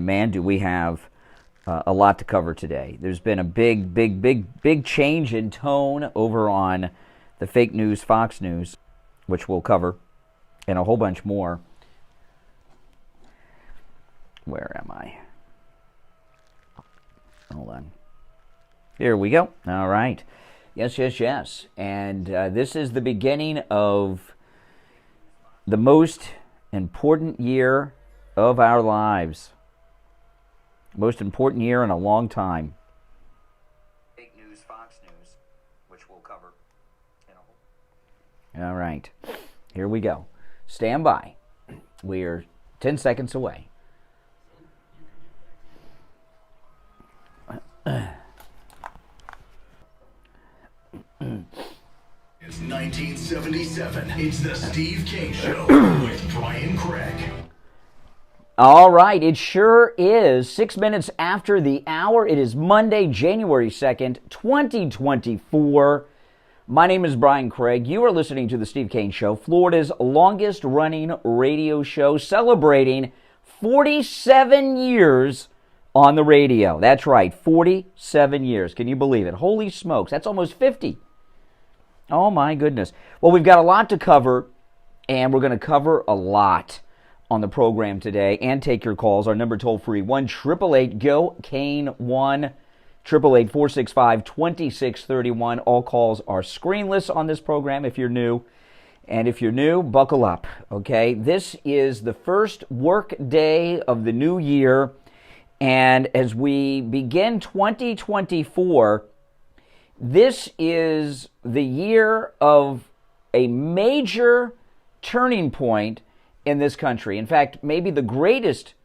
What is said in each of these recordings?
man, do we have a lot to cover today. There's been a big change in tone over on the fake news Fox News, which we'll cover, and a whole bunch more. Where am I? Hold on. Here we go. All right. Yes. And this is the beginning of the most important year of our lives. Most important year in a long time. Fake news, Fox News, which we'll cover. All right. Here we go. Stand by. We're 10 seconds away. It's 1977. It's the Steve Kane Show with Brian Craig. All right, it sure is. 6 minutes after the hour. It is Monday, January 2nd, 2024. My name is Brian Craig. You are listening to the Steve Kane Show, Florida's longest-running radio show, celebrating 47 years on the radio. That's right, 47 years. Can you believe it? Holy smokes, that's almost 50. Oh, my goodness. Well, we've got a lot to cover, and we're going to cover a lot on the program today and take your calls. Our number toll-free, 1-888-GO-KANE, 1-888-465-2631. All calls are screenless on this program if you're new. And if you're new, buckle up, okay? This is the first work day of the new year. And as we begin 2024, this is the year of a major turning point in this country. In fact, maybe the greatest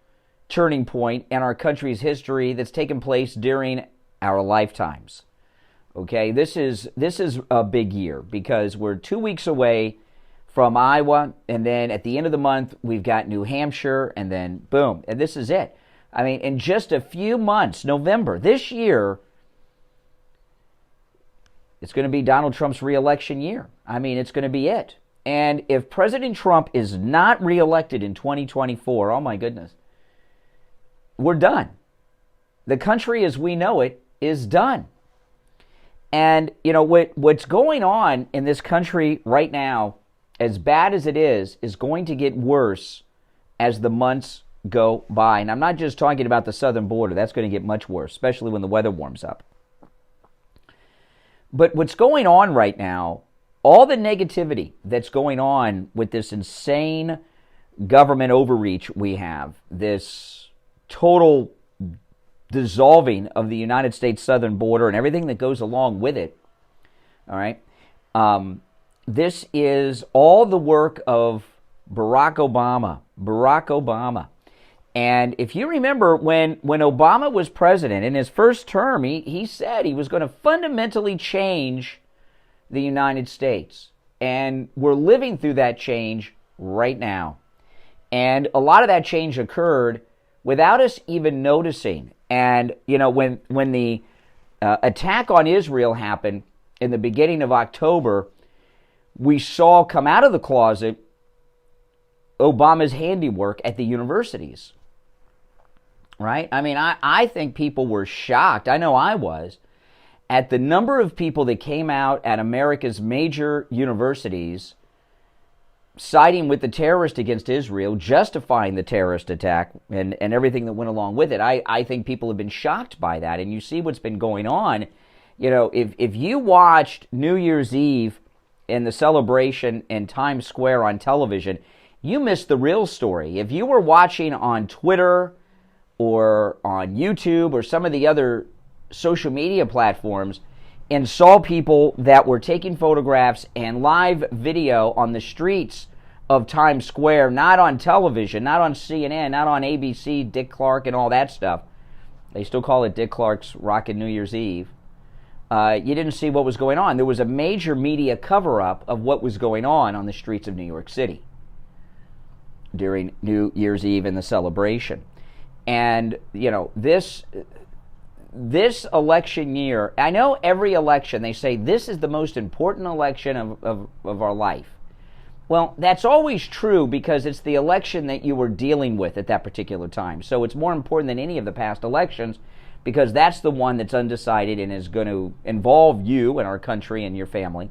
turning point in our country's history that's taken place during our lifetimes. Okay, this is a big year because we're 2 weeks away from Iowa, and then at the end of the month, we've got New Hampshire, and then boom, and this is it. I mean, in just a few months, November, this year, it's going to be Donald Trump's re-election year. I mean, it's going to be it. And if President Trump is not reelected in 2024, oh my goodness, we're done. The country as we know it is done. And, you know, what's going on in this country right now, as bad as it is going to get worse as the months go by. And I'm not just talking about the southern border. That's going to get much worse, especially when the weather warms up. But what's going on right now, all the negativity that's going on with this insane government overreach we have, this total dissolving of the United States southern border and everything that goes along with it, all right? This is all the work of Barack Obama. And if you remember, when Obama was president, in his first term, he said he was going to fundamentally change the United States. And we're living through that change right now. And a lot of that change occurred without us even noticing. And, you know, when the attack on Israel happened in the beginning of October, we saw come out of the closet Obama's handiwork at the universities. Right? I mean, I think people were shocked. I know I was. At the number of people that came out at America's major universities siding with the terrorist against Israel, justifying the terrorist attack and everything that went along with it. I think people have been shocked by that. And you see what's been going on. You know, if you watched New Year's Eve and the celebration in Times Square on television, you missed the real story. If you were watching on Twitter or on YouTube or some of the other social media platforms and saw people that were taking photographs and live video on the streets of Times Square, not on television, not on CNN, not on ABC, Dick Clark and all that stuff. They still call it Dick Clark's Rockin' New Year's Eve. You didn't see what was going on. There was a major media cover-up of what was going on the streets of New York City during New Year's Eve and the celebration. And, you know, this election year, I know every election they say this is the most important election of our life. Well, that's always true because it's the election that you were dealing with at that particular time. So it's more important than any of the past elections because that's the one that's undecided and is going to involve you and our country and your family.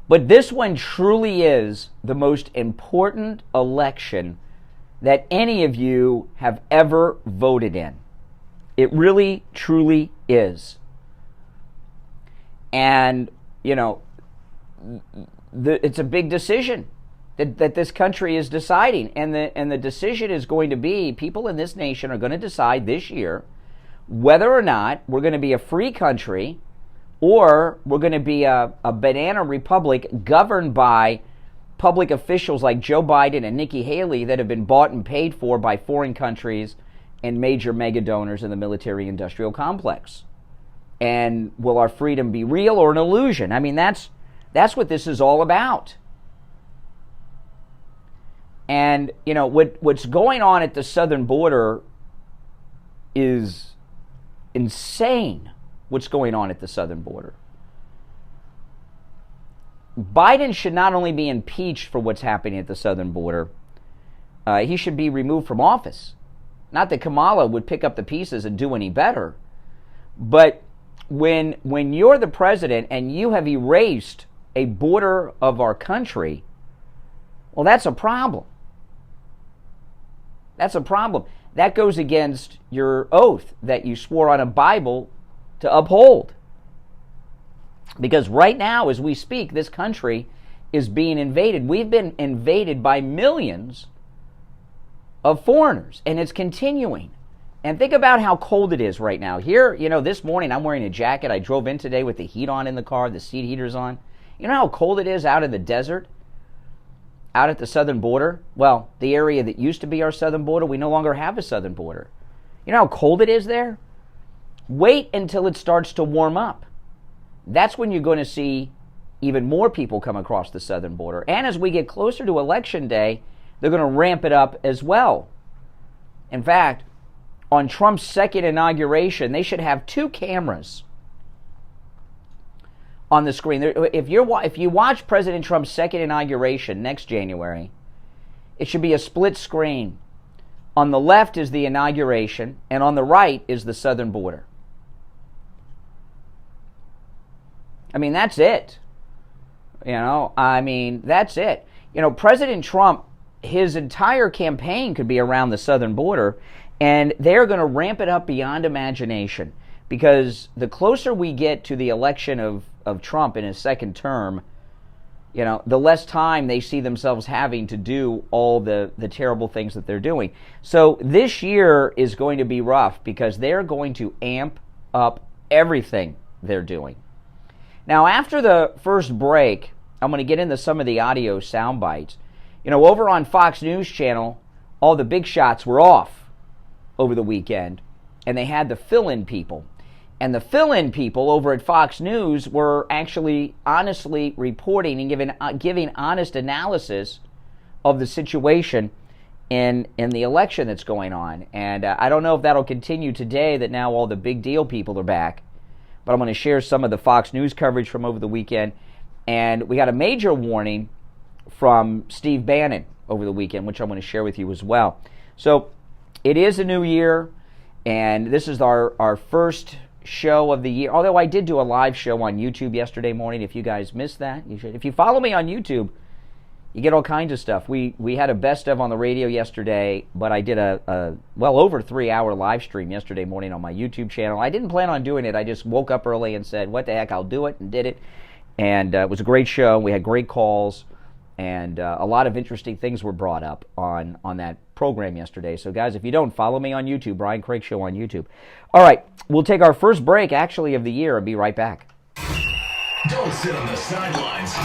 But this one truly is the most important election that any of you have ever voted in. It really, truly is. And, you know, it's a big decision that this country is deciding. And the decision is going to be, people in this nation are going to decide this year whether or not we're going to be a free country or we're going to be a banana republic governed by public officials like Joe Biden and Nikki Haley that have been bought and paid for by foreign countries and major mega donors in the military-industrial complex. And will our freedom be real or an illusion? I mean, that's what this is all about. And, you know, what's going on at the southern border is insane, what's going on at the southern border. Biden should not only be impeached for what's happening at the southern border, he should be removed from office. Not that Kamala would pick up the pieces and do any better, but when you're the president and you have erased a border of our country, well, that's a problem. That's a problem. That goes against your oath that you swore on a Bible to uphold. Because right now, as we speak, this country is being invaded. We've been invaded by millions of foreigners, and it's continuing. And think about how cold it is right now. Here, you know, this morning I'm wearing a jacket. I drove in today with the heat on in the car, the seat heater's on. You know how cold it is out in the desert, out at the southern border? Well, the area that used to be our southern border, we no longer have a southern border. You know how cold it is there? Wait until it starts to warm up. That's when you're going to see even more people come across the southern border. And as we get closer to Election Day, they're going to ramp it up as well. In fact, on Trump's second inauguration, they should have 2 cameras on the screen. If you watch President Trump's second inauguration next January, it should be a split screen. On the left is the inauguration, and on the right is the southern border. I mean, that's it. You know, I mean, that's it. You know, President Trump, his entire campaign could be around the southern border, and they're going to ramp it up beyond imagination. Because the closer we get to the election of Trump in his second term, you know, the less time they see themselves having to do all the terrible things that they're doing. So this year is going to be rough because they're going to amp up everything they're doing. Now, after the first break, I'm going to get into some of the audio sound bites. You know, over on Fox News channel, all the big shots were off over the weekend, and they had the fill-in people. And the fill-in people over at Fox News were actually honestly reporting and giving honest analysis of the situation in the election that's going on. And I don't know if that'll continue today that now all the big deal people are back. But I'm going to share some of the Fox News coverage from over the weekend. And we got a major warning from Steve Bannon over the weekend, which I'm going to share with you as well. So it is a new year, and this is our first show of the year. Although I did do a live show on YouTube yesterday morning. If you guys missed that, you should. If you follow me on YouTube, you get all kinds of stuff. We had a best of on the radio yesterday, but I did a well over 3-hour live stream yesterday morning on my YouTube channel. I didn't plan on doing it. I just woke up early and said, what the heck, I'll do it, and did it. And it was a great show. We had great calls, and a lot of interesting things were brought up on that program yesterday. So guys, if you don't follow me on YouTube, Brian Craig Show on YouTube. All right, we'll take our first break, actually, of the year, and be right back. Don't sit on the sidelines.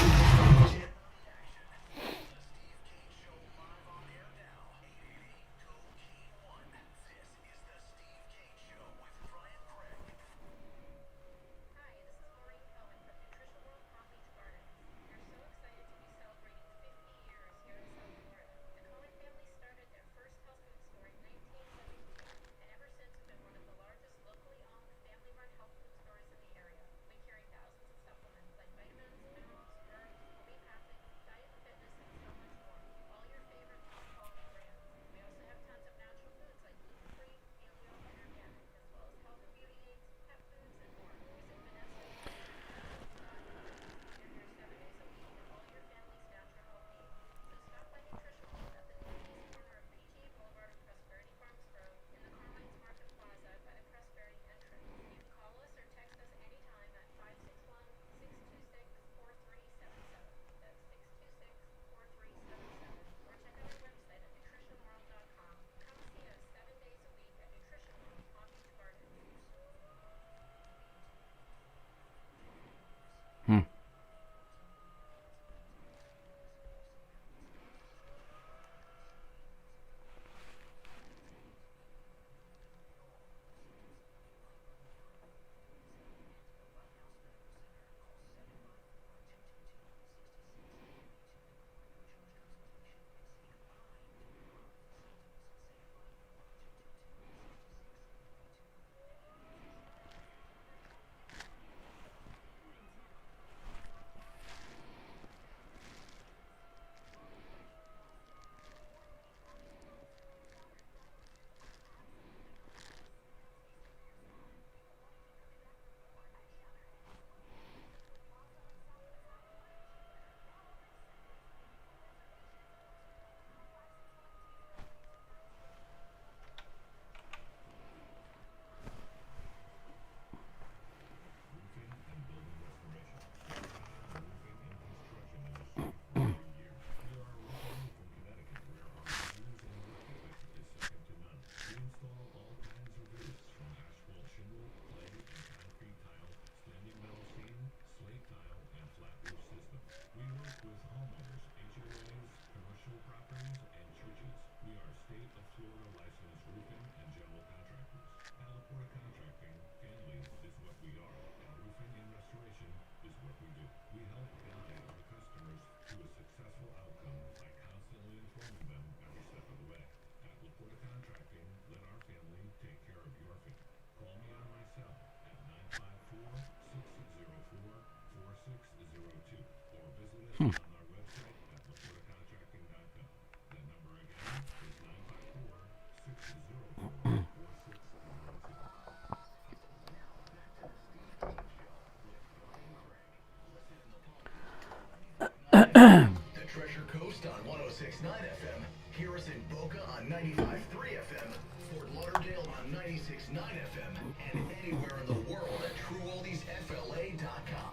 FM, hear us in Boca on 95.3 FM, Fort Lauderdale on 96.9 FM, and anywhere in the world at TrueOldiesFLA.com.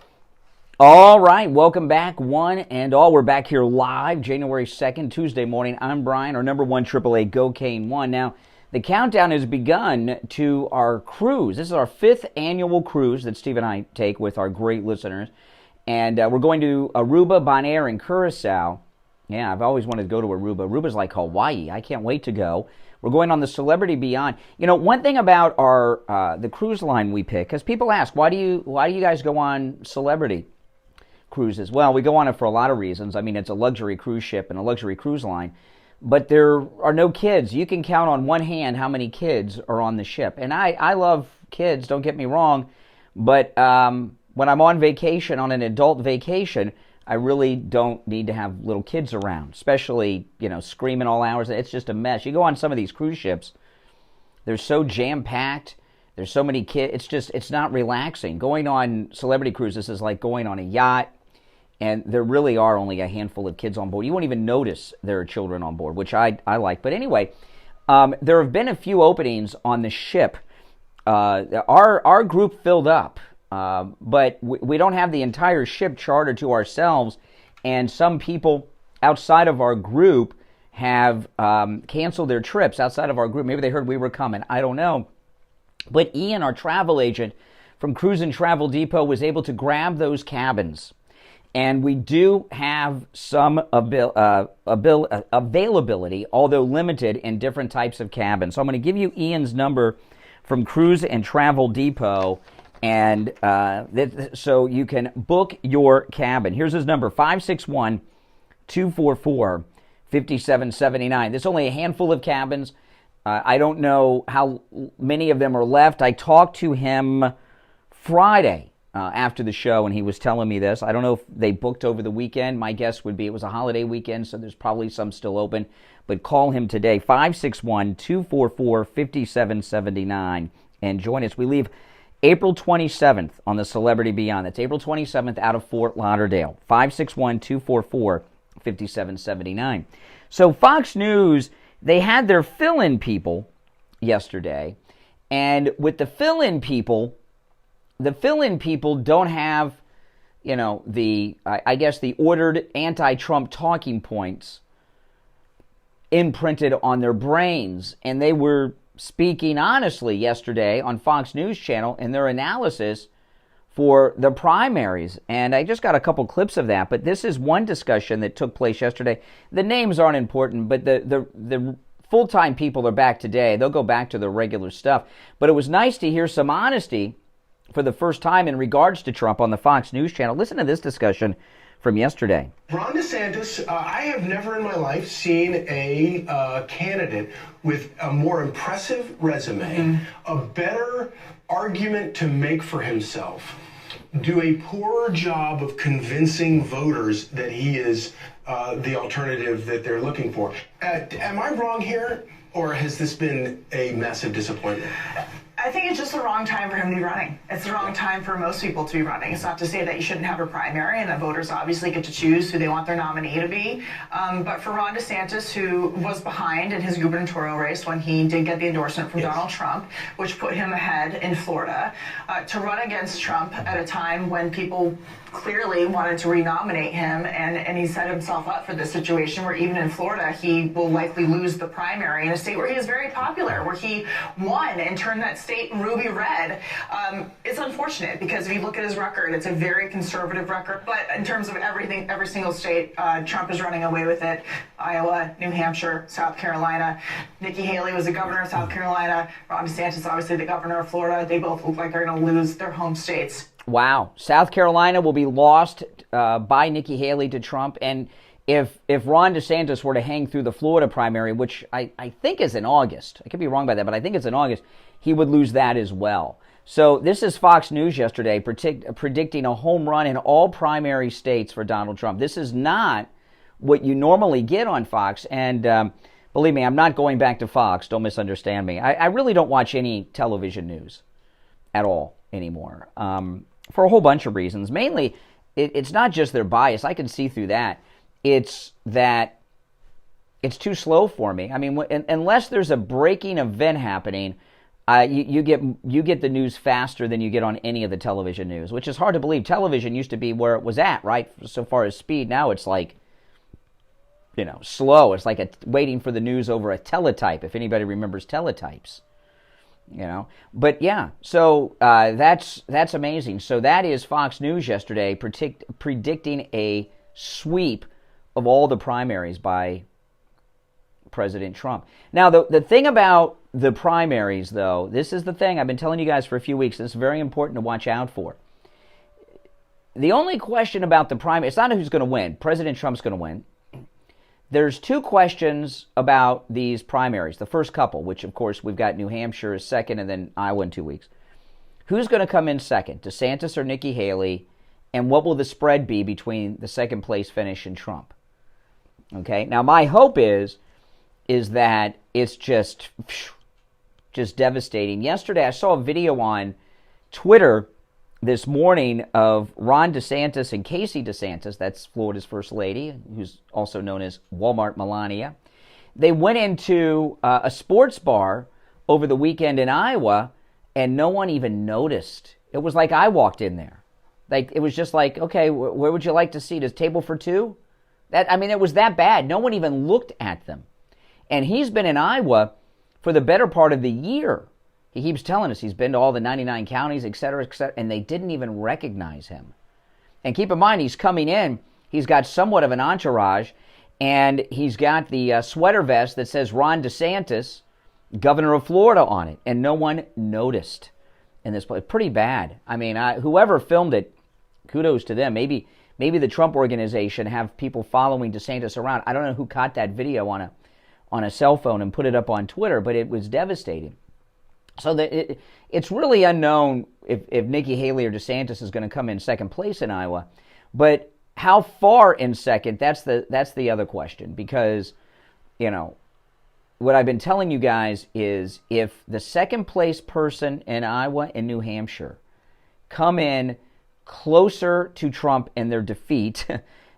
All right, welcome back, one and all. We're back here live, January 2nd, Tuesday morning. I'm Brian, our number one AAA Go Kane 1. Now, the countdown has begun to our cruise. This is our 5th annual cruise that Steve and I take with our great listeners. And we're going to Aruba, Bonaire, and Curacao. Yeah, I've always wanted to go to Aruba. Aruba's like Hawaii. I can't wait to go. We're going on the Celebrity Beyond. You know, one thing about our the cruise line we pick, because people ask, why do you guys go on Celebrity cruises? Well, we go on it for a lot of reasons. I mean, it's a luxury cruise ship and a luxury cruise line, but there are no kids. You can count on one hand how many kids are on the ship. And I love kids, don't get me wrong, but when I'm on vacation, on an adult vacation, I really don't need to have little kids around, especially, you know, screaming all hours. It's just a mess. You go on some of these cruise ships, they're so jam-packed. There's so many kids. It's not relaxing. Going on Celebrity cruises is like going on a yacht, and there really are only a handful of kids on board. You won't even notice there are children on board, which I like. But anyway, there have been a few openings on the ship. Our group filled up. But we don't have the entire ship chartered to ourselves, and some people outside of our group have canceled their trips outside of our group. Maybe they heard we were coming. I don't know. But Ian, our travel agent from Cruise and Travel Depot, was able to grab those cabins. And we do have some availability, although limited, in different types of cabins. So I'm going to give you Ian's number from Cruise and Travel Depot, and so you can book your cabin. Here's his number, 561-244-5779. There's only a handful of cabins. I don't know how many of them are left. I talked to him Friday after the show, and he was telling me this. I don't know if they booked over the weekend. My guess would be it was a holiday weekend, so there's probably some still open. But call him today, 561-244-5779, and join us. We leave April 27th on the Celebrity Beyond. That's April 27th out of Fort Lauderdale, 561-244-5779. So Fox News, they had their fill-in people yesterday, and with the fill-in people don't have, you know, I guess the ordered anti-Trump talking points imprinted on their brains, and they were speaking honestly yesterday on Fox News Channel in their analysis for the primaries. And I just got a couple clips of that, but this is one discussion that took place yesterday. The names aren't important, but the full-time people are back today. They'll go back to their regular stuff. But it was nice to hear some honesty for the first time in regards to Trump on the Fox News Channel. Listen to this discussion from yesterday. Ron DeSantis, I have never in my life seen a candidate with a more impressive resume, a better argument to make for himself, do a poorer job of convincing voters that he is the alternative that they're looking for. Am I wrong here, or has this been a massive disappointment? I think it's just the wrong time for him to be running. It's the wrong time for most people to be running. It's not to say that you shouldn't have a primary and that voters obviously get to choose who they want their nominee to be. But for Ron DeSantis, who was behind in his gubernatorial race when he did get the endorsement from Donald Trump, which put him ahead in Florida, to run against Trump at a time when people clearly wanted to renominate him, and he set himself up for this situation where even in Florida he will likely lose the primary in a state where he is very popular, where he won and turned that state ruby red. It's unfortunate because if you look at his record, it's a very conservative record, but in terms of everything, every single state, Trump is running away with it. Iowa, New Hampshire, South Carolina. Nikki Haley was the governor of South Carolina. Ron DeSantis, obviously the governor of Florida. They both look like they're going to lose their home states. Wow. South Carolina will be lost by Nikki Haley to Trump. And if Ron DeSantis were to hang through the Florida primary, which I think is in August, I could be wrong by that, but I think it's in August, he would lose that as well. So this is Fox News yesterday predicting a home run in all primary states for Donald Trump. This is not what you normally get on Fox. And believe me, I'm not going back to Fox. Don't misunderstand me. I really don't watch any television news at all anymore. For a whole bunch of reasons. Mainly, it's not just their bias. I can see through that. It's that it's too slow for me. I mean, unless there's a breaking event happening, you get the news faster than you get on any of the television news, which is hard to believe. Television used to be where it was at, right? So far as speed, now it's like, slow. It's like waiting for the news over a teletype, if anybody remembers teletypes. But yeah, so that's amazing. So that is Fox News yesterday predicting a sweep of all the primaries by President Trump. Now, the thing about the primaries, though, this is the thing I've been telling you guys for a few weeks, and it's very important to watch out for. The only question about the primary, it's not who's going to win. President Trump's going to win. There's two questions about these primaries. The first couple, which, of course, we've got New Hampshire as second and then Iowa in 2 weeks. Who's going to come in second, DeSantis or Nikki Haley? And what will the spread be between the second place finish and Trump? Okay, now my hope is that it's just devastating. Yesterday, I saw a video on Twitter this morning of Ron DeSantis and Casey DeSantis, that's Florida's first lady, who's also known as Walmart Melania. They went into a sports bar over the weekend in Iowa, and no one even noticed. It was like I walked in there. Like, it was just like, okay, where would you like to seat? Is table for two? It was that bad. No one even looked at them. And he's been in Iowa for the better part of the year. He keeps telling us he's been to all the 99 counties, et cetera, and they didn't even recognize him. And keep in mind, he's coming in, he's got somewhat of an entourage, and he's got the sweater vest that says Ron DeSantis, governor of Florida, on it, and no one noticed in this place. Pretty bad. I mean, whoever filmed it, kudos to them. Maybe the Trump organization have people following DeSantis around. I don't know who caught that video on a cell phone and put it up on Twitter, but it was devastating. So it's really unknown if Nikki Haley or DeSantis is going to come in second place in Iowa. But how far in second, that's the other question. Because, what I've been telling you guys is if the second place person in Iowa and New Hampshire come in closer to Trump in their defeat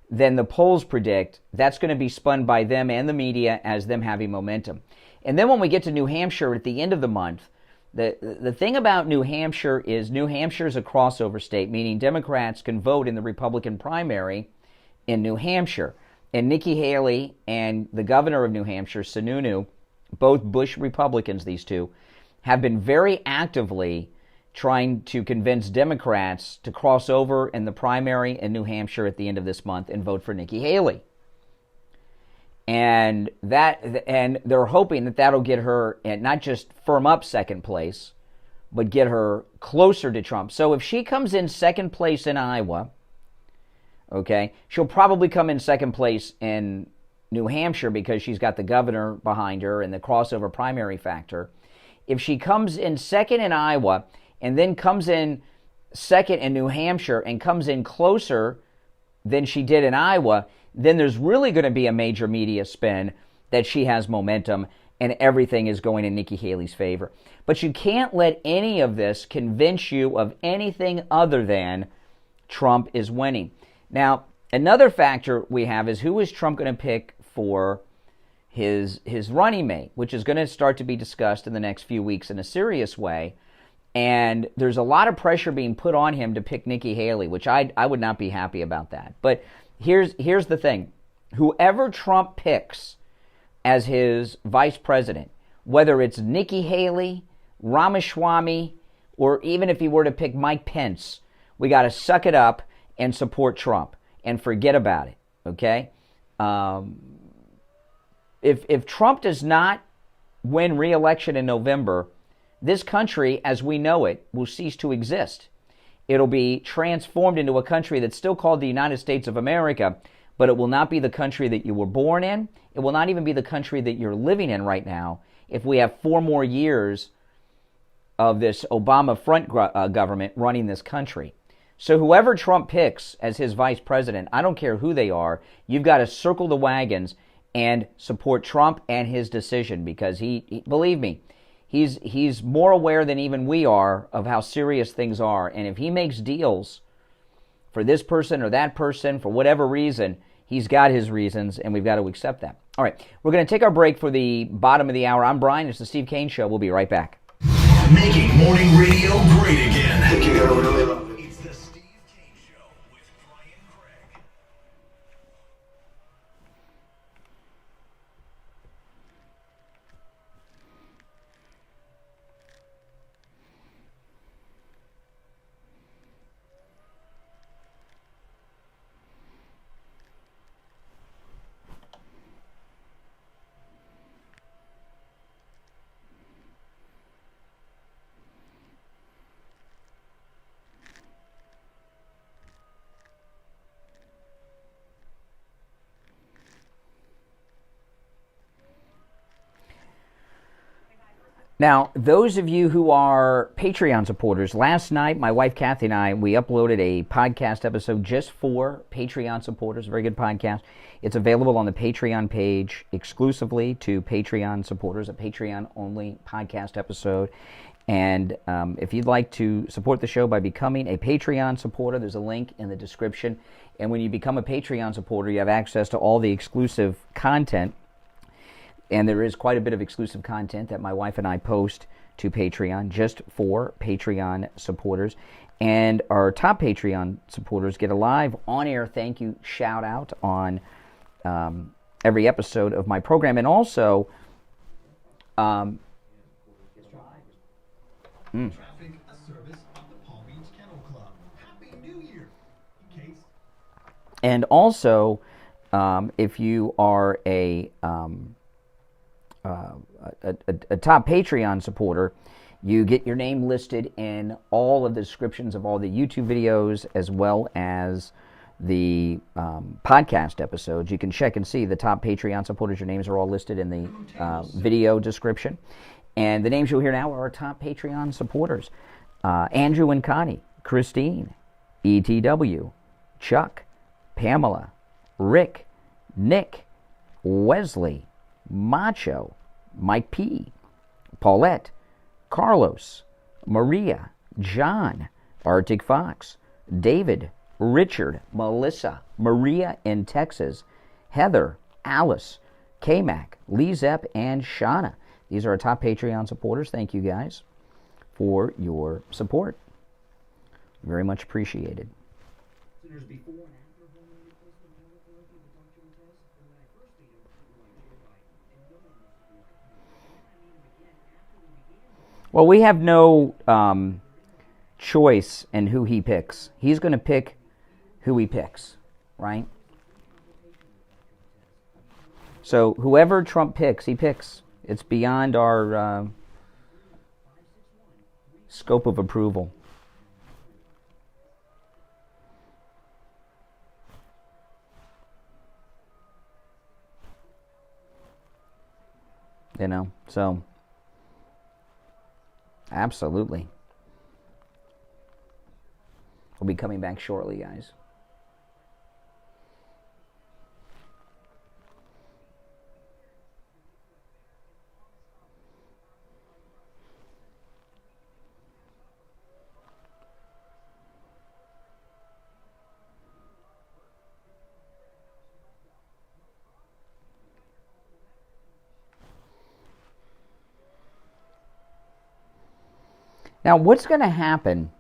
than the polls predict, that's going to be spun by them and the media as them having momentum. And then when we get to New Hampshire at the end of the month, the thing about New Hampshire is New Hampshire is a crossover state, meaning Democrats can vote in the Republican primary in New Hampshire. And Nikki Haley and the governor of New Hampshire, Sununu, both Bush Republicans, these two, have been very actively trying to convince Democrats to cross over in the primary in New Hampshire at the end of this month and vote for Nikki Haley. And they're hoping that that'll get her not just firm up second place, but get her closer to Trump. So if she comes in second place in Iowa, okay, she'll probably come in second place in New Hampshire because she's got the governor behind her and the crossover primary factor. If she comes in second in Iowa and then comes in second in New Hampshire and comes in closer than she did in Iowa, then there's really going to be a major media spin that she has momentum and everything is going in Nikki Haley's favor. But you can't let any of this convince you of anything other than Trump is winning. Now, another factor we have is who is Trump going to pick for his running mate, which is going to start to be discussed in the next few weeks in a serious way. And there's a lot of pressure being put on him to pick Nikki Haley, which I would not be happy about that. But here's the thing. Whoever Trump picks as his vice president, whether it's Nikki Haley, Ramaswamy, or even if he were to pick Mike Pence, we got to suck it up and support Trump and forget about it, okay? If Trump does not win re-election in November, this country, as we know it, will cease to exist. It'll be transformed into a country that's still called the United States of America, but it will not be the country that you were born in. It will not even be the country that you're living in right now if we have 4 more years of this Obama front government running this country. So whoever Trump picks as his vice president, I don't care who they are, you've got to circle the wagons and support Trump and his decision because he believe me, he's more aware than even we are of how serious things are. And if he makes deals for this person or that person for whatever reason, He's got his reasons, and we've got to accept that. All right, we're going to take our break for the bottom of the hour. I'm Brian. It's the Steve Kane Show. We'll be right back. Making morning radio great again. I think you're going to really love it. It's the Steve Kane Show with Brian Craig. Now, those of you who are Patreon supporters, last night my wife Kathy and I, we uploaded a podcast episode just for Patreon supporters, a very good podcast. It's available on the Patreon page exclusively to Patreon supporters, a Patreon-only podcast episode. And if you'd like to support the show by becoming a Patreon supporter, there's a link in the description. And when you become a Patreon supporter, you have access to all the exclusive content. And there is quite a bit of exclusive content that my wife and I post to Patreon just for Patreon supporters. And our top Patreon supporters get a live on-air thank you shout-out on every episode of my program. And also, Traffic, a service of the Palm Beach Kennel Club. Happy New Year, Case. and also, if you are a top Patreon supporter, you get your name listed in all of the descriptions of all the YouTube videos as well as the podcast episodes. You can check and see the top Patreon supporters. Your names are all listed in the video description. And the names you'll hear now are our top Patreon supporters. Andrew and Connie, Christine, ETW, Chuck, Pamela, Rick, Nick, Wesley, Macho, Mike P., Paulette, Carlos, Maria, John, ActicFox, David, Richard, Melissa, Maria in Texas, Heather, Alice, K-Mac, LeeZep, and Shawna. These are our top Patreon supporters. Thank you guys for your support. Very much appreciated. Well, we have no choice in who he picks. He's going to pick who he picks, right? So whoever Trump picks, he picks. It's beyond our scope of approval. You know, so absolutely. We'll be coming back shortly, guys. Now, what's going to happen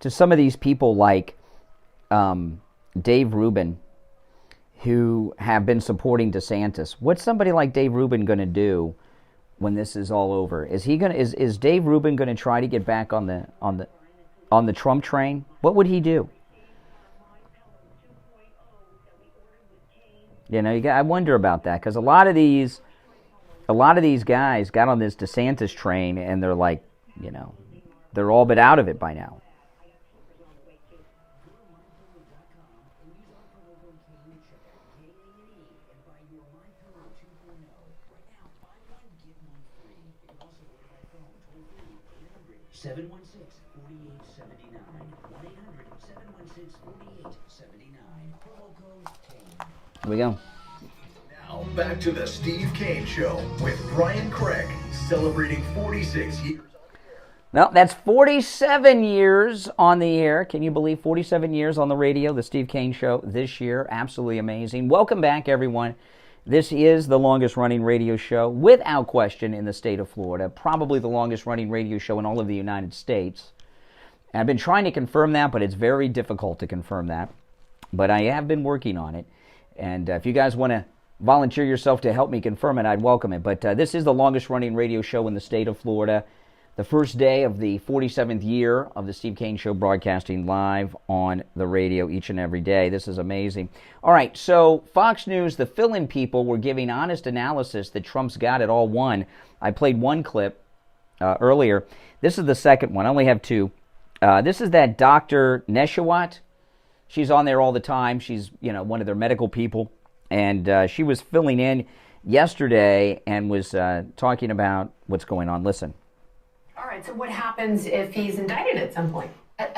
to some of these people like Dave Rubin, who have been supporting DeSantis? What's somebody like Dave Rubin going to do when this is all over? Is he going to is Dave Rubin going to try to get back on the Trump train? What would he do? You know, I wonder about that, because a lot of these guys got on this DeSantis train and they're like, you know, they're all but out of it by now. Here we go. Now back to the Steve Kane Show with Brian Craig, celebrating 46 years. No, that's 47 years on the air. Can you believe 47 years on the radio, the Steve Kane Show this year? Absolutely amazing. Welcome back, everyone. This is the longest-running radio show, without question, in the state of Florida. Probably the longest-running radio show in all of the United States. I've been trying to confirm that, but it's very difficult to confirm that. But I have been working on it. And if you guys want to volunteer yourself to help me confirm it, I'd welcome it. But this is the longest-running radio show in the state of Florida. The first day of the 47th year of the Steve Kane Show, broadcasting live on the radio each and every day. This is amazing. All right, so Fox News, the fill-in people, were giving honest analysis that Trump's got it all won. I played one clip earlier. This is the second one. I only have two. This is that Dr. Neshawat. She's on there all the time. She's, one of their medical people. And she was filling in yesterday and was talking about what's going on. Listen. All right, so what happens if he's indicted at some point?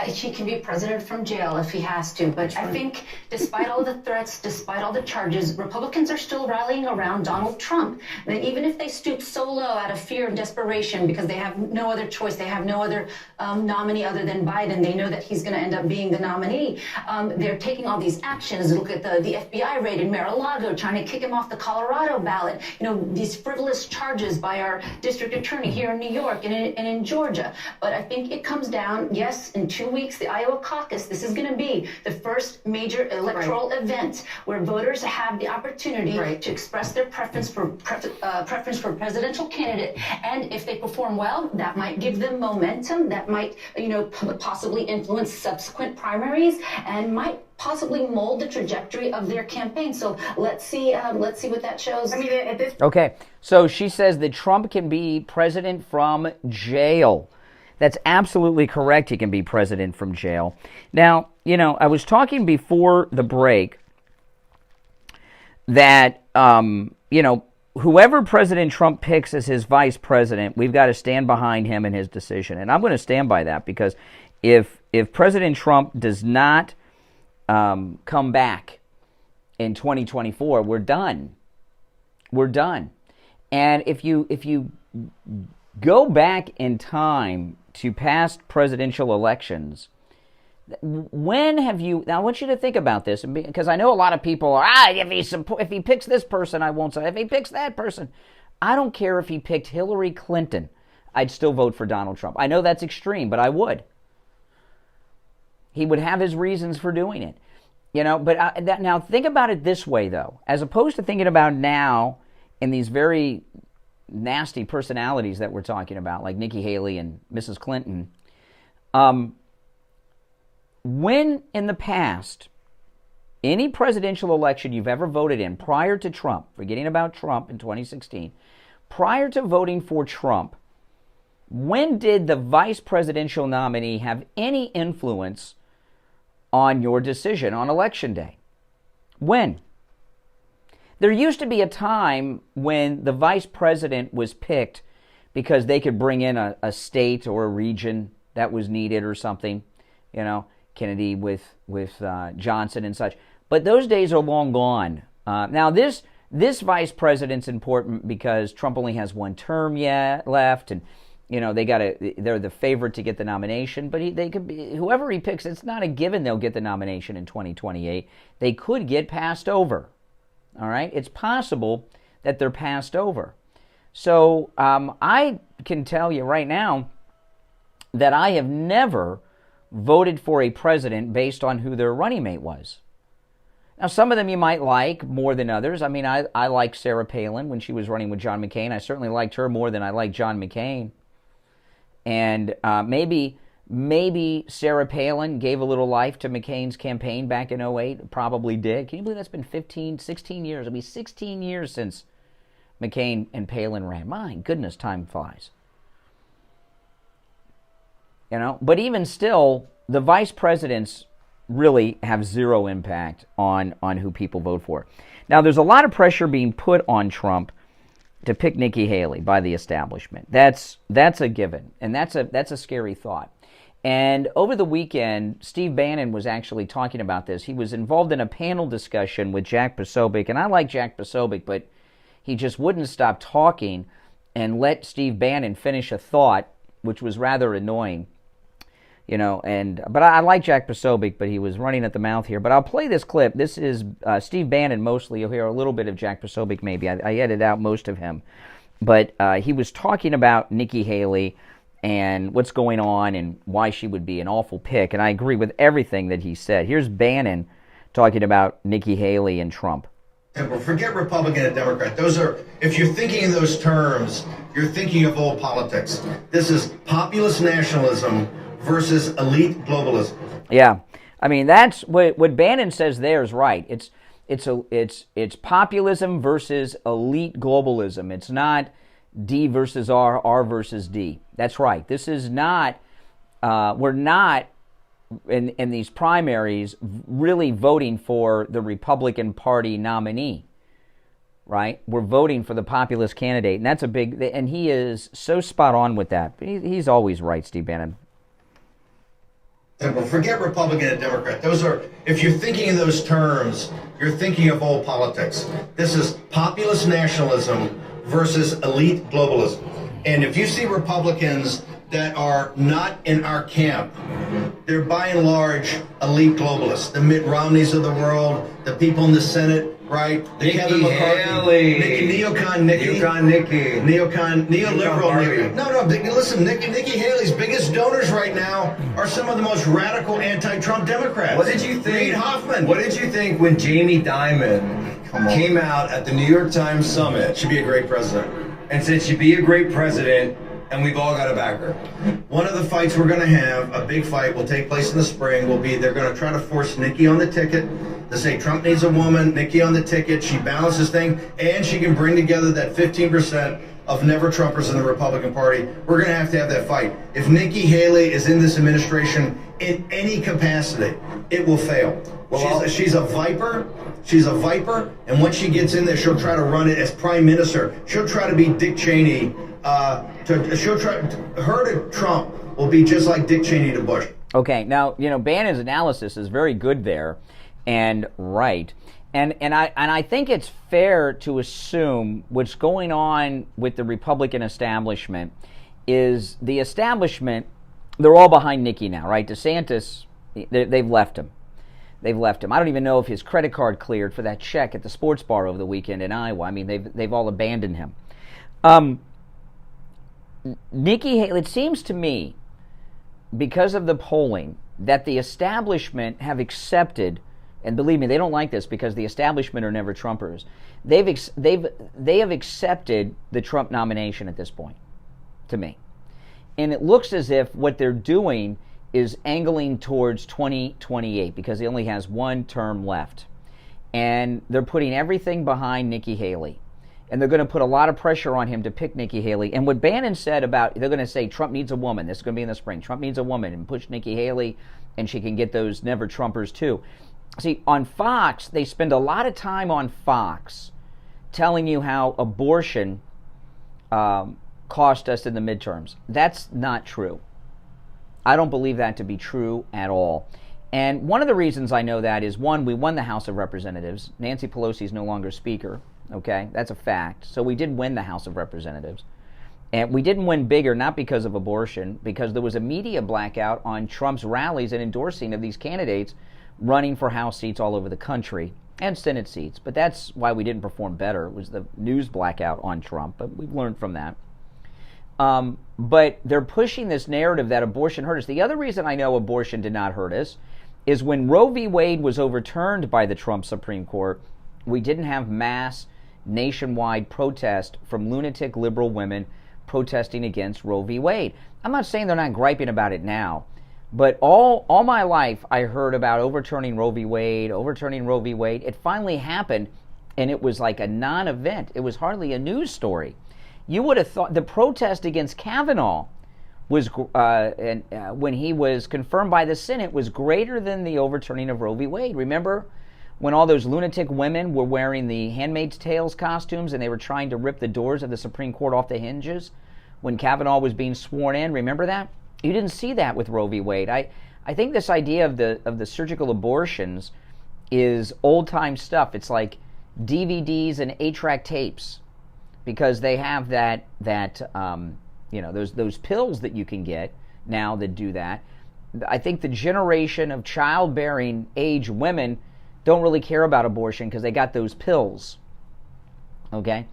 He can be president from jail if he has to, but I think despite all the threats, despite all the charges, Republicans are still rallying around Donald Trump. And even if they stoop so low out of fear and desperation because they have no other choice, they have no other nominee other than Biden, they know that he's going to end up being the nominee. They're taking all these actions. Look at the FBI raid in Mar-a-Lago, trying to kick him off the Colorado ballot. These frivolous charges by our district attorney here in New York and in Georgia. But I think it comes down, yes, in 2 weeks, the Iowa caucus, this is going to be the first major electoral event where voters have the opportunity to express their preference for presidential candidate. And if they perform well, that might give them momentum. That might, possibly influence subsequent primaries and might possibly mold the trajectory of their campaign. So let's see what that shows. I mean, at this. Okay, so she says that Trump can be president from jail. That's absolutely correct. He can be president from jail. Now, I was talking before the break that, whoever President Trump picks as his vice president, we've got to stand behind him and his decision. And I'm going to stand by that because if President Trump does not come back in 2024, we're done. We're done. And if you go back in time to past presidential elections, when have you... Now, I want you to think about this, because I know a lot of people are, if he picks this person, I won't say. If he picks that person, I don't care if he picked Hillary Clinton. I'd still vote for Donald Trump. I know that's extreme, but I would. He would have his reasons for doing it. But now think about it this way, though. As opposed to thinking about now in these very nasty personalities that we're talking about, like Nikki Haley and Mrs. Clinton, when in the past, any presidential election you've ever voted in prior to Trump, forgetting about Trump in 2016, prior to voting for Trump, when did the vice presidential nominee have any influence on your decision on Election Day? When? There used to be a time when the vice president was picked because they could bring in a state or a region that was needed or something, Kennedy with Johnson and such. But those days are long gone. Now this vice president's important because Trump only has one term left, and they're the favorite to get the nomination. But they could be, whoever he picks, it's not a given they'll get the nomination in 2028. They could get passed over. All right, it's possible that they're passed over. So I can tell you right now that I have never voted for a president based on who their running mate was. Now, some of them you might like more than others. I mean, I liked Sarah Palin when she was running with John McCain. I certainly liked her more than I liked John McCain. And maybe Sarah Palin gave a little life to McCain's campaign back in 2008. Probably did. Can you believe that's been 16 years? It'll be 16 years since McCain and Palin ran. My goodness, time flies. But even still, the vice presidents really have zero impact on who people vote for. Now, there's a lot of pressure being put on Trump to pick Nikki Haley by the establishment. That's a given, and that's a scary thought. And over the weekend, Steve Bannon was actually talking about this. He was involved in a panel discussion with Jack Posobiec, and I like Jack Posobiec, but he just wouldn't stop talking and let Steve Bannon finish a thought which was rather annoying. But I like Jack Posobiec, but he was running at the mouth here. But I'll play this clip. This is Steve Bannon mostly. You'll hear a little bit of Jack Posobiec maybe. I edited out most of him. But he was talking about Nikki Haley and what's going on and why she would be an awful pick. And I agree with everything that he said. Here's Bannon talking about Nikki Haley and Trump. Forget Republican and Democrat. Those are, if you're thinking in those terms, you're thinking of old politics. This is populist nationalism versus elite globalism. Yeah, I mean that's what Bannon says there is right. It's populism versus elite globalism. It's not D versus R versus D. That's right. This is not. We're not in these primaries really voting for the Republican Party nominee. Right? We're voting for the populist candidate, and that's a big. And he is so spot on with that. He's always right, Steve Bannon. Forget Republican and Democrat. Those are, if you're thinking in those terms, you're thinking of old politics. This is populist nationalism versus elite globalism. And if you see Republicans that are not in our camp, they're by and large elite globalists. The Mitt Romneys of the world, the people in the Senate, right? The Nikki Kevin McCarthy, Haley. neocon Nikki. Neoliberal. No, listen, Nikki Haley's biggest donors right now are some of the most radical anti-Trump Democrats. What did you think? Reid Hoffman. What did you think when Jamie Dimon came out at the New York Times Summit? Should be a great president. And said she'd be a great president, and we've all got to back her. One of the fights we're going to have, a big fight, will take place in the spring, will be they're going to try to force Nikki on the ticket. To say Trump needs a woman, Nikki on the ticket, she balances thing, and she can bring together that 15% of never-Trumpers in the Republican Party. We're going to have that fight. If Nikki Haley is in this administration in any capacity, it will fail. Well, she's a viper. She's a viper, and once she gets in there, she'll try to run it as prime minister. She'll try to be Dick Cheney. Her to Trump will be just like Dick Cheney to Bush. Okay, now Bannon's analysis is very good there, and right, and I think it's fair to assume what's going on with the Republican establishment is the establishment. They're all behind Nikki now, right? DeSantis, they've left him. They've left him. I don't even know if his credit card cleared for that check at the sports bar over the weekend in Iowa. I mean, they've all abandoned him. Nikki Haley, it seems to me, because of the polling, that the establishment have accepted, and believe me, they don't like this because the establishment are never Trumpers. They have accepted the Trump nomination at this point, to me. And it looks as if what they're doing is angling towards 2028 because he only has one term left. And they're putting everything behind Nikki Haley. And they're going to put a lot of pressure on him to pick Nikki Haley. And what Bannon said about, they're going to say Trump needs a woman. This is going to be in the spring. Trump needs a woman, and push Nikki Haley, and she can get those never-Trumpers too. See, on Fox, they spend a lot of time on Fox telling you how abortion cost us in the midterms. That's not true. I don't believe that to be true at all. And one of the reasons I know that is, one, we won the House of Representatives. Nancy Pelosi is no longer Speaker. Okay, that's a fact. So we did win the House of Representatives. And we didn't win bigger, not because of abortion, because there was a media blackout on Trump's rallies and endorsing of these candidates running for House seats all over the country and Senate seats. But that's why we didn't perform better. It was the news blackout on Trump, but we've learned from that. But they're pushing this narrative that abortion hurt us. The other reason I know abortion did not hurt us is when Roe v. Wade was overturned by the Trump Supreme Court, we didn't have mass nationwide protest from lunatic liberal women protesting against Roe v. Wade. I'm not saying they're not griping about it now, but all my life I heard about overturning Roe v. Wade. It finally happened, and it was like a non-event. It was hardly a news story. You would have thought the protest against Kavanaugh was, when he was confirmed by the Senate, was greater than the overturning of Roe v. Wade. Remember when all those lunatic women were wearing the Handmaid's Tales costumes and they were trying to rip the doors of the Supreme Court off the hinges when Kavanaugh was being sworn in? Remember that? You didn't see that with Roe v. Wade. I think this idea of the surgical abortions is old-time stuff. It's like DVDs and 8-track tapes because they have that those pills that you can get now that do that. I think the generation of childbearing age women don't really care about abortion because they got those pills. Okay?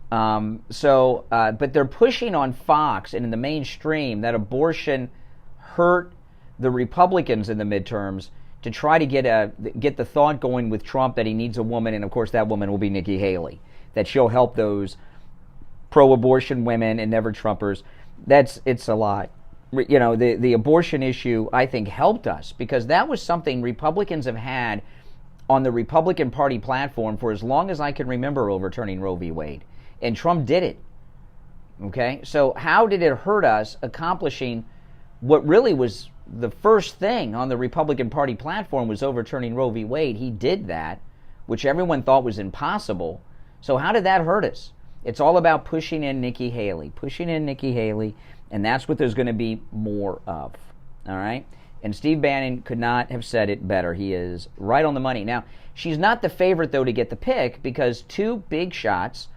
But they're pushing on Fox and in the mainstream that abortion hurt the Republicans in the midterms to try to get the thought going with Trump that he needs a woman, and of course that woman will be Nikki Haley, that she'll help those pro-abortion women and never Trumpers. It's a lot. The abortion issue, I think, helped us because that was something Republicans have had on the Republican Party platform for as long as I can remember, overturning Roe v. Wade. And Trump did it. Okay? So how did it hurt us accomplishing what really was the first thing on the Republican Party platform, was overturning Roe v. Wade? He did that, which everyone thought was impossible. So how did that hurt us? It's all about pushing in Nikki Haley, and that's what there's going to be more of. All right? And Steve Bannon could not have said it better. He is right on the money. Now, she's not the favorite, though, to get the pick because two big shots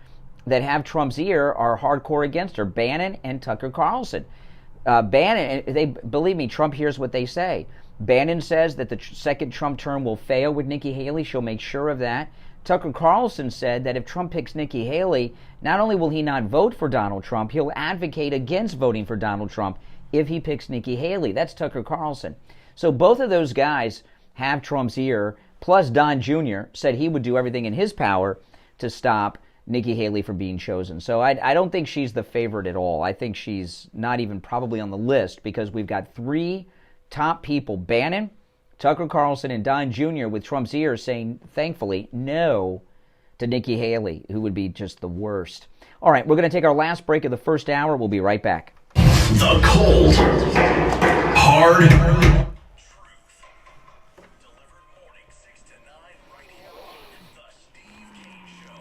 that have Trump's ear are hardcore against her, Bannon and Tucker Carlson. Bannon, believe me, Trump hears what they say. Bannon says that the second Trump term will fail with Nikki Haley. She'll make sure of that. Tucker Carlson said that if Trump picks Nikki Haley, not only will he not vote for Donald Trump, he'll advocate against voting for Donald Trump if he picks Nikki Haley. That's Tucker Carlson. So both of those guys have Trump's ear, plus Don Jr. said he would do everything in his power to stop Nikki Haley from being chosen. So I don't think she's the favorite at all. I think she's not even probably on the list because we've got three top people, Bannon, Tucker Carlson, and Don Jr. with Trump's ear saying, thankfully, no to Nikki Haley, who would be just the worst. All right, we're going to take our last break of the first hour. We'll be right back. The cold, hard truth. Delivered morning 6 to 9 right here on The Steve Kane Show.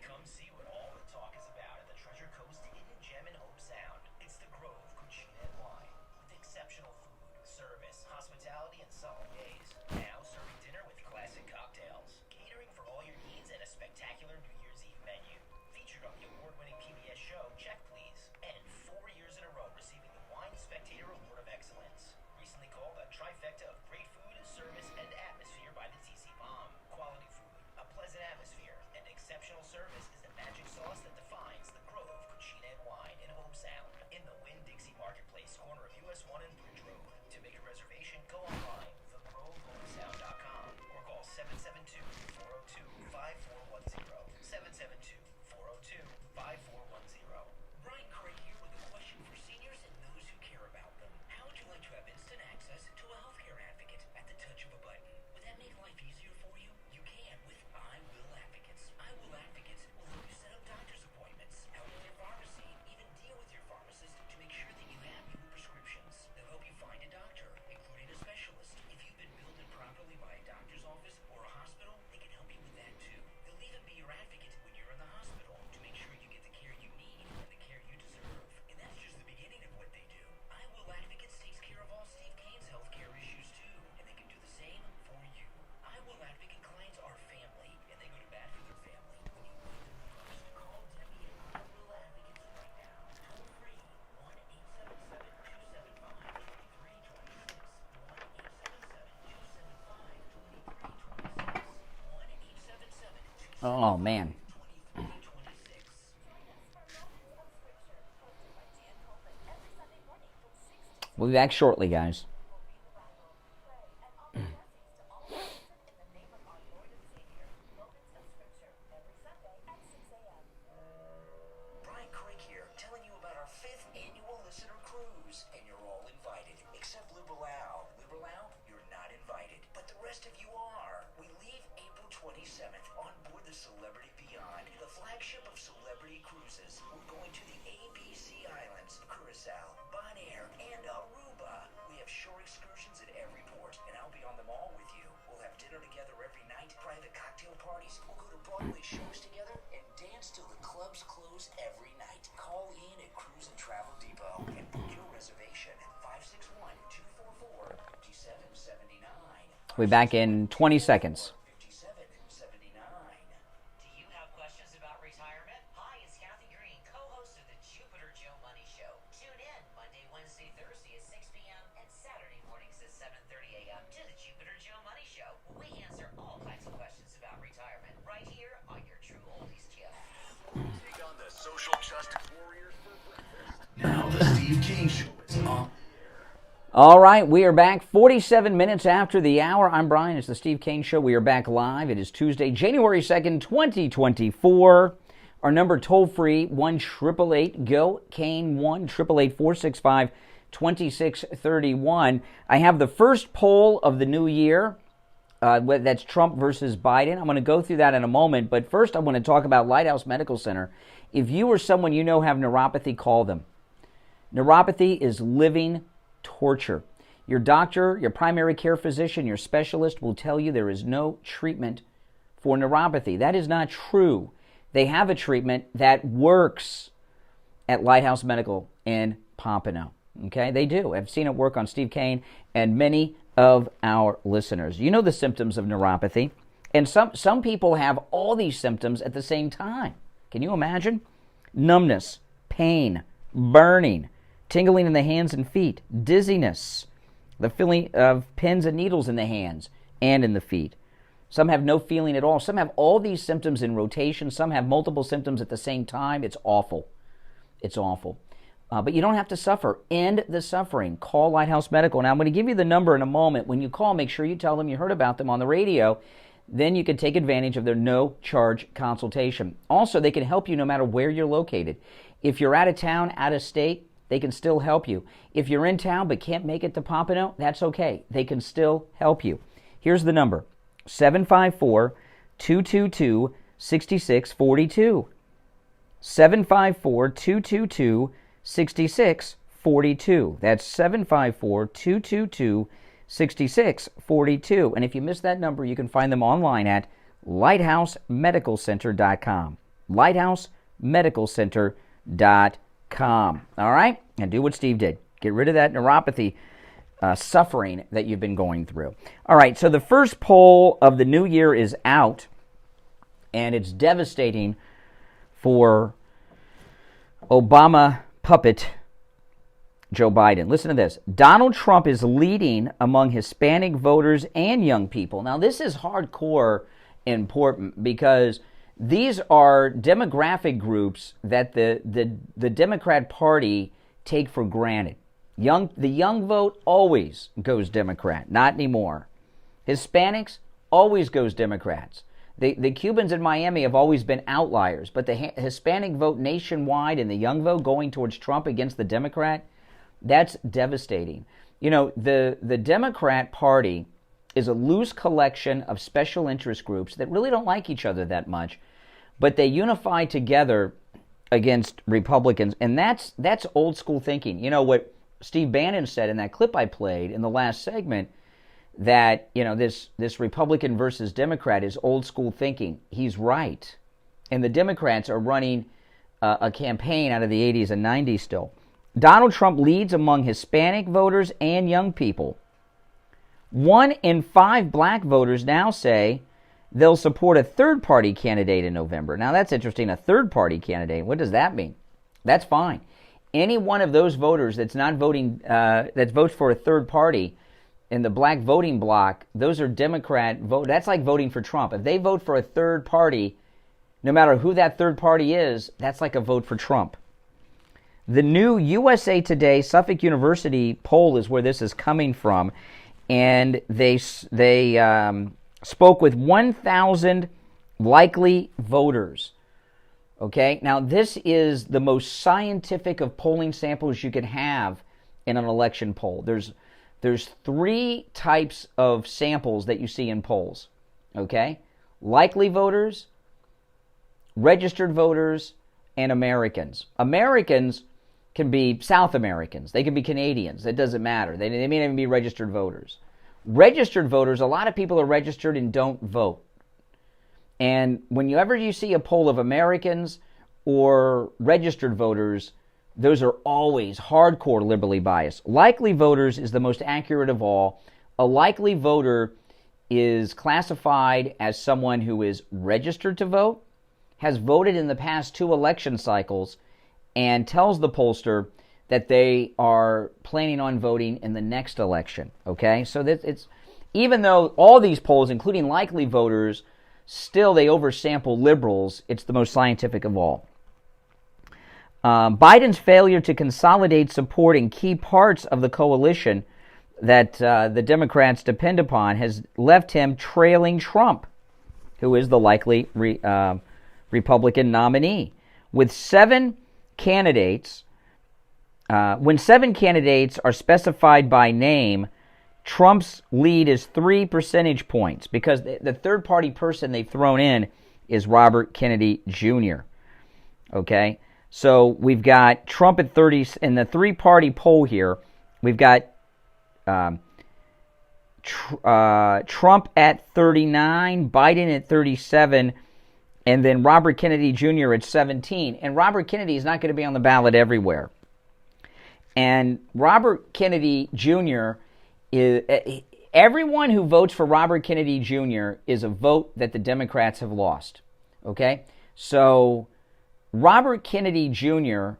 Come see what all the talk is about at the Treasure Coast Hidden Gem in Hope Sound. It's the Grove Cucina and Wine with exceptional food, service, hospitality, and summer days. Now serving dinner with classic cocktails. Catering for all your needs and a spectacular New Year's Eve menu. Featured on the award-winning PBS show Check Please. And 4 years in a row receiving the Wine Spectator Award of Excellence. Recently called a trifecta of great food, service, and atmosphere by the TC Bomb. Quality food, a pleasant atmosphere, and exceptional service is the magic sauce that defines the Grove Cucina and Wine in Hope Sound. In the Winn-Dixie Marketplace, corner of US 1 and Bridge Road. To make a reservation, go online, thegrovehomesound.com, or call 772-402-5410. 772-402-5410. Brian Craig here with a question for seniors and those who care about them. How would you like to have instant access to a healthcare advocate at the touch of a button? Would that make life easier for you? You can with I Will Advocates. I Will Advocates will help you set up doctor's appointments, help with your pharmacy, even deal with your pharmacist to make sure that you have your prescriptions. They'll help you find a doctor, including a specialist. If you've been billed improperly by a doctor's office or a hospital, they can help you with that too. They'll even be your advocate when you're in the hospital to make sure you get the care you need and the care you deserve. And that's just the beginning of what they do. I Will Advocates takes care of all Steve Kane's healthcare issues too, and they can do the same for you. I Will Advocate clients are family, and they go to bat for their family. When you need them the most, call Debbie at I Will Advocates right now. Toll free 1-877-275-2326. 1-877-275-2326. 1-877-275-2326. Oh, man. We'll be back shortly, guys. Brian Craig here, telling you about our 5th annual listener cruise, and you're all invited, except Lubalau. Lubalau, you're not invited, but the rest of you are. We leave April 27th on board the Celebrity Beyond, the flagship of celebrity cruises. We're going to the ABC Islands, Curacao, Bonaire, and Aruba. We have shore excursions at every port, and I'll be on them all with you. We'll have dinner together every night, private cocktail parties. We'll go to Broadway shows together and dance till the clubs close every night. Call in at Cruise and Travel Depot and book your reservation at 561-244-5779. We'll be back in 20 seconds. 5779. Do you have questions about retirement? Hi, it's Kathy Green, co-host of the Jupiter Joe Money social justice warriors. Now the Steve Kane Show is on. All right, we are back 47 minutes after the hour. I'm Brian. It's the Steve Kane Show. We are back live. It is Tuesday, January 2nd, 2024. Our number toll-free, 1-888-GO-KANE, 1-888-465-2631. I have the first poll of the new year. That's Trump versus Biden. I'm going to go through that in a moment. But first, I want to talk about Lighthouse Medical Center. If you or someone you know have neuropathy, call them. Neuropathy is living torture. Your doctor, your primary care physician, your specialist will tell you there is no treatment for neuropathy. That is not true. They have a treatment that works at Lighthouse Medical in Pompano. Okay, they do. I've seen it work on Steve Kane and many of our listeners. You know the symptoms of neuropathy, and some people have all these symptoms at the same time. Can you imagine? Numbness, pain, burning, tingling in the hands and feet, dizziness, the feeling of pins and needles in the hands and in the feet. Some have no feeling at all. Some have all these symptoms in rotation. Some have multiple symptoms at the same time. It's awful. It's awful. But you don't have to suffer. End the suffering. Call Lighthouse Medical. Now, I'm going to give you the number in a moment. When you call, make sure you tell them you heard about them on the radio. Then you can take advantage of their no-charge consultation. Also, they can help you no matter where you're located. If you're out of town, out of state, they can still help you. If you're in town but can't make it to Pompano, that's okay. They can still help you. Here's the number, 754-222-6642. 754-222-6642. That's 754-222-6642. And if you missed that number, you can find them online at lighthousemedicalcenter.com. lighthousemedicalcenter.com. All right? And do what Steve did. Get rid of that neuropathy suffering that you've been going through. All right, so the first poll of the new year is out, and it's devastating for Obama puppet Joe Biden. Listen to this. Donald Trump is leading among Hispanic voters and young people. Now, this is hardcore important because these are demographic groups that the Democrat Party take for granted. The young vote always goes Democrat. Not anymore. Hispanics always goes Democrats. The Cubans in Miami have always been outliers, but the Hispanic vote nationwide and the young vote going towards Trump against the Democrat, that's devastating. You know, the Democrat Party is a loose collection of special interest groups that really don't like each other that much, but they unify together against Republicans, and that's old school thinking. You know what Steve Bannon said in that clip I played in the last segment, that, you know, this Republican versus Democrat is old school thinking. He's right. And the Democrats are running a campaign out of the 80s and 90s still. Donald Trump leads among Hispanic voters and young people. 1 in 5 black voters now say they'll support a third-party candidate in November. Now, that's interesting, a third-party candidate. What does that mean? That's fine. Any one of those voters that's not voting, that votes for a third party in the black voting bloc, those are Democrat vote. That's like voting for Trump. If they vote for a third party, no matter who that third party is, that's like a vote for Trump. The new USA Today Suffolk University poll is where this is coming from, and they spoke with 1,000 likely voters. Okay, now this is the most scientific of polling samples you can have in an election poll. There's 3 types of samples that you see in polls. Okay, likely voters, registered voters, and Americans. Americans can be South Americans. They can be Canadians. It doesn't matter. They may not even be registered voters. Registered voters, a lot of people are registered and don't vote. And whenever you see a poll of Americans or registered voters, those are always hardcore liberally biased. Likely voters is the most accurate of all. A likely voter is classified as someone who is registered to vote, has voted in the past 2 election cycles, and tells the pollster that they are planning on voting in the next election. Okay, so that it's, even though all these polls, including likely voters, still they oversample liberals, it's the most scientific of all. Biden's failure to consolidate support in key parts of the coalition that the Democrats depend upon has left him trailing Trump, who is the likely Republican nominee. With 7 candidates, when 7 candidates are specified by name, Trump's lead is 3 percentage points because the third-party person they've thrown in is Robert Kennedy Jr. Okay? So we've got Trump at 30, in the 3-party poll here, we've got Trump at 39, Biden at 37, and then Robert Kennedy Jr. at 17. And Robert Kennedy is not going to be on the ballot everywhere. And Robert Kennedy Jr. is... everyone who votes for Robert Kennedy Jr. is a vote that the Democrats have lost. Okay? So Robert Kennedy Jr.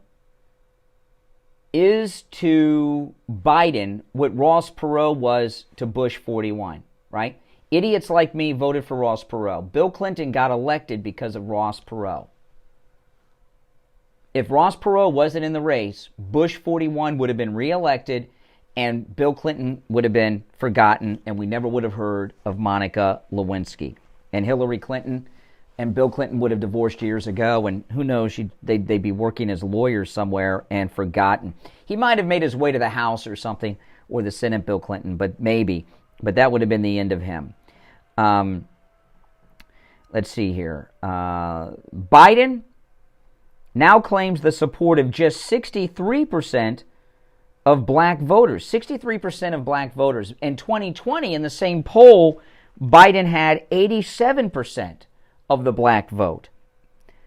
is to Biden what Ross Perot was to Bush 41, right? Idiots like me voted for Ross Perot. Bill Clinton got elected because of Ross Perot. If Ross Perot wasn't in the race, Bush 41 would have been reelected and Bill Clinton would have been forgotten and we never would have heard of Monica Lewinsky. And Hillary Clinton and Bill Clinton would have divorced years ago, and who knows, they'd be working as lawyers somewhere and forgotten. He might have made his way to the House or something, or the Senate, Bill Clinton, but maybe. But that would have been the end of him. Let's see here. Biden now claims the support of just 63% of black voters. 63% of black voters. In 2020, in the same poll, Biden had 87% of the black vote.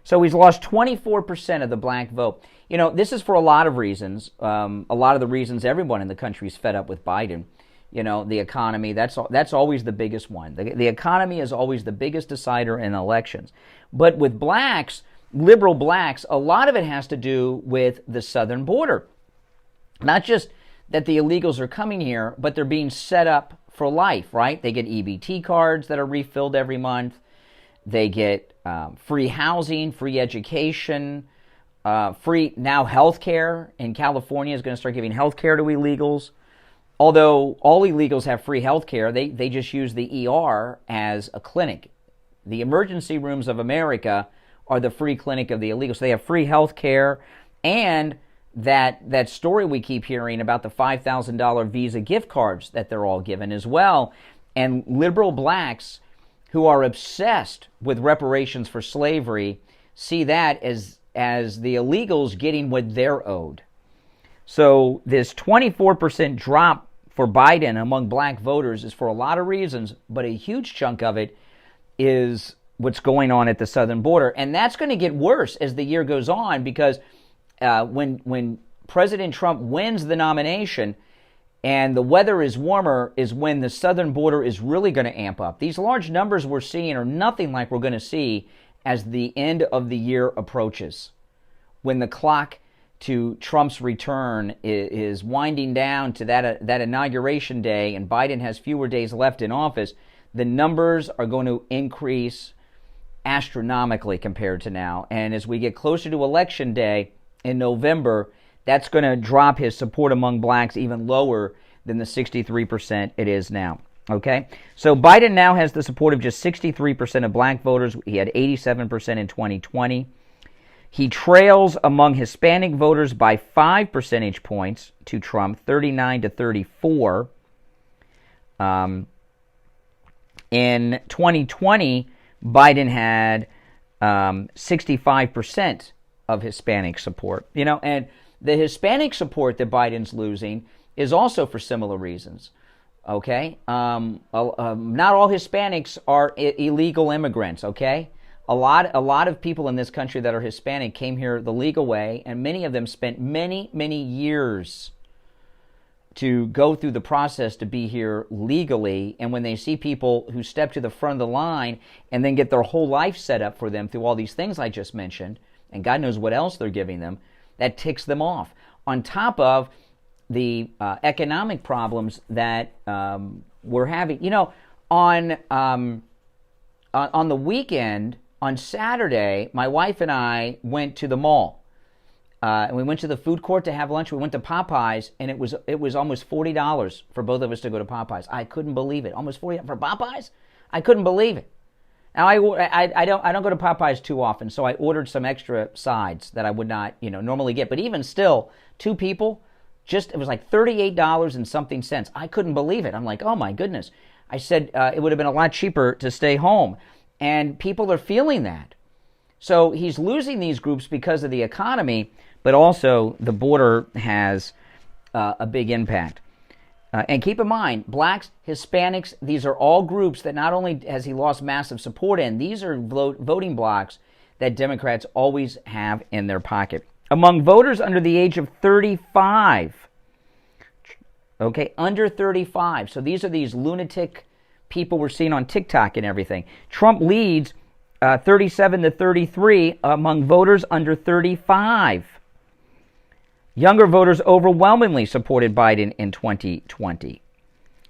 So he's lost 24% of the black vote. You know, this is for a lot of reasons. A lot of the reasons everyone in the country is fed up with Biden. You know, the economy, that's always the biggest one. The economy is always the biggest decider in elections. But with blacks, liberal blacks, a lot of it has to do with the southern border. Not just that the illegals are coming here, but they're being set up for life, right? They get EBT cards that are refilled every month. They get free housing, free education, free now health care. In California is going to start giving health care to illegals. Although all illegals have free health care, they just use the ER as a clinic. The emergency rooms of America are the free clinic of the illegals. So they have free health care, and that story we keep hearing about the $5,000 Visa gift cards that they're all given as well. And liberal blacks who are obsessed with reparations for slavery see that as the illegals getting what they're owed. So this 24% drop for Biden among black voters is for a lot of reasons, but a huge chunk of it is what's going on at the southern border. And that's going to get worse as the year goes on, because when President Trump wins the nomination and the weather is warmer is when the southern border is really going to amp up. These large numbers we're seeing are nothing like we're going to see as the end of the year approaches. When the clock to Trump's return is winding down to that inauguration day and Biden has fewer days left in office, the numbers are going to increase astronomically compared to now. And as we get closer to Election Day in November, that's going to drop his support among blacks even lower than the 63% it is now. Okay? So Biden now has the support of just 63% of black voters. He had 87% in 2020. He trails among Hispanic voters by 5 percentage points to Trump, 39 to 34. In 2020, Biden had 65% of Hispanic support. You know, and the Hispanic support that Biden's losing is also for similar reasons. Okay? Not all Hispanics are illegal immigrants, okay? A lot of people in this country that are Hispanic came here the legal way, and many of them spent many, many years to go through the process to be here legally. And when they see people who step to the front of the line and then get their whole life set up for them through all these things I just mentioned, and God knows what else they're giving them, that ticks them off. On top of the economic problems that we're having. You know, on the weekend, on Saturday, my wife and I went to the mall. And we went to the food court to have lunch. We went to Popeyes, and it was almost $40 for both of us to go to Popeyes. I couldn't believe it. Almost $40 for Popeyes? I couldn't believe it. Now I don't go to Popeyes too often, so I ordered some extra sides that I would not normally get. But even still, two people, it was like $38 and something cents. I couldn't believe it. I'm like, oh my goodness. I said it would have been a lot cheaper to stay home, and people are feeling that. So he's losing these groups because of the economy, but also the border has a big impact. And keep in mind, blacks, Hispanics, these are all groups that not only has he lost massive support in, these are voting blocks that Democrats always have in their pocket. Among voters under the age of 35, okay, under 35, so these are these lunatic people we're seeing on TikTok and everything. Trump leads 37 to 33 among voters under 35. Younger voters overwhelmingly supported Biden in 2020.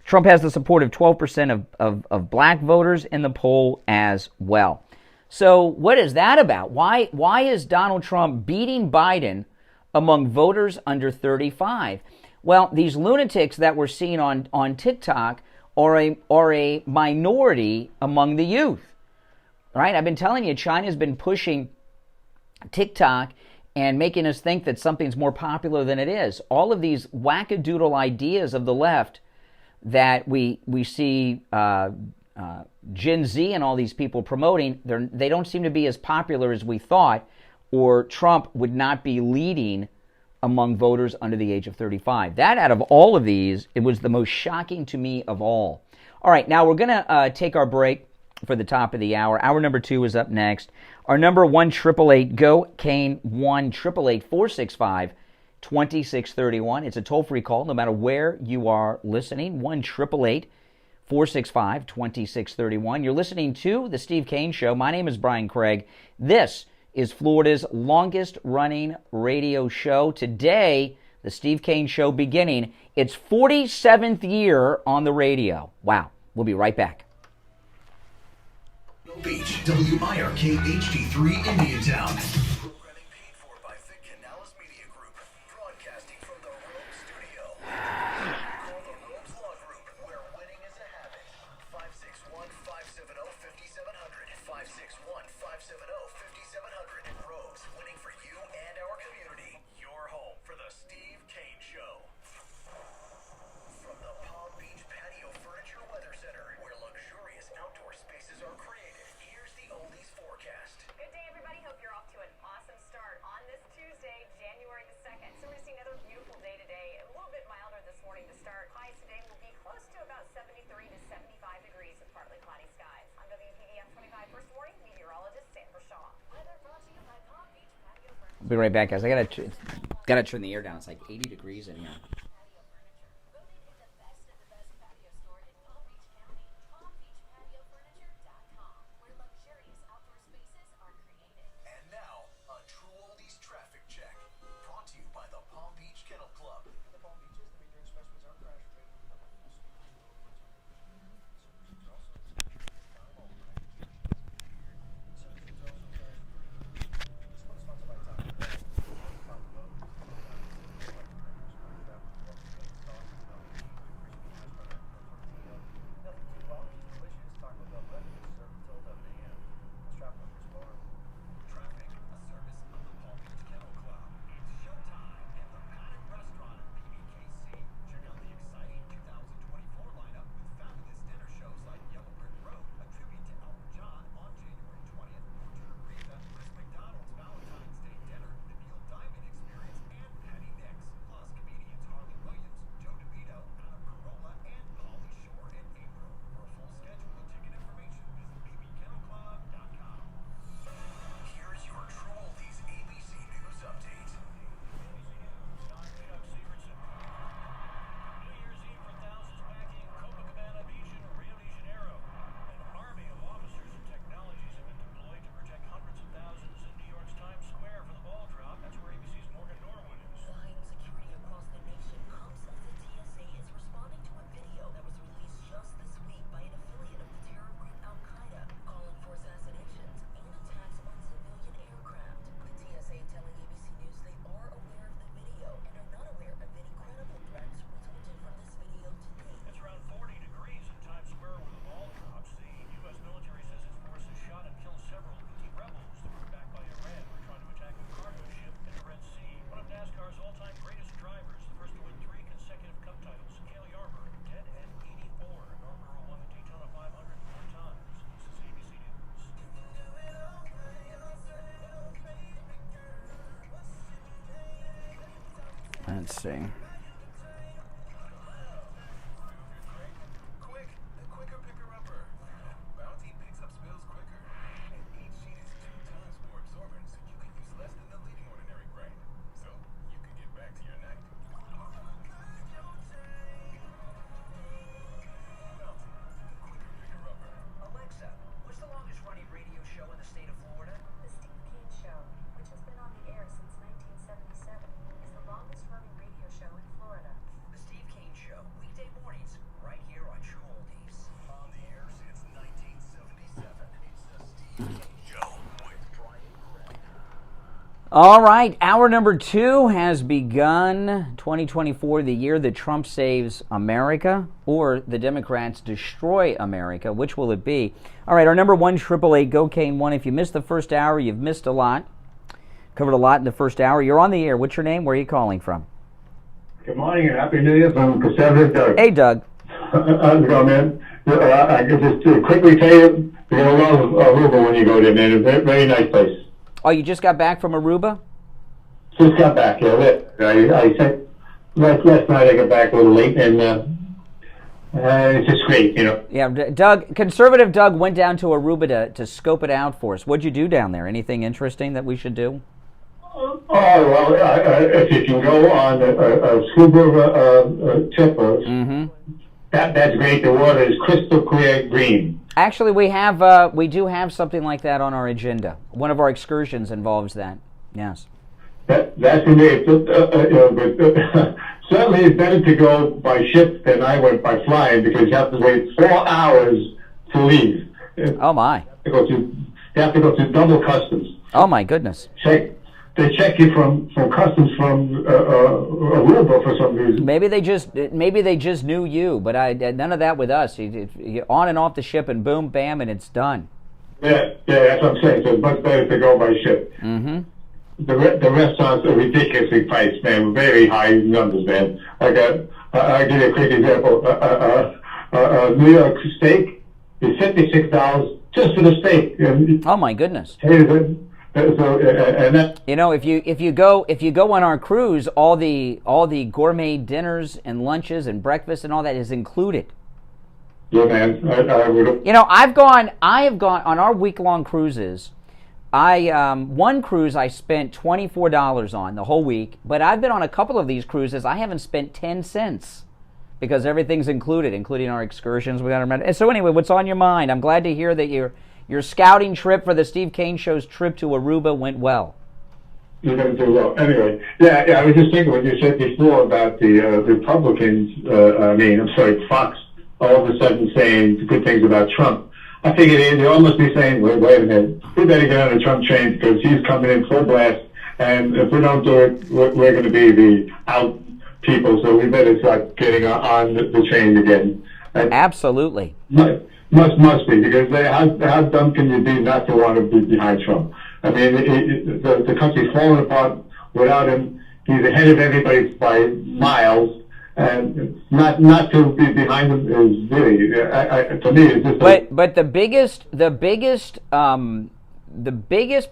Trump has the support of 12% of black voters in the poll as well. So what is that about? Why is Donald Trump beating Biden among voters under 35? Well, these lunatics that we're seeing on TikTok are a minority among the youth. Right? I've been telling you, China's been pushing TikTok and making us think that something's more popular than it is. All of these wackadoodle ideas of the left that we see Gen Z and all these people promoting, they don't seem to be as popular as we thought, or Trump would not be leading among voters under the age of 35. That, out of all of these, it was the most shocking to me of all. All right, now we're going to take our break for the top of the hour. Hour number 2 is up next. Our number 1-888-GO-KANE, 1-888-465-2631. It's a toll-free call no matter where you are listening. 1-888-465-2631. You're listening to The Steve Kane Show. My name is Brian Craig. This is Florida's longest-running radio show. Today, The Steve Kane Show beginning its 47th year on the radio. Wow. We'll be right back. Beach, WIRK HD3 Indiantown. Programming paid for by Vic Canales Media Group. Broadcasting from the Rome Studio. Call the Rome's Law Group, where winning is a habit. 561-570-5700. 561-570-5700. Rome's winning for you and our community. Your home for the Steve Kane Show. From the Palm Beach Patio Furniture Weather Center, where luxurious outdoor spaces are created. Here's the oldies forecast. Good day, everybody. Hope you're off to an awesome start on this Tuesday, January the 2nd. So we're going to see another beautiful day today. A little bit milder this morning to start. Highs today will be close to about 73 to 75 degrees with partly cloudy skies. I'm WPDF 25 First Warning meteorologist Sandra Shaw. Weather brought to you by Palm Beach Patio Furniture. I'll be right back, guys. I gotta turn the air down. It's like 80 degrees in here. Let's see. Alexa, what's the longest running radio show in the state of Florida? The Steve Kane Show, which has been on the air since 1977, is the longest running radio show in Florida. The Steve Kane Show, weekday mornings, right here on True Oldies. On the air since 1977. It's the Steve Kane Show with Brian Craig. All right, hour number 2 has begun. 2024, the year that Trump saves America, or the Democrats destroy America. Which will it be? All right, our number 1, 888-GO-CANE-1. If you missed the first hour, you've missed a lot. Covered a lot in the first hour. You're on the air. What's your name? Where are you calling from? Good morning and Happy New Year from Conservative Doug. Hey, Doug. How's it going, man? I can just quickly tell you, you're going to love Aruba when you go there, man. It's a very, very nice place. Oh, you just got back from Aruba? Just got back, yeah. I sent, last night I got back a little late, and it's just great, you know. Yeah, Doug, Conservative Doug went down to Aruba to scope it out for us. What'd you do down there? Anything interesting that we should do? Oh, well, if you can go on a scuba trip, that's great. The water is crystal clear green. Actually, we do have something like that on our agenda. One of our excursions involves that. Yes. That's the way. But certainly, it's better to go by ship than I went by flying because you have to wait 4 hours to leave. Oh my! You have to go through double customs. Oh my goodness! They check you from customs from Aruba for some reason. Maybe they just knew you, but none of that with us. You on and off the ship, and boom, bam, and it's done. Yeah, that's what I'm saying. So it's much better to go by ship. Mm-hmm. The restaurants are ridiculously priced, man. Very high numbers, man. I'll give you a quick example. New York steak is $56 just for the steak. Oh my goodness! You know, if you go on our cruise, all the gourmet dinners and lunches and breakfast and all that is included. Yeah, man. You know, I have gone on our week-long cruises. One cruise I spent $24 on the whole week, but I've been on a couple of these cruises I haven't spent 10 cents because everything's included, including our excursions. We got to remember. And so anyway, what's on your mind? I'm glad to hear that your scouting trip for the Steve Kane Show's trip to Aruba went well. You're going to do well. Anyway, yeah, I was just thinking what you said before about the Republicans, Fox, all of a sudden saying good things about Trump. I figured they all must be saying, wait a minute, we better get on the Trump train because he's coming in full blast, and if we don't do it, we're going to be the out people, so we better start getting on the train again. Absolutely. Must be, because how dumb can you be not to want to be behind Trump? I mean, the country's falling apart without him. He's ahead of everybody by miles. And not to be behind them is really, to me, it's just. But the biggest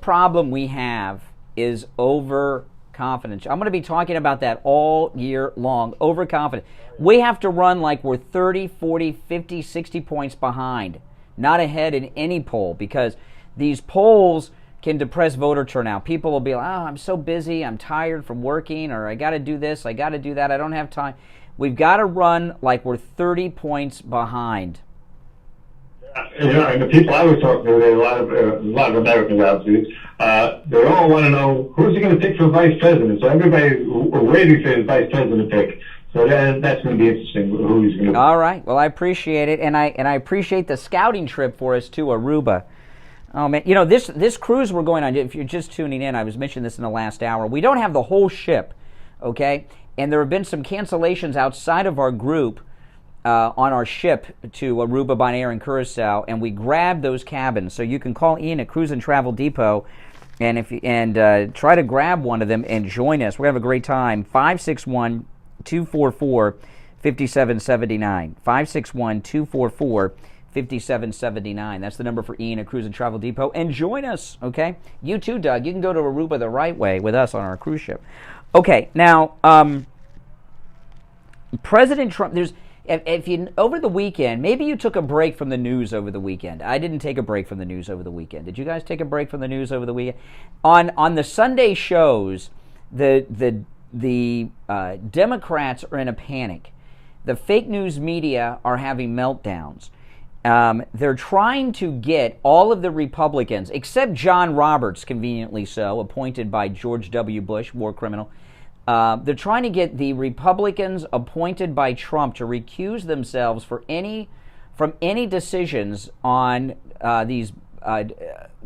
problem we have is overconfidence. I'm going to be talking about that all year long. Overconfidence. We have to run like we're 30, 40, 50, 60 points behind, not ahead in any poll, because these polls can depress voter turnout. People will be like, oh, I'm so busy, I'm tired from working, or I got to do this, I got to do that, I don't have time. We've got to run like we're 30 points behind. And the people I was talking to, there are a lot of Americans out there. They all want to know who's he going to pick for vice president. So everybody's waiting for his vice president pick. So that's going to be interesting. Who he's going to. All right. Well, I appreciate it, and I appreciate the scouting trip for us to Aruba. Oh man, you know this cruise we're going on. If you're just tuning in, I was mentioning this in the last hour. We don't have the whole ship, okay? And there have been some cancellations outside of our group on our ship to Aruba, Bonaire, and Curacao, and we grabbed those cabins. So you can call Ian at Cruise and Travel Depot and try to grab one of them and join us. We're going to have a great time. 561-244-5779. 561-244-5779. That's the number for Ian at Cruise and Travel Depot. And join us, okay? You too, Doug. You can go to Aruba the right way with us on our cruise ship. Okay, now, President Trump, if you, over the weekend, maybe you took a break from the news over the weekend. I didn't take a break from the news over the weekend. Did you guys take a break from the news over the weekend? On the Sunday shows, the Democrats are in a panic. The fake news media are having meltdowns. They're trying to get all of the Republicans, except John Roberts, conveniently so, appointed by George W. Bush, war criminal. They're trying to get the Republicans appointed by Trump to recuse themselves from any decisions on these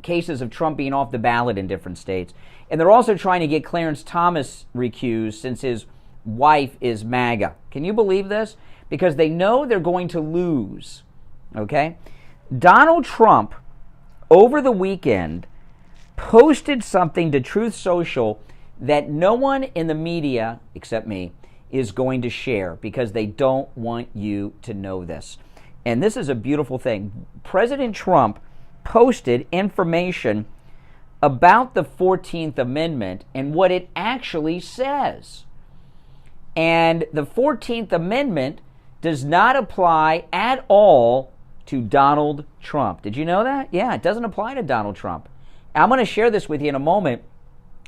cases of Trump being off the ballot in different states. And they're also trying to get Clarence Thomas recused since his wife is MAGA. Can you believe this? Because they know they're going to lose. Okay? Donald Trump, over the weekend, posted something to Truth Social that no one in the media, except me, is going to share because they don't want you to know this. And this is a beautiful thing. President Trump posted information about the 14th Amendment and what it actually says. And the 14th Amendment does not apply at all to Donald Trump. Did you know that? Yeah, it doesn't apply to Donald Trump. I'm going to share this with you in a moment,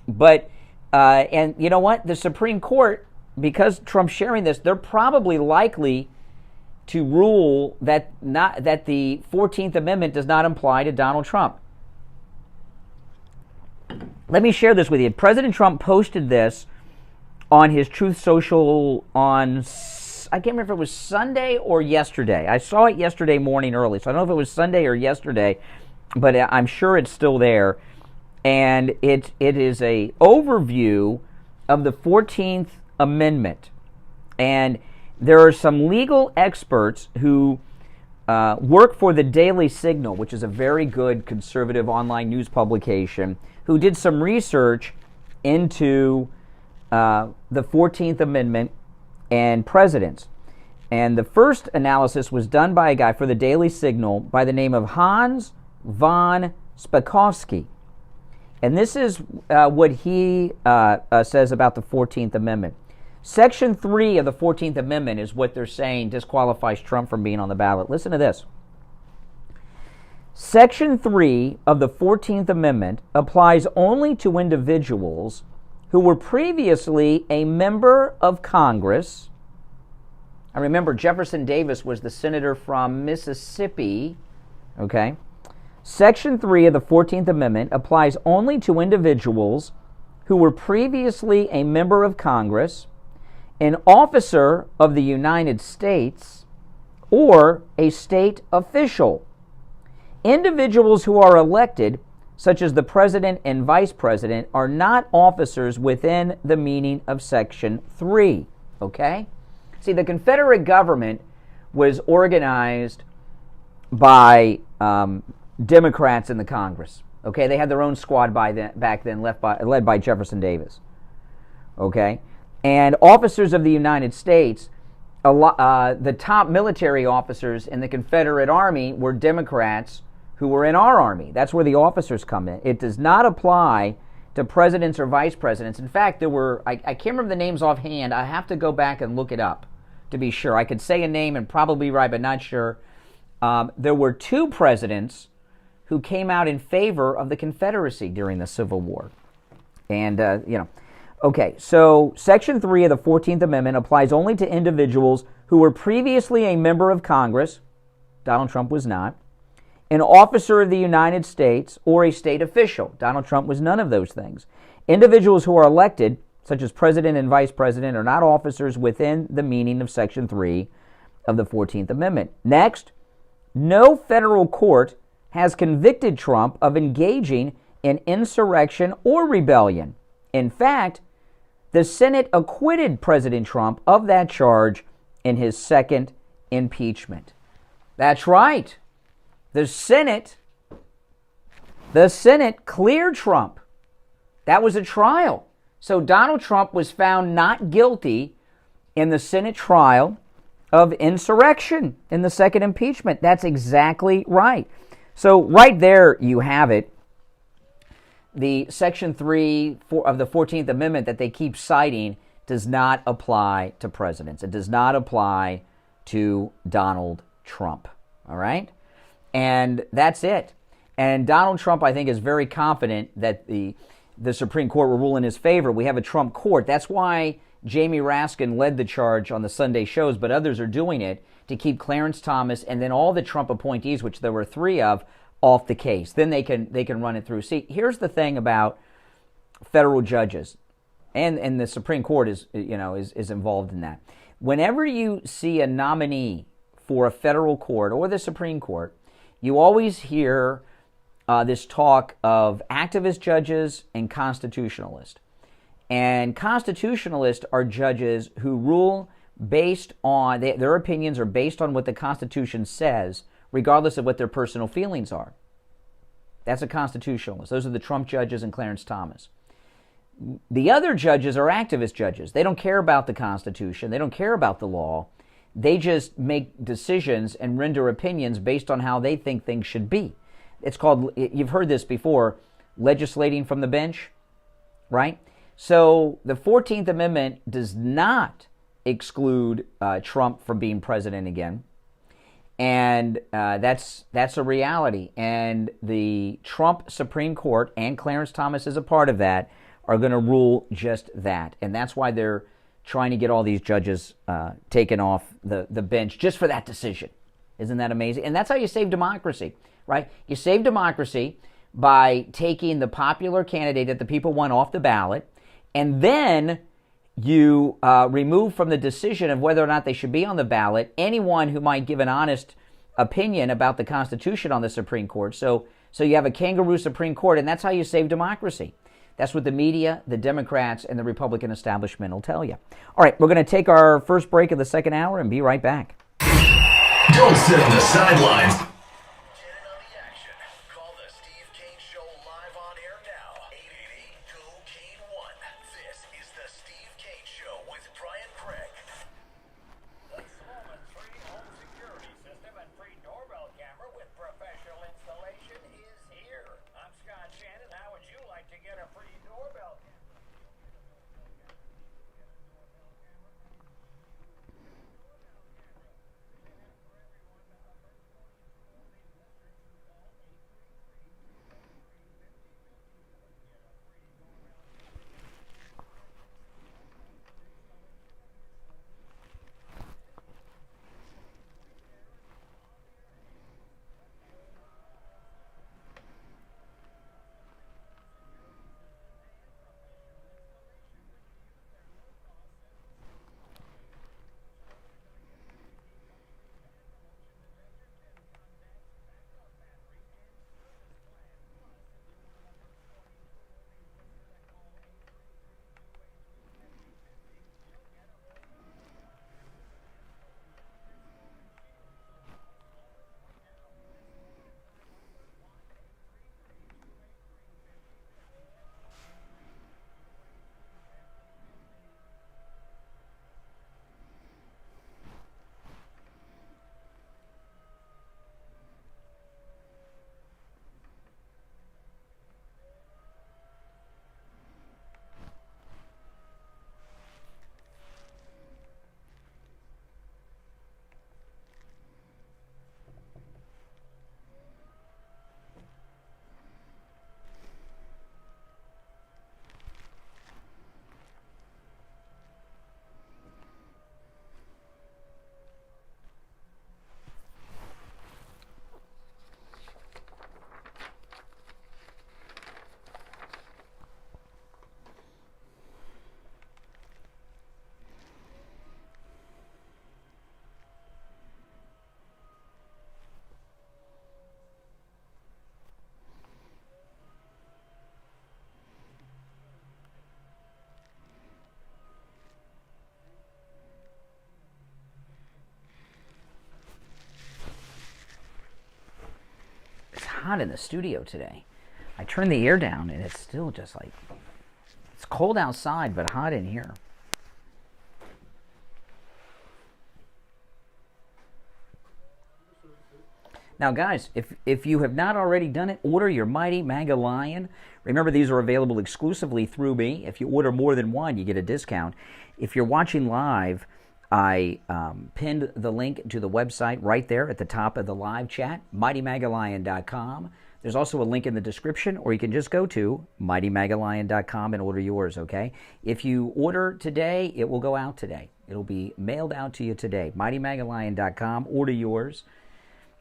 but and you know what? The Supreme Court, because Trump's sharing this, they're probably likely to rule that the 14th Amendment does not apply to Donald Trump. Let me share this with you. President Trump posted this on his Truth Social on, I can't remember if it was Sunday or yesterday. I saw it yesterday morning early, so I don't know if it was Sunday or yesterday, but I'm sure it's still there. And it is a overview of the 14th Amendment. And there are some legal experts who work for the Daily Signal, which is a very good conservative online news publication, who did some research into the 14th Amendment and presidents. And the first analysis was done by a guy for the Daily Signal by the name of Hans von Spakovsky. And this is what he says about the 14th Amendment. Section 3 of the 14th Amendment is what they're saying disqualifies Trump from being on the ballot. Listen to this. Section 3 of the 14th Amendment applies only to individuals who were previously a member of Congress. I remember Jefferson Davis was the senator from Mississippi. Okay. Section 3 of the 14th Amendment applies only to individuals who were previously a member of Congress, an officer of the United States, or a state official. Individuals who are elected, such as the president and vice president, are not officers within the meaning of Section 3. Okay? See, the Confederate government was organized by Democrats in the Congress. Okay, they had their own squad back then, led by Jefferson Davis. Okay, and officers of the United States, the top military officers in the Confederate Army were Democrats who were in our army. That's where the officers come in. It does not apply to presidents or vice presidents. In fact, there were, I can't remember the names offhand. I have to go back and look it up to be sure. I could say a name and probably be right, but not sure. There were 2 presidents who came out in favor of the Confederacy during the Civil War. And, okay, so Section 3 of the 14th Amendment applies only to individuals who were previously a member of Congress. Donald Trump was not. An officer of the United States or a state official. Donald Trump was none of those things. Individuals who are elected, such as president and vice president, are not officers within the meaning of Section 3 of the 14th Amendment. Next, no federal court has convicted Trump of engaging in insurrection or rebellion. In fact, the Senate acquitted President Trump of that charge in his second impeachment. That's right. The Senate cleared Trump. That was a trial. So Donald Trump was found not guilty in the Senate trial of insurrection in the second impeachment. That's exactly right. So right there you have it. The Section 3 of the 14th Amendment that they keep citing does not apply to presidents. It does not apply to Donald Trump. All right? And that's it. And Donald Trump, I think, is very confident that the Supreme Court will rule in his favor. We have a Trump court. That's why Jamie Raskin led the charge on the Sunday shows, but others are doing it to keep Clarence Thomas and then all the Trump appointees, which there were 3 of, off the case. Then they can run it through. See, here's the thing about federal judges, and the Supreme Court is involved in that. Whenever you see a nominee for a federal court or the Supreme Court, you always hear this talk of activist judges and constitutionalists. And constitutionalists are judges who rule based on, their opinions are based on what the Constitution says, regardless of what their personal feelings are. That's a constitutionalist. Those are the Trump judges and Clarence Thomas. The other judges are activist judges. They don't care about the Constitution. They don't care about the law. They just make decisions and render opinions based on how they think things should be. It's called, you've heard this before, legislating from the bench, right? So the 14th Amendment does not exclude Trump from being president again. And that's a reality. And the Trump Supreme Court, and Clarence Thomas is a part of that, are going to rule just that. And that's why they're trying to get all these judges taken off the bench just for that decision. Isn't that amazing? And that's how you save democracy, right? You save democracy by taking the popular candidate that the people want off the ballot, and then you remove from the decision of whether or not they should be on the ballot anyone who might give an honest opinion about the Constitution on the Supreme Court. So you have a kangaroo Supreme Court, and that's how you save democracy. That's what the media, the Democrats, and the Republican establishment will tell you. All right, we're going to take our first break of the second hour and be right back. Don't sit on the sidelines. Get in on the action. Call the Steve Kane Show live on air now. 888-GO-KANE-1. This is the Steve Kane Show with Brian Craig. The smoke-free home security system and free doorbell camera with professional installation is here. I'm Scott Shannon. How would you like to get a free doorbell camera? Hot in the studio today. I turned the air down and it's still just like, it's cold outside but hot in here. Now, guys, if you have not already done it, order your Mighty Mega Lion. Remember, these are available exclusively through me. If you order more than one, you get a discount. If you're watching live, I pinned the link to the website right there at the top of the live chat, MightyMegaLion.com. There's also a link in the description, or you can just go to MightyMegaLion.com and order yours, okay? If you order today, it will go out today. It'll be mailed out to you today. MightyMegaLion.com, order yours.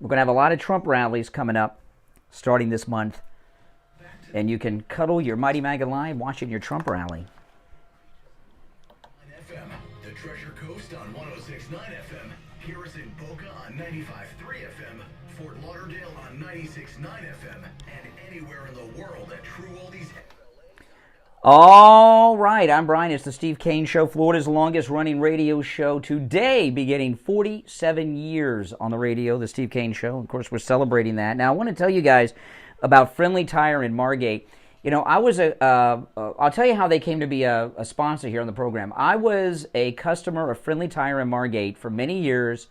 We're going to have a lot of Trump rallies coming up starting this month, and you can cuddle your Mighty Mega Lion watching your Trump rally. FM, the Treasure Coast on 106.9 FM, Harrison Boca on 95.3 FM, Fort Lauderdale on 96.9 FM, and anywhere in the world at True Oldies. All right, I'm Brian. It's the Steve Kane Show, Florida's longest-running radio show. Today, beginning 47 years on the radio, the Steve Kane Show. Of course, we're celebrating that. Now, I want to tell you guys about Friendly Tire in Margate. You know, I'll tell you how they came to be a sponsor here on the program. I was a customer of Friendly Tire in Margate for many years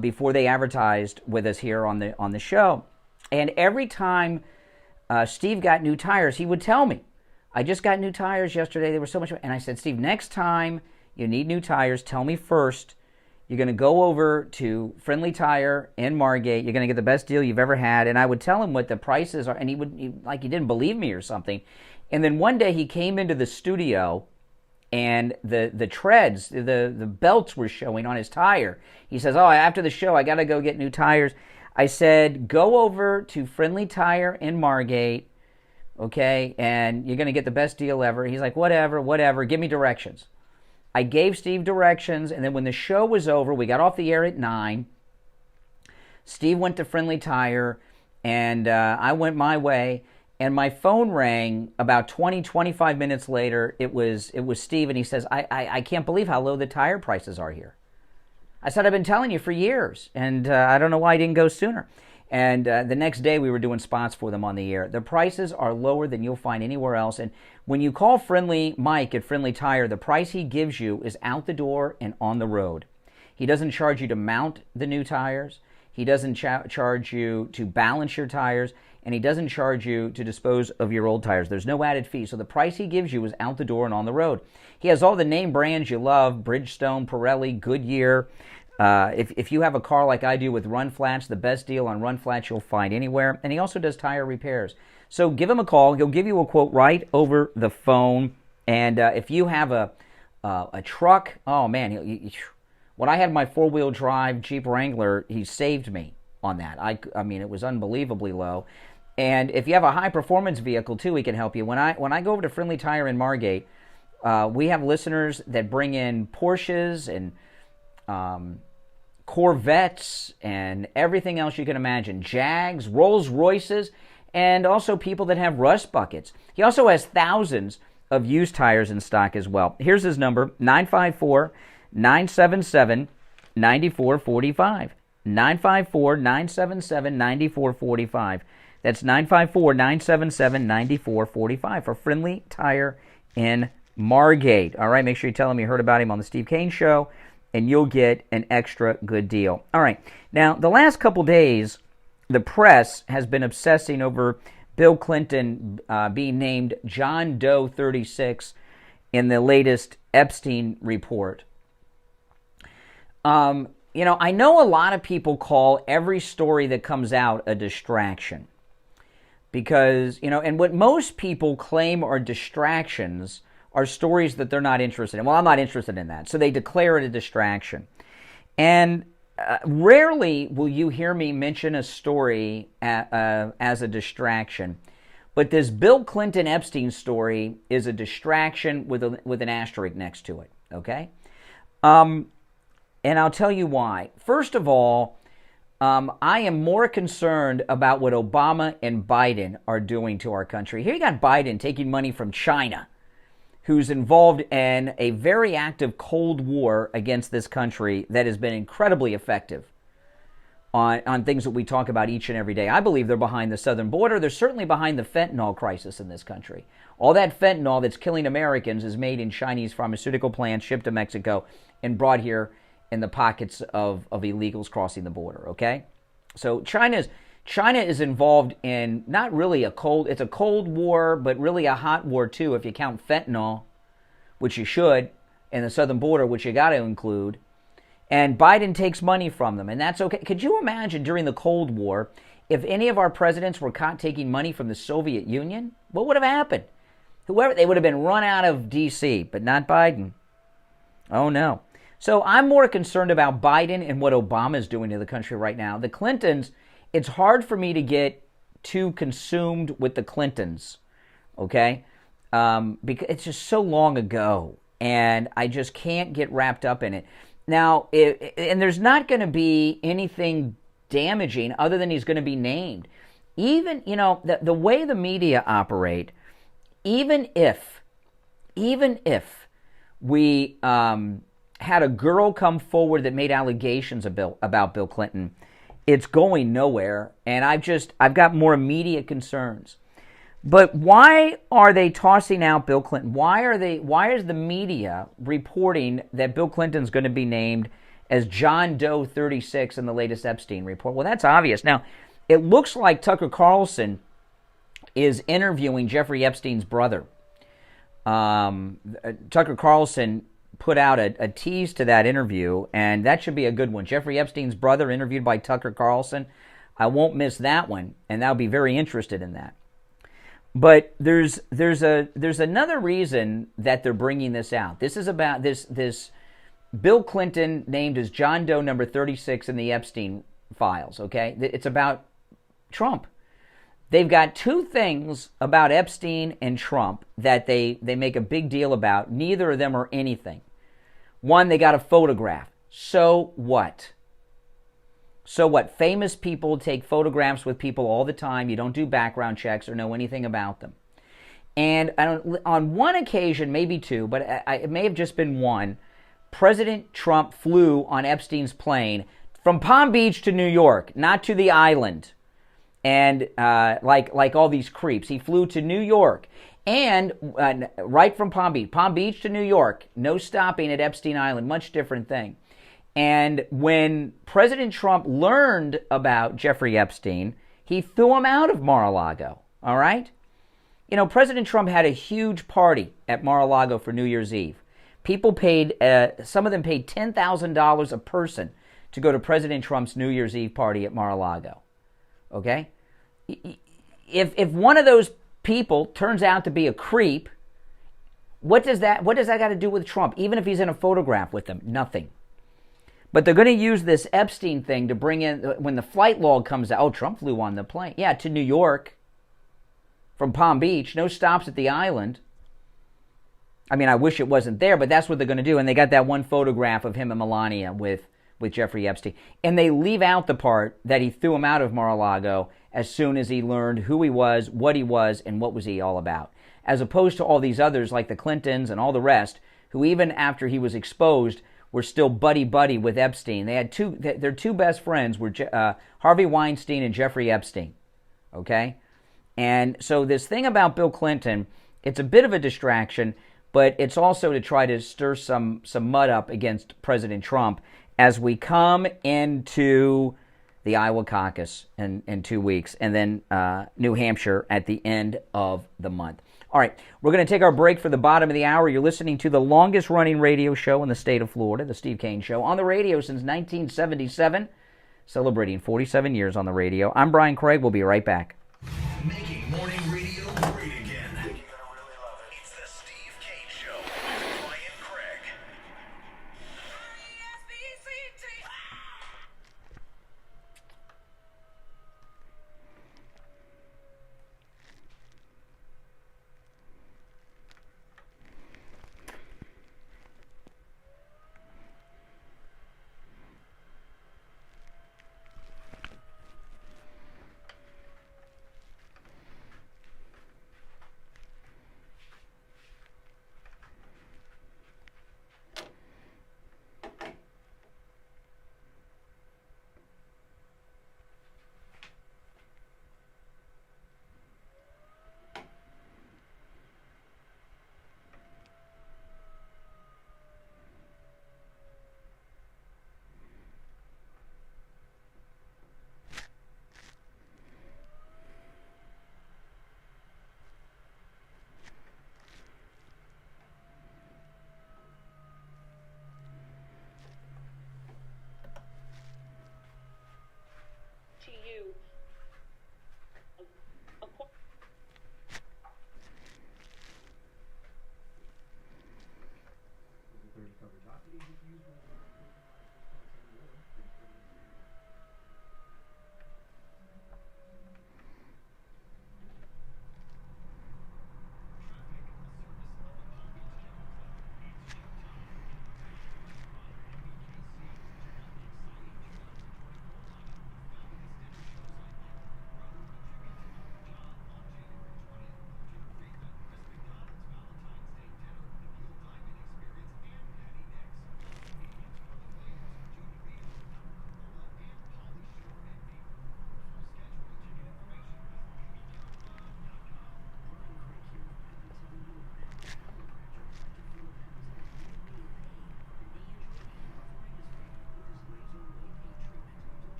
before they advertised with us here on the show. And every time Steve got new tires, he would tell me, I just got new tires yesterday. They were so much. And I said, Steve, next time you need new tires, tell me first. You're going to go over to Friendly Tire in Margate. You're going to get the best deal you've ever had. And I would tell him what the prices are. And he didn't believe me or something. And then one day he came into the studio and the treads, the belts were showing on his tire. He says, oh, after the show, I got to go get new tires. I said, go over to Friendly Tire in Margate. Okay, and you're going to get the best deal ever. He's like, whatever, give me directions. I gave Steve directions, and then when the show was over, we got off the air at 9. Steve went to Friendly Tire, and I went my way, and my phone rang about 25 minutes later. It was Steve, and he says, I can't believe how low the tire prices are here. I said, I've been telling you for years, and I don't know why I didn't go sooner. And the next day we were doing spots for them on the air. The prices are lower than you'll find anywhere else. And when you call Friendly Mike at Friendly Tire, the price he gives you is out the door and on the road. He doesn't charge you to mount the new tires. He doesn't charge you to balance your tires. And he doesn't charge you to dispose of your old tires. There's no added fee. So the price he gives you is out the door and on the road. He has all the name brands you love, Bridgestone, Pirelli, Goodyear. If you have a car like I do with run flats, the best deal on run flats you'll find anywhere. And he also does tire repairs. So give him a call. He'll give you a quote right over the phone. And if you have a truck, oh man, when I had my four-wheel drive Jeep Wrangler, he saved me on that. I mean, it was unbelievably low. And if you have a high-performance vehicle too, he can help you. When I go over to Friendly Tire in Margate, we have listeners that bring in Porsches and Corvettes and everything else you can imagine, Jags, Rolls Royces, and also people that have rust buckets. He also has thousands of used tires in stock as well. Here's his number, 954-977-9445. 954-977-9445. That's 954-977-9445 for Friendly Tire in Margate. All right, make sure you tell him you heard about him on the Steve Kane Show, and you'll get an extra good deal. All right. Now, the last couple days, the press has been obsessing over Bill Clinton being named John Doe 36 in the latest Epstein report. I know a lot of people call every story that comes out a distraction. Because, and what most people claim are distractions are stories that they're not interested in. Well, I'm not interested in that. So they declare it a distraction. And rarely will you hear me mention a story as a distraction. But this Bill Clinton Epstein story is a distraction with an asterisk next to it. Okay? And I'll tell you why. First of all, I am more concerned about what Obama and Biden are doing to our country. Here you got Biden taking money from China, who's involved in a very active Cold War against this country that has been incredibly effective on things that we talk about each and every day. I believe they're behind the southern border. They're certainly behind the fentanyl crisis in this country. All that fentanyl that's killing Americans is made in Chinese pharmaceutical plants, shipped to Mexico, and brought here in the pockets of illegals crossing the border, okay? So China is involved in not really it's a cold war, but really a hot war too, if you count fentanyl, which you should, and the southern border, which you got to include. And Biden takes money from them, and that's okay. Could you imagine during the Cold War, if any of our presidents were caught taking money from the Soviet Union? What would have happened? They would have been run out of D.C., but not Biden. Oh, no. So I'm more concerned about Biden and what Obama's doing to the country right now. The Clintons, it's hard for me to get too consumed with the Clintons, okay? Because it's just so long ago, and I just can't get wrapped up in it. Now, and there's not going to be anything damaging other than he's going to be named. Even, the way the media operate, even if we had a girl come forward that made allegations about Bill Clinton, it's going nowhere, and I've got more immediate concerns. But why are they tossing out Bill Clinton? Why is the media reporting that Bill Clinton's going to be named as John Doe 36 in the latest Epstein report? Well, that's obvious. Now, it looks like Tucker Carlson is interviewing Jeffrey Epstein's brother. Tucker Carlson put out a tease to that interview, and that should be a good one. Jeffrey Epstein's brother interviewed by Tucker Carlson. I won't miss that one, and I'll be very interested in that. But there's another reason that they're bringing this out. This is about this Bill Clinton named as John Doe number 36 in the Epstein files, okay? It's about Trump. They've got two things about Epstein and Trump that they make a big deal about. Neither of them are anything. One, they got a photograph. So what? So what? Famous people take photographs with people all the time. You don't do background checks or know anything about them. And on one occasion, maybe two, but it may have just been one, President Trump flew on Epstein's plane from Palm Beach to New York, not to the island. And like all these creeps, he flew to New York. And right from Palm Beach to New York, no stopping at Epstein Island, much different thing. And when President Trump learned about Jeffrey Epstein, he threw him out of Mar-a-Lago, all right? President Trump had a huge party at Mar-a-Lago for New Year's Eve. People paid, some of them paid $10,000 a person to go to President Trump's New Year's Eve party at Mar-a-Lago, okay? If one of those people turns out to be a creep, what does that got to do with Trump? Even if he's in a photograph with them, nothing. But they're going to use this Epstein thing to bring in, when the flight log comes out, oh, Trump flew on the plane. Yeah, to New York from Palm Beach, no stops at the island. I mean, I wish it wasn't there, but that's what they're going to do. And they got that one photograph of him and Melania with Jeffrey Epstein. And they leave out the part that he threw him out of Mar-a-Lago as soon as he learned who he was, and what was he all about. As opposed to all these others like the Clintons and all the rest, who even after he was exposed were still buddy-buddy with Epstein. They had their two best friends were Harvey Weinstein and Jeffrey Epstein, okay? And so this thing about Bill Clinton, it's a bit of a distraction, but it's also to try to stir some mud up against President Trump as we come into the Iowa caucus in 2 weeks, and then New Hampshire at the end of the month. All right, we're going to take our break for the bottom of the hour. You're listening to the longest-running radio show in the state of Florida, the Steve Kane Show, on the radio since 1977, celebrating 47 years on the radio. I'm Brian Craig. We'll be right back. Making morning radio great again. You're going to really love it. It's the Steve Kane Show with Brian Craig.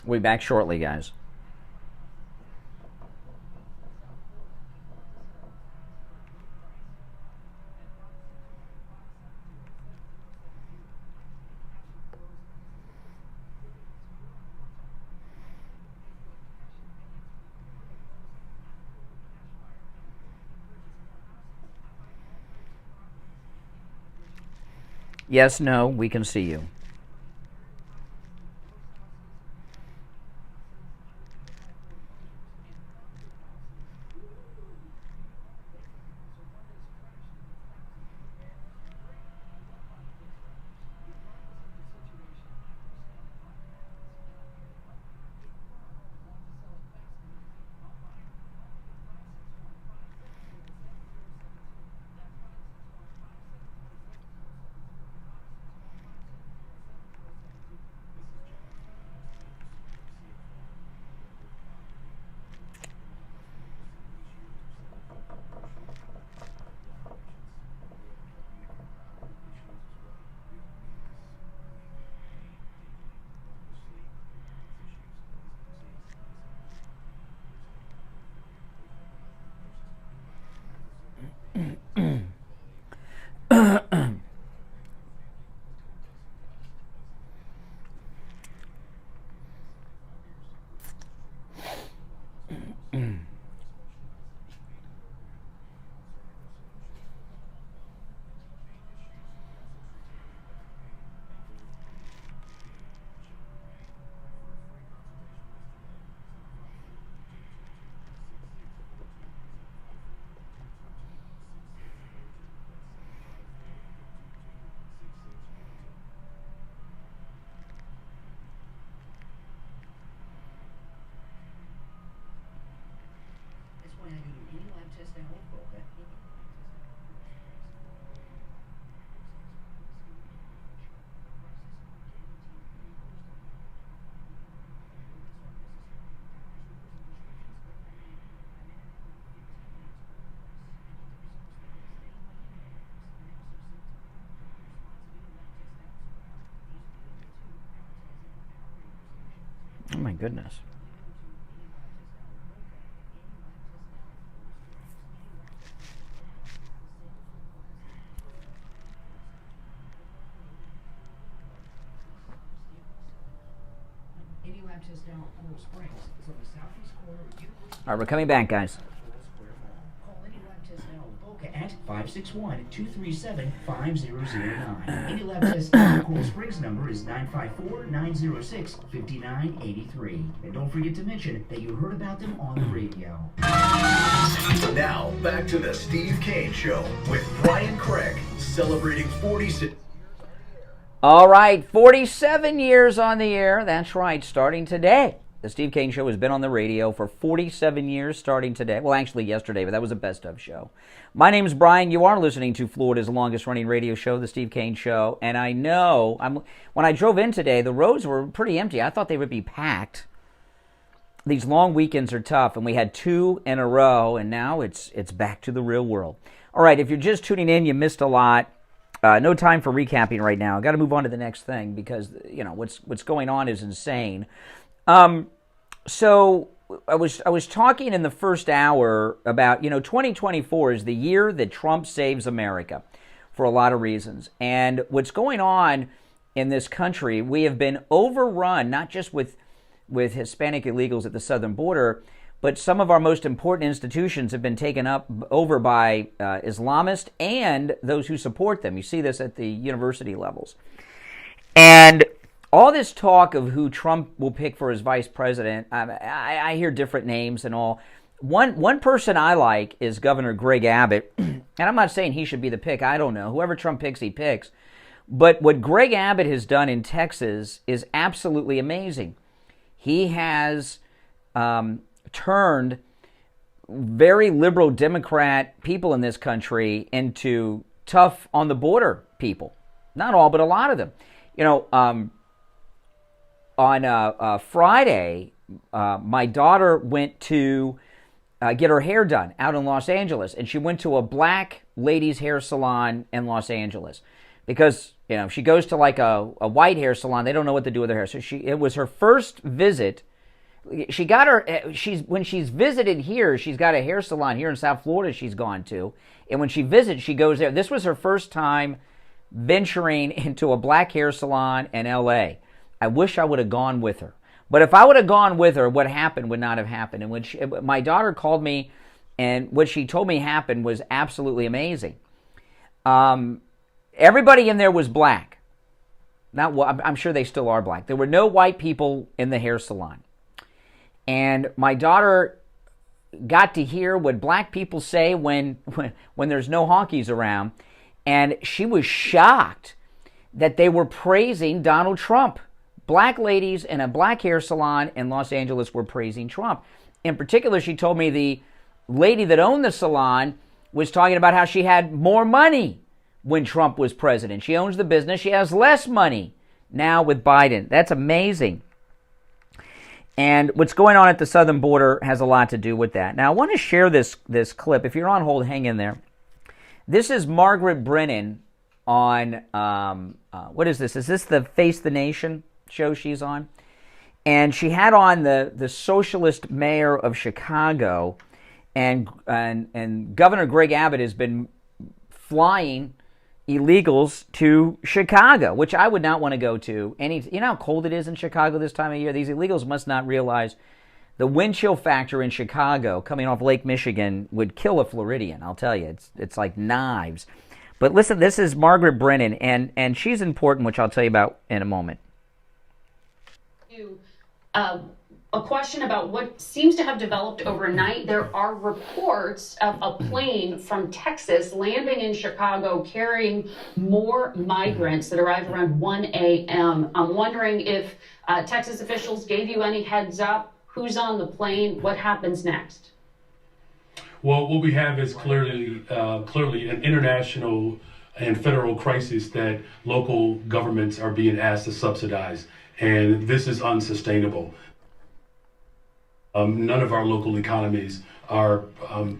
We'll be back shortly, guys. Yes, no, we can see you. Oh my goodness. All right, we're coming back, guys. At 561-237-5009. Any lab test in Coral Springs number is 954-906-5983. And don't forget to mention that you heard about them on the radio. Now, back to the Steve Kane Show with Brian Craig, celebrating 46. All right, 47 years on the air. That's right, starting today. The Steve Kane Show has been on the radio for 47 years, starting today. Well, actually yesterday, but that was a best-of show. My name is Brian. You are listening to Florida's longest-running radio show, The Steve Kane Show. And I know, when I drove in today, the roads were pretty empty. I thought they would be packed. These long weekends are tough, and we had 2 in a row, and now it's back to the real world. All right, if you're just tuning in, you missed a lot. No time for recapping right now. I've got to move on to the next thing because, you know, what's going on is insane. So I was talking in the first hour about, 2024 is the year that Trump saves America for a lot of reasons. And what's going on in this country, we have been overrun, not just with Hispanic illegals at the southern border, but some of our most important institutions have been taken over by Islamists and those who support them. You see this at the university levels. And all this talk of who Trump will pick for his vice president, I hear different names and all. One person I like is Governor Greg Abbott, and I'm not saying he should be the pick. I don't know. Whoever Trump picks, he picks. But what Greg Abbott has done in Texas is absolutely amazing. He has turned very liberal Democrat people in this country into tough on the border people. Not all, but a lot of them. You know, on Friday, my daughter went to get her hair done out in Los Angeles, and she went to a black ladies' hair salon in Los Angeles because, you know, she goes to like a white hair salon, they don't know what to do with her hair. So it was her first visit. She got when she's visited here, she's got a hair salon here in South Florida she's gone to, and when she visits, she goes there. This was her first time venturing into a black hair salon in L.A. I wish I would have gone with her. But if I would have gone with her, what happened would not have happened. And when my daughter called me, and what she told me happened was absolutely amazing. Everybody in there was black. I'm sure they still are black. There were no white people in the hair salon. And my daughter got to hear what black people say when there's no honkies around. And she was shocked that they were praising Donald Trump. Black ladies in a black hair salon in Los Angeles were praising Trump. In particular, she told me the lady that owned the salon was talking about how she had more money when Trump was president. She owns the business. She has less money now with Biden. That's amazing. And what's going on at the southern border has a lot to do with that. Now, I want to share this clip. If you're on hold, hang in there. This is Margaret Brennan on, what is this? Is this the Face the Nation show she's on? And she had on the socialist mayor of Chicago, and Governor Greg Abbott has been flying illegals to Chicago, which I would not want to go to. You know how cold it is in Chicago this time of year? These illegals must not realize the wind chill factor in Chicago coming off Lake Michigan would kill a Floridian. I'll tell you, it's like knives. But listen, this is Margaret Brennan, and she's important, which I'll tell you about in a moment. A question about what seems to have developed overnight. There are reports of a plane from Texas landing in Chicago carrying more migrants that arrive around 1 a.m. I'm wondering if Texas officials gave you any heads up. Who's on the plane? What happens next? Well, what we have is clearly an international and federal crisis that local governments are being asked to subsidize. And this is unsustainable. None of our local economies are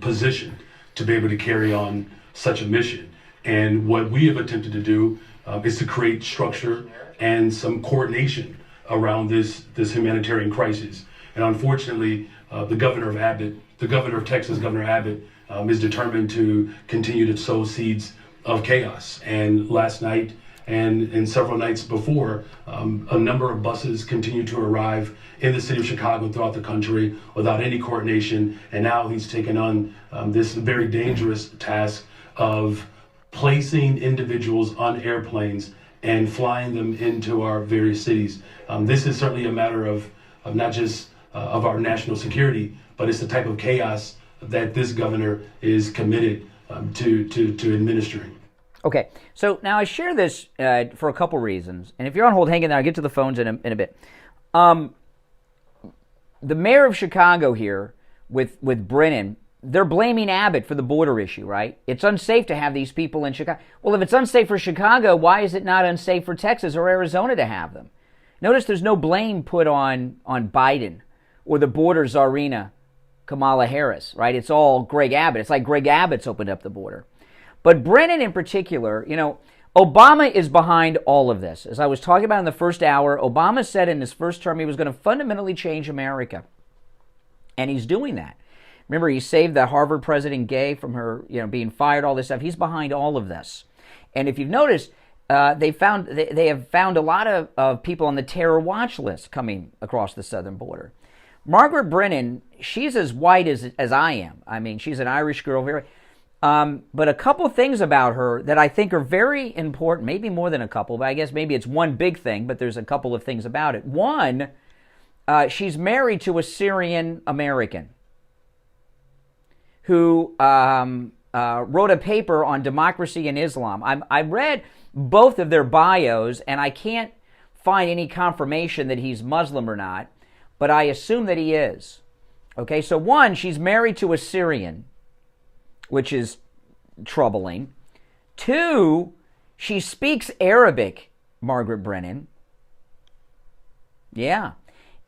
positioned to be able to carry on such a mission. And what we have attempted to do is to create structure and some coordination around this humanitarian crisis. And unfortunately, the governor of Texas, Governor Abbott, is determined to continue to sow seeds of chaos. And last night and several nights before, a number of buses continue to arrive in the city of Chicago throughout the country without any coordination. And now he's taken on this very dangerous task of placing individuals on airplanes and flying them into our various cities. This is certainly a matter of not just of our national security, but it's the type of chaos that this governor is committed to administering. Okay, so now I share this for a couple reasons, and if you're on hold, hang in there. I'll get to the phones in a bit. The mayor of Chicago here with Brennan, they're blaming Abbott for the border issue, right? It's unsafe to have these people in Chicago. Well, if it's unsafe for Chicago, why is it not unsafe for Texas or Arizona to have them? Notice there's no blame put on Biden or the border czarina, Kamala Harris, right? It's all Greg Abbott. It's like Greg Abbott's opened up the border. But Brennan in particular, you know, Obama is behind all of this. As I was talking about in the first hour, Obama said in his first term he was going to fundamentally change America. And he's doing that. Remember, he saved the Harvard president Gay from her, being fired, all this stuff. He's behind all of this. And if you've noticed, they have found a lot of people on the terror watch list coming across the southern border. Margaret Brennan, she's as white as I am. I mean, she's an Irish girl, very. But a couple things about her that I think are very important, maybe more than a couple, but I guess maybe it's one big thing, but there's a couple of things about it. One, she's married to a Syrian American who wrote a paper on democracy and Islam. I read both of their bios, and I can't find any confirmation that he's Muslim or not, but I assume that he is. Okay, so one, she's married to a Syrian, which is troubling. Two, she speaks Arabic, Margaret Brennan. Yeah.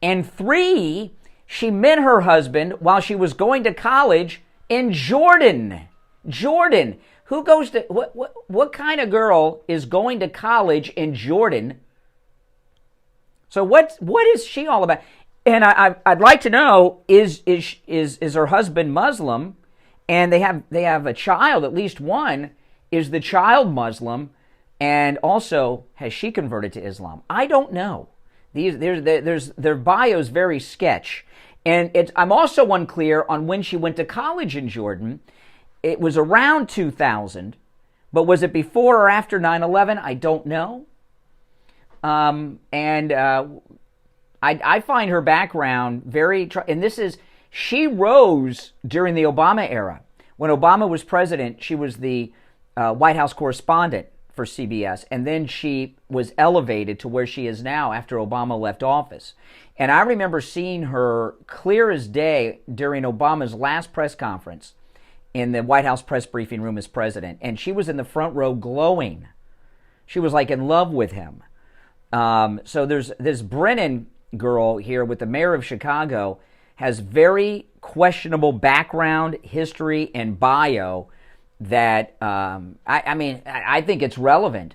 And three, she met her husband while she was going to college in Jordan. Jordan. Who goes to, what kind of girl is going to college in Jordan? So what is she all about? And I'd like to know, is her husband Muslim? And they have a child, at least one. Is the child Muslim? And also, has she converted to Islam? I don't know. Their bio's very sketch. And I'm also unclear on when she went to college in Jordan. It was around 2000, but was it before or after 9/11? I don't know. I find her background very, and she rose during the Obama era. When Obama was president, she was the White House correspondent for CBS, and then she was elevated to where she is now after Obama left office. And I remember seeing her clear as day during Obama's last press conference in the White House press briefing room as president, and she was in the front row glowing. She was like in love with him. So there's this Brennan girl here with the mayor of Chicago, has very questionable background, history, and bio that I think it's relevant.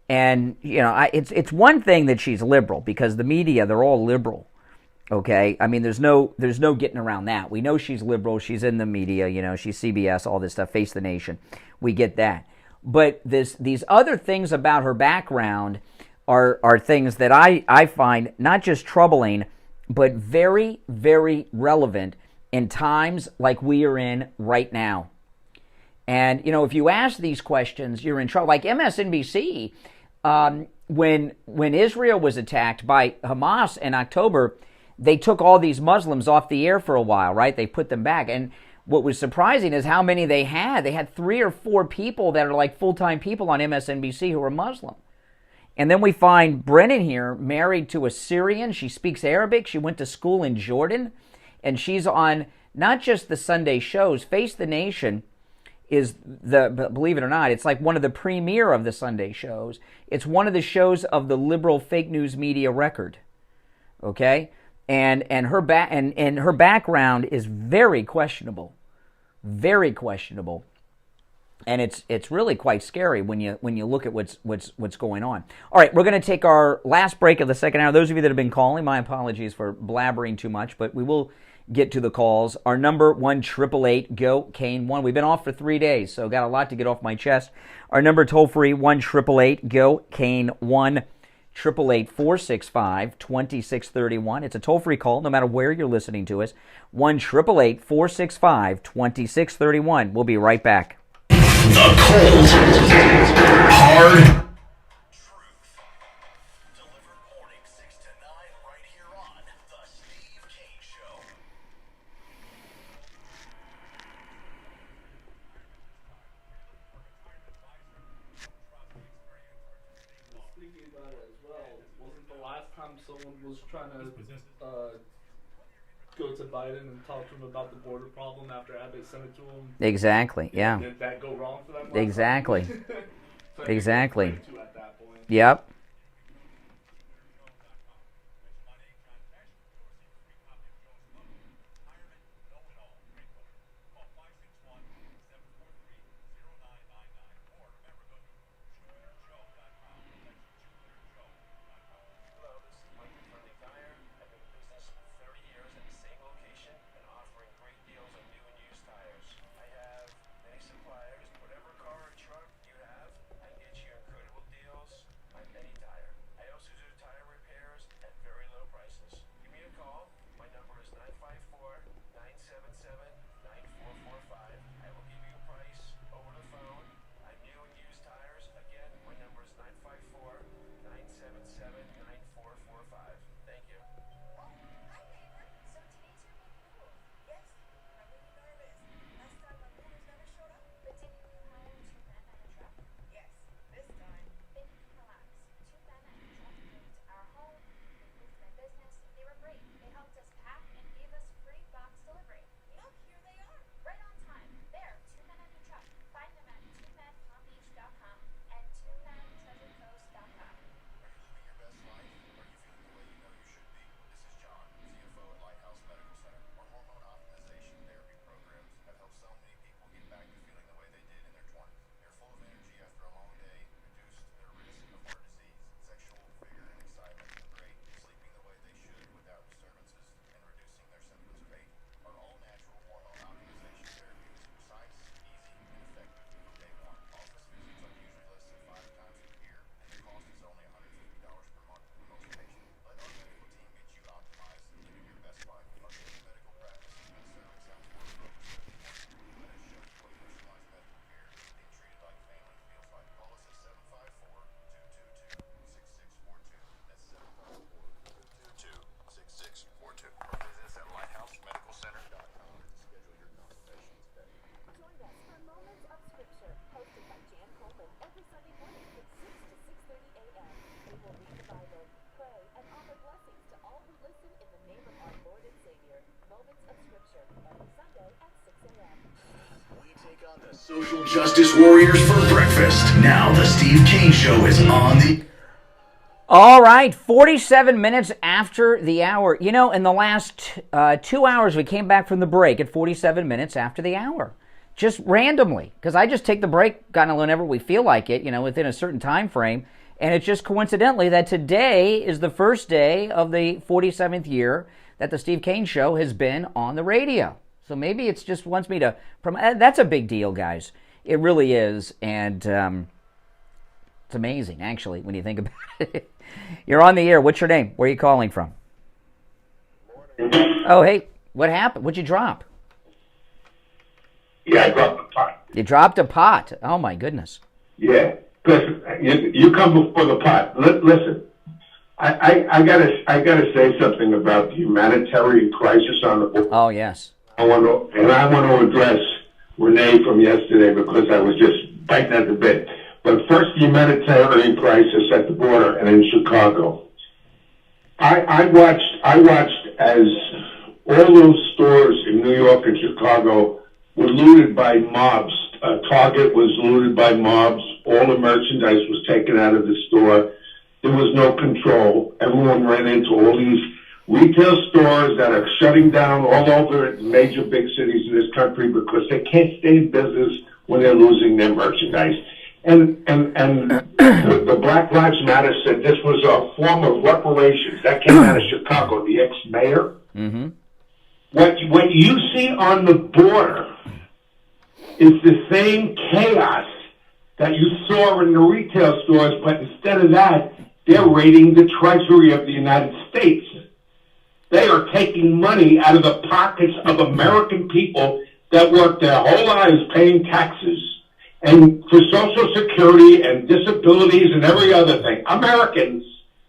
And it's one thing that she's liberal, because the media, they're all liberal. Okay, I mean there's no getting around that. We know she's liberal. She's in the media. She's CBS, all this stuff, Face the Nation. We get that. But these other things about her background are things that I find not just troubling, but very, very relevant in times like we are in right now. And, if you ask these questions, you're in trouble. Like MSNBC, when Israel was attacked by Hamas in October, they took all these Muslims off the air for a while, right? They put them back. And what was surprising is how many they had. They had 3 or 4 people that are like full-time people on MSNBC who are Muslim. And then we find Brennan here, married to a Syrian. She speaks Arabic. She went to school in Jordan. And she's on not just the Sunday shows. Face the Nation is believe it or not, it's like one of the premier of the Sunday shows. It's one of the shows of the liberal fake news media record. Okay? And her background is very questionable. Very questionable. And it's really quite scary when you look at what's going on. All right, we're going to take our last break of the second hour. Those of you that have been calling, my apologies for blabbering too much, but we will get to the calls. Our number 1-888-GO-KANE-1. We've been off for 3 days, so got a lot to get off my chest. Our number toll free 1-888-GO-KANE-1. 888-465-2631. It's a toll-free call, no matter where you're listening to us. 1-888-465-2631. We'll be right back. The cold, hard truth. Delivered morning 6 to 9 right here on The Steve Kane Show. Speaking about it as well, wasn't the last time someone was trying to go to Biden and talk to him about the border problem after Abbott sent it to him? Exactly, yeah. Did that go wrong for them? Exactly. So Exactly. at that point. Yep. Suppliers, whatever car or truck you have, I get you incredible deals on many Social justice warriors for breakfast. Now the Steve Kane Show is on the... All right, 47 minutes after the hour. You know, in the last 2 hours, we came back from the break at 47 minutes after the hour. Just randomly, because I just take the break kind of whenever we feel like it, you know, within a certain time frame. And it's just coincidentally that today is the first day of the 47th year that the Steve Kane Show has been on the radio. So maybe it's just wants me to... That's a big deal, guys. It really is. And it's amazing, actually, when you think about it. You're on the air. What's your name? Where are you calling from? Oh, hey. What happened? What'd you drop? Yeah, I dropped a pot. You dropped a pot. Oh, my goodness. Yeah. Listen, you come before the pot. Listen, I gotta say something about the humanitarian crisis on the border. Oh, yes. I want to address Renee from yesterday because I was just biting at the bit. But first, the humanitarian crisis at the border and in Chicago. I watched as all those stores in New York and Chicago were looted by mobs. Target was looted by mobs. All the merchandise was taken out of the store. There was no control. Everyone ran into all these retail stores that are shutting down all over major big cities in this country because they can't stay in business when they're losing their merchandise. And the Black Lives Matter said this was a form of reparations. That came out of Chicago, the ex-mayor. Mm-hmm. What you see on the border is the same chaos that you saw in the retail stores, but instead of that, they're raiding the Treasury of the United States. They are taking money out of the pockets of American people that work their whole lives paying taxes and for Social Security and disabilities and every other thing. Americans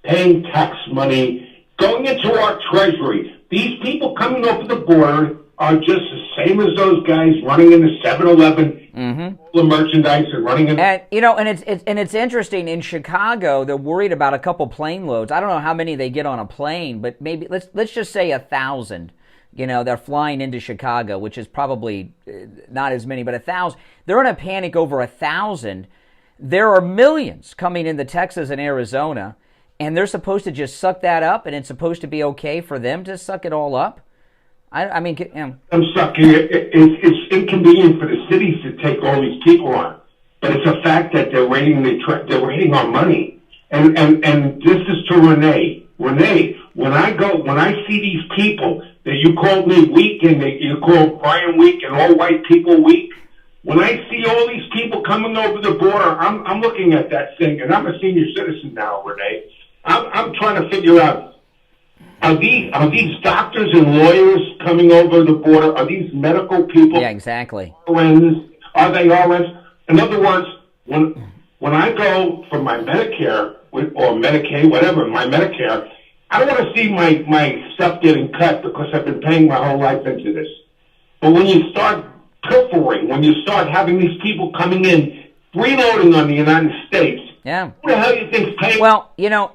paying tax money going into our Treasury. These people coming over the border are just the same as those guys running into 7-Eleven, the merchandise and running into... And, you know, and it's interesting, in Chicago, they're worried about a couple plane loads. I don't know how many they get on a plane, but maybe, let's just say 1,000, you know, they're flying into Chicago, which is probably not as many, but 1,000. They're in a panic over 1,000. There are millions coming into Texas and Arizona, and they're supposed to just suck that up, and it's supposed to be okay for them to suck it all up? I mean, I'm sucking it. It's inconvenient for the cities to take all these people on, but it's a fact that they're raiding our money. And this is to Renee. Renee, when I see these people that you called me weak and you called Brian weak and all white people weak, when I see all these people coming over the border, I'm looking at that thing, and I'm a senior citizen now, Renee. I'm trying to figure out. Are these doctors and lawyers coming over the border? Are these medical people? Yeah, exactly. RNs? Are they RNs? In other words, when I go for my Medicare or Medicaid, whatever, my Medicare, I don't want to see my stuff getting cut because I've been paying my whole life into this. But when you start pilfering, when you start having these people coming in, freeloading on the United States, yeah. Who the hell do you think's paying? Well, you know,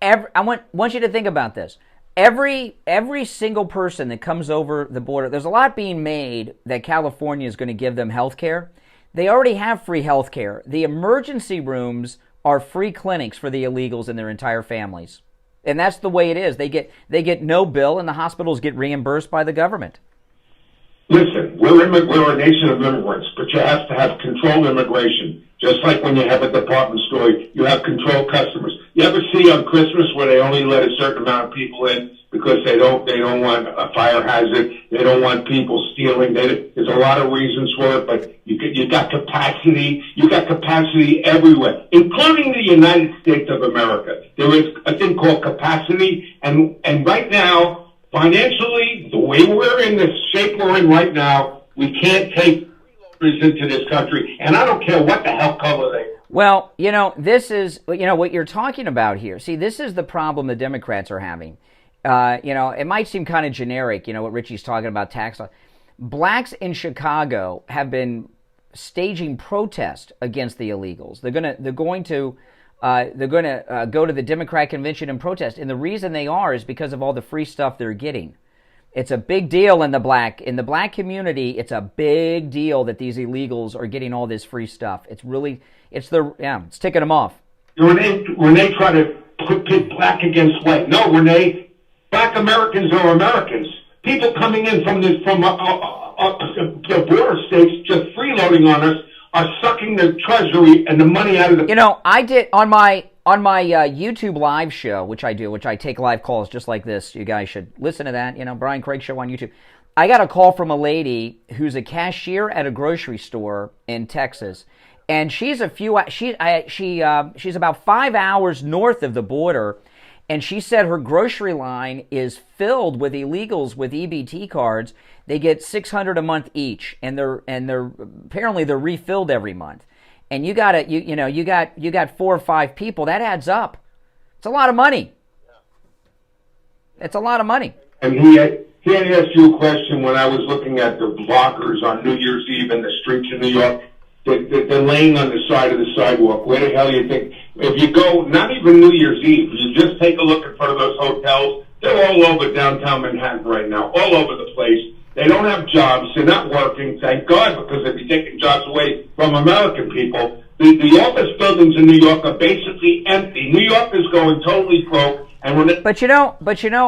I want you to think about this. Every single person that comes over the border, there's a lot being made that California is going to give them health care. They already have free health care. The emergency rooms are free clinics for the illegals and their entire families. And that's the way it is. They get no bill, and the hospitals get reimbursed by the government. Listen, we're a nation of immigrants, but you have to have controlled immigration. Just like when you have a department store, you have controlled customers. You ever see on Christmas where they only let a certain amount of people in because they don't want a fire hazard, they don't want people stealing. There's a lot of reasons for it, but you got capacity. You got capacity everywhere, including the United States of America. There is a thing called capacity, and right now, financially, the way we're in, the shape we're in right now, we can't take into this country, and I don't care what the hell color they are. Well, you know, this is, you know, what you're talking about here. See, this is the problem the Democrats are having. You know, it might seem kind of generic, you know, what Richie's talking about, tax law. Blacks in Chicago have been staging protest against the illegals. They're going to go to the Democrat convention and protest, and the reason they are is because of all the free stuff they're getting. It's a big deal in the black community. It's a big deal that these illegals are getting all this free stuff. It's ticking them off. Renee try to pit black against white. No, Renee, black Americans are Americans. People coming in from the border states just freeloading on us are sucking the treasury and the money out of the... You know, I did on my YouTube live show, which I take live calls just like this. You guys should listen to that. You know, Brian Craig Show on YouTube. I got a call from a lady who's a cashier at a grocery store in Texas, and she's about 5 hours north of the border, and she said her grocery line is filled with illegals with EBT cards. They get $600 a month each, and they're apparently they're refilled every month. And you got 4 or 5 people. That adds up. It's a lot of money. It's a lot of money. And he had asked you a question when I was looking at the blockers on New Year's Eve in the streets of New York. They're laying on the side of the sidewalk. Where the hell you think? If you go, not even New Year's Eve, you just take a look in front of those hotels. They're all over downtown Manhattan right now, all over the place. They don't have jobs. They're not working. Thank God, because they'd be taking jobs away from American people. The office buildings in New York are basically empty. New York is going totally broke. And but you know,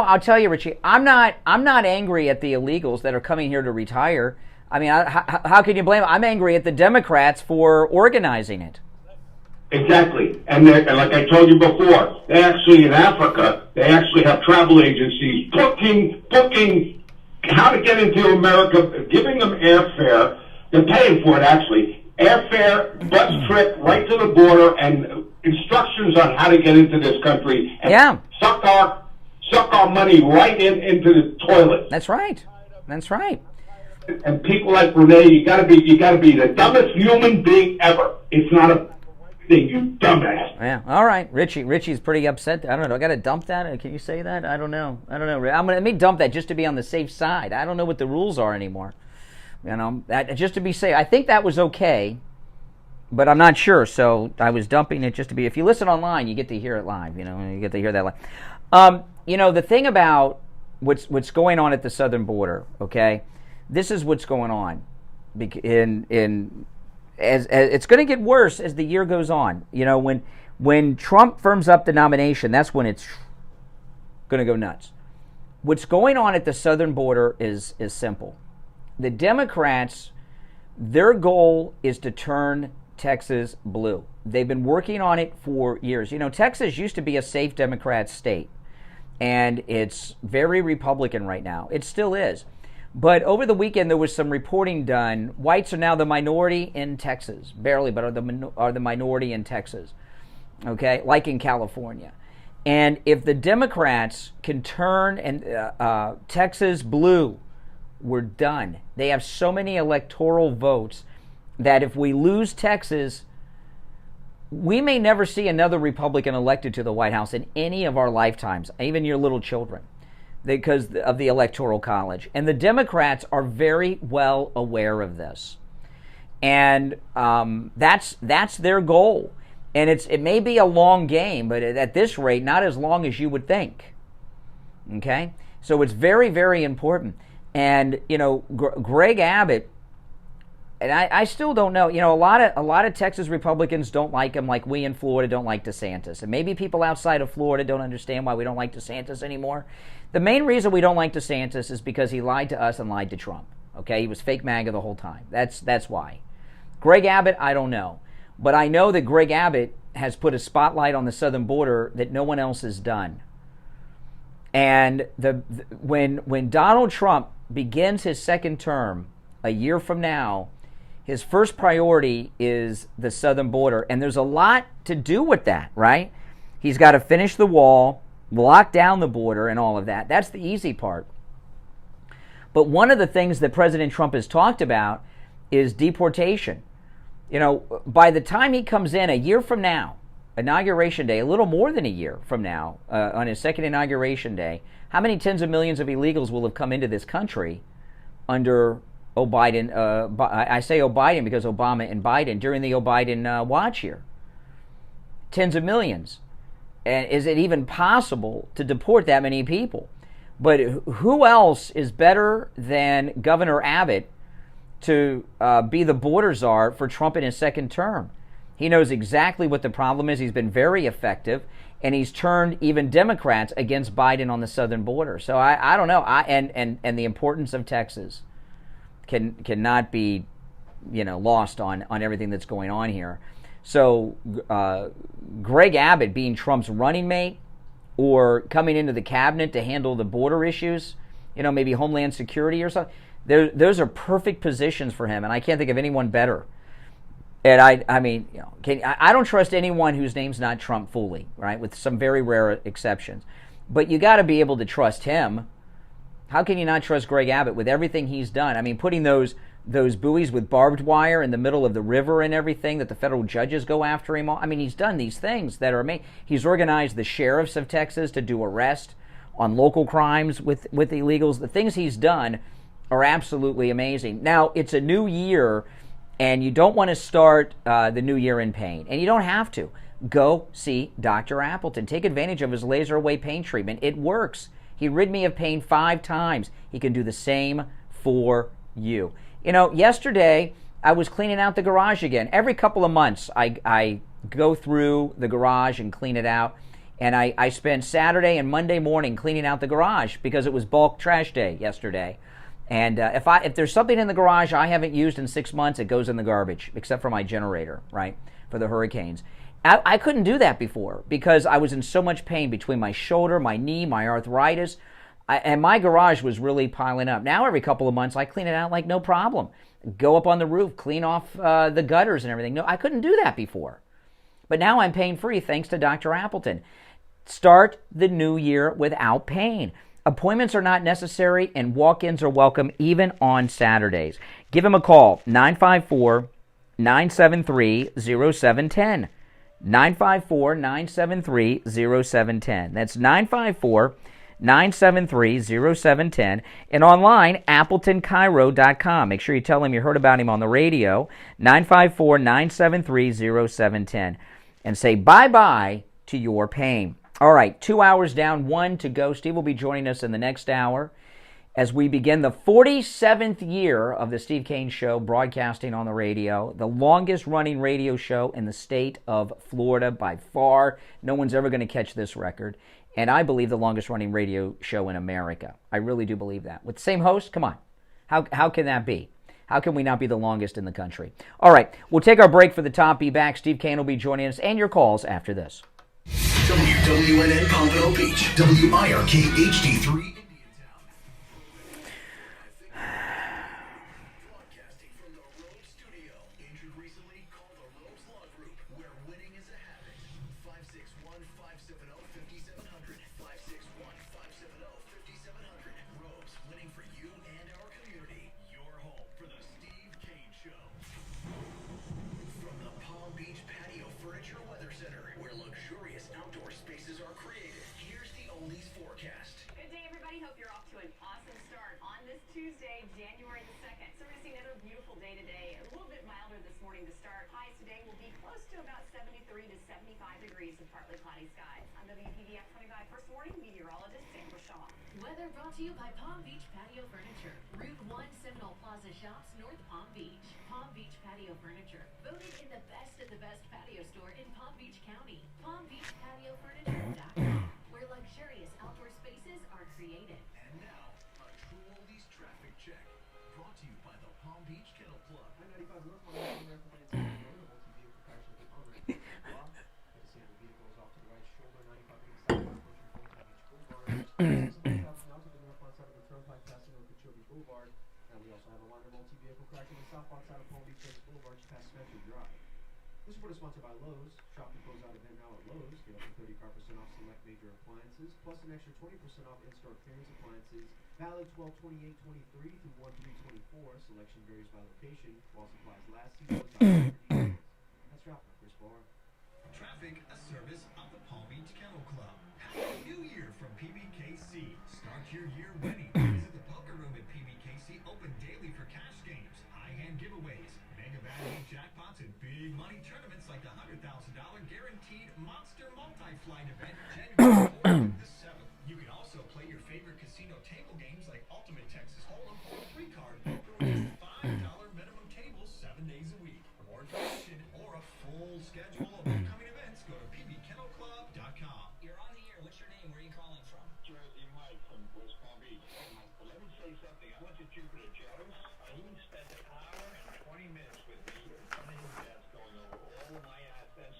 I'll tell you, Richie, I'm not angry at the illegals that are coming here to retire. I mean, how can you blame them? I'm angry at the Democrats for organizing it. Exactly. And like I told you before, they actually, in Africa, they actually have travel agencies booking how to get into America, giving them airfare. They're paying for it, actually. Airfare, bus trip, right to the border, and instructions on how to get into this country. And suck our money right into the toilet. That's right. That's right. And people like Renee, you gotta be the dumbest human being ever. It's not a thing, you dumbass. Yeah. All right, Richie's pretty upset. I don't know. I gotta dump that. Can you say that? I don't know. Let me dump that just to be on the safe side. I don't know what the rules are anymore. You know, just to be safe. I think that was okay, but I'm not sure. So I was dumping it just to be. If you listen online, you get to hear it live. You know, you get to hear that live. You know, the thing about what's going on at the southern border. Okay. This is what's going on, as it's going to get worse as the year goes on. You know, when Trump firms up the nomination, that's when it's going to go nuts. What's going on at the southern border is simple. The Democrats, their goal is to turn Texas blue. They've been working on it for years. You know, Texas used to be a safe Democrat state, and it's very Republican right now. It still is. But over the weekend, there was some reporting done. Whites are now the minority in Texas, barely, but are the minority in Texas, okay, like in California. And if the Democrats can turn Texas blue, we're done. They have so many electoral votes that if we lose Texas, we may never see another Republican elected to the White House in any of our lifetimes, even your little children, because of the Electoral College. And the Democrats are very well aware of this. And that's their goal. And it may be a long game, but at this rate, not as long as you would think. Okay? So it's very, very important. And, you know, Greg Abbott, and I still don't know, you know, a lot of Texas Republicans don't like him, like we in Florida don't like DeSantis. And maybe people outside of Florida don't understand why we don't like DeSantis anymore. The main reason we don't like DeSantis is because he lied to us and lied to Trump. Okay? He was fake MAGA the whole time. That's why. Greg Abbott, I don't know. But I know that Greg Abbott has put a spotlight on the southern border that no one else has done. And when Donald Trump begins his second term a year from now, his first priority is the southern border. And there's a lot to do with that, right? He's got to finish the wall, lock down the border, and all of that. That's the easy part. But one of the things that President Trump has talked about is deportation. You know, by the time he comes in a year from now, Inauguration Day, a little more than a year from now, on his second Inauguration Day, how many tens of millions of illegals will have come into this country under Biden? I say Biden because Obama and Biden, during the Biden watch year. Tens of millions. And is it even possible to deport that many people? But who else is better than Governor Abbott to be the border czar for Trump in his second term? He knows exactly what the problem is. He's been very effective, and he's turned even Democrats against Biden on the southern border. So I don't know. And the importance of Texas cannot be, lost on everything that's going on here. So Greg Abbott being Trump's running mate, or coming into the cabinet to handle the border issues, maybe Homeland Security or something. Those are perfect positions for him, and I can't think of anyone better. And I don't trust anyone whose name's not Trump fully, right? With some very rare exceptions. But you got to be able to trust him. How can you not trust Greg Abbott with everything he's done? I mean, putting those buoys with barbed wire in the middle of the river and everything that the federal judges go after him on. I mean, he's done these things that are amazing. He's organized the sheriffs of Texas to do arrests on local crimes with illegals. The things he's done are absolutely amazing. Now, it's a new year, and you don't want to start the new year in pain. And you don't have to. Go see Dr. Appleton. Take advantage of his laser away pain treatment. It works. He rid me of pain 5 times. He can do the same for you. Yesterday, I was cleaning out the garage again. Every couple of months, I go through the garage and clean it out. And I spent Saturday and Monday morning cleaning out the garage because it was bulk trash day yesterday. And if there's something in the garage I haven't used in 6 months, it goes in the garbage, except for my generator, right, for the hurricanes. I couldn't do that before because I was in so much pain between my shoulder, my knee, my arthritis. And my garage was really piling up. Now every couple of months I clean it out like no problem. Go up on the roof, clean off the gutters and everything. No, I couldn't do that before. But now I'm pain-free thanks to Dr. Appleton. Start the new year without pain. Appointments are not necessary and walk-ins are welcome even on Saturdays. Give him a call, 954-973-0710. 954-973-0710. That's 954-973-0710. And online, AppletonCairo.com. Make sure you tell him you heard about him on the radio. 954-973-0710. And say bye-bye to your pain. All right, 2 hours down, 1 to go. Steve will be joining us in the next hour as we begin the 47th year of the Steve Kane Show, broadcasting on the radio, the longest-running radio show in the state of Florida by far. No one's ever going to catch this record. And I believe the longest-running radio show in America. I really do believe that. With the same host? Come on. How can that be? How can we not be the longest in the country? All right, we'll take our break for the top. Be back. Steve Kane will be joining us, and your calls after this. WWNN Pompano Beach, WIRK HD3. Tuesday, January the 2nd. So we're going to see another beautiful day today. A little bit milder this morning to start. Highs today will be close to about 73 to 75 degrees with partly cloudy skies. I'm WPVF 25 First Warning meteorologist Shawna. Weather brought to you by Palm Beach Patio Furniture. Route 1 Seminole Plaza Shops, North Palm Beach. Palm Beach Patio Furniture. Voted in the best of the best patio store in Palm Beach County. PalmBeachPatioFurniture.com, where luxurious outdoor spaces are created. And now, a True Oldies traffic check. Brought to you by the Palm Beach Kennel Club. I-95 North Palm Beach, American Plans, multi-vehicle crash with on right block. You can see the vehicles off to the right shoulder, 95 east side, approaching 45 Beach Boulevard. Now to the northbound side of the turnpike, passing over Cochise Boulevard. And we also have a minor multi-vehicle crash on the southbound side of Palm Beach Boulevard, just past Spencer Drive. This report is sponsored by Lowe's. Shop the closeout event now at Lowe's. Get up to 35% off select major appliances, plus an extra 20% off in-store clearance appliances. Valid 12/28/23 through 1/3/24. Selection varies by location. While supplies last, see Lowe's.com. That's Ralph, Chris Barr. Traffic, a service of the Palm Beach Kennel Club. Happy New Year from PBKC. Start your year winning. Visit the poker room at PBKC, open daily for cash games, high-hand giveaways, mega value jackpots, and big money tournaments like the $100,000 guaranteed Monster Multi-Flight event January 4th to the 7th. You can also play your favorite casino table games like Ultimate Texas Hold'em or 3-card poker with $5 minimum tables 7 days a week. For more information or a full schedule of upcoming events, go to pbkennelclub.com. You're on the air. What's your name? Where are you calling from? Jersey Mike from West Palm Beach. Let me say something. I went to Jupiter Joe's. He spent an hour and 20 minutes with me in front of his desk going over all of my assets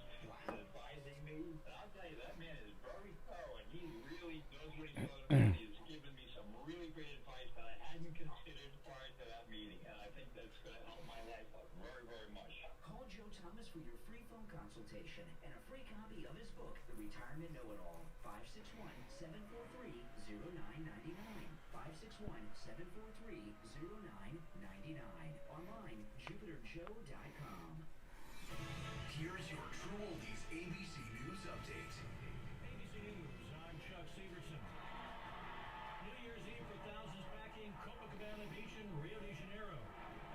and advising me. And I'll tell you, that man is very thorough, and he really knows what he's talking about. He's given me some really great advice that I hadn't considered prior to that meeting, and I think that's going to help my life out very, very much. Call Joe Thomas for your free phone consultation and a free copy of his book, The Retirement Know-It-All. 561-743-0999. 561-743-0999. Online, jupiterjoe.com. Here's your True Oldies ABC News update. ABC News, I'm Chuck Severson. New Year's Eve for thousands backing Copacabana Beach in Rio de Janeiro.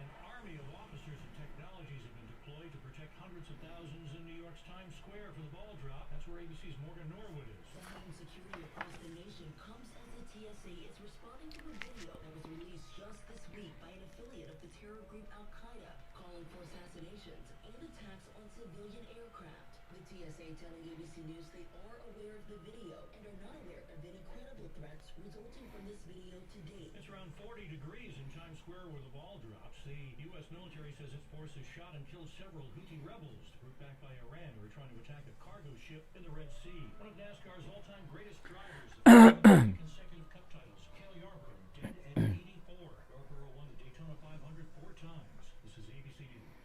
An army of officers and technologies have been deployed to protect hundreds of thousands in New York's Times Square for the ball drop. That's where ABC's Morgan Norwood is. Heightened security across the nation comes as the TSA is responding to a video that was released just this week by an affiliate of the terror group Al-Qaeda, calling for assassinations and attacks on civilian aircraft. The TSA telling ABC News they are aware of the video and are not aware of any credible threats resulting from this video to date. It's around 40 degrees in Times Square where the ball drops. The U.S. military says its forces shot and killed several Houthi rebels, the group backed by Iran, who were trying to attack a cargo ship in the Red Sea. One of NASCAR's all-time greatest drivers, consecutive cup titles, Cale Yarborough, dead at 84. Yarborough won the Daytona 500 4 times. This is ABC News.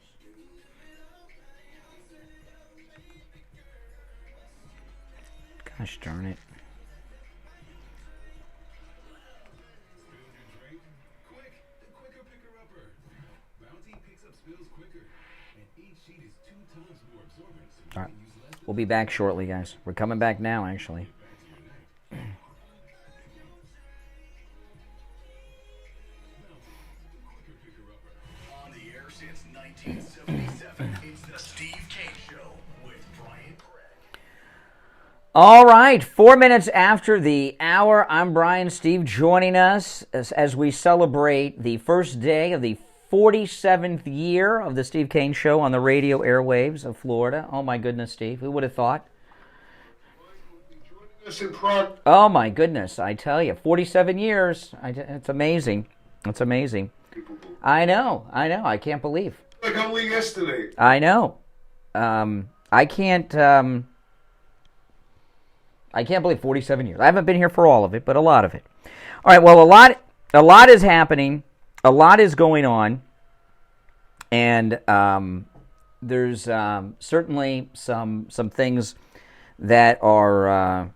Gosh darn it. Quick, the quicker picker-upper. Bounty picks up spills quicker, and each sheet is 2 times more absorbent. So All right. We'll be back shortly, guys. We're coming back now, actually. On the air since 1977, it's the Steve Kane Show with Brian Craig. All right, 4 minutes after the hour, I'm Brian. Steve joining us as we celebrate the first day of the 47th year of the Steve Kane Show on the radio airwaves of Florida. Oh, my goodness, Steve. Who would have thought? Oh, my goodness. I tell you, 47 years. It's amazing. It's amazing. I know. I can't believe. Like only yesterday. I know. I can't believe 47 years. I haven't been here for all of it, but a lot of it. All right, well, a lot is happening. A lot is going on, and there's certainly some things that are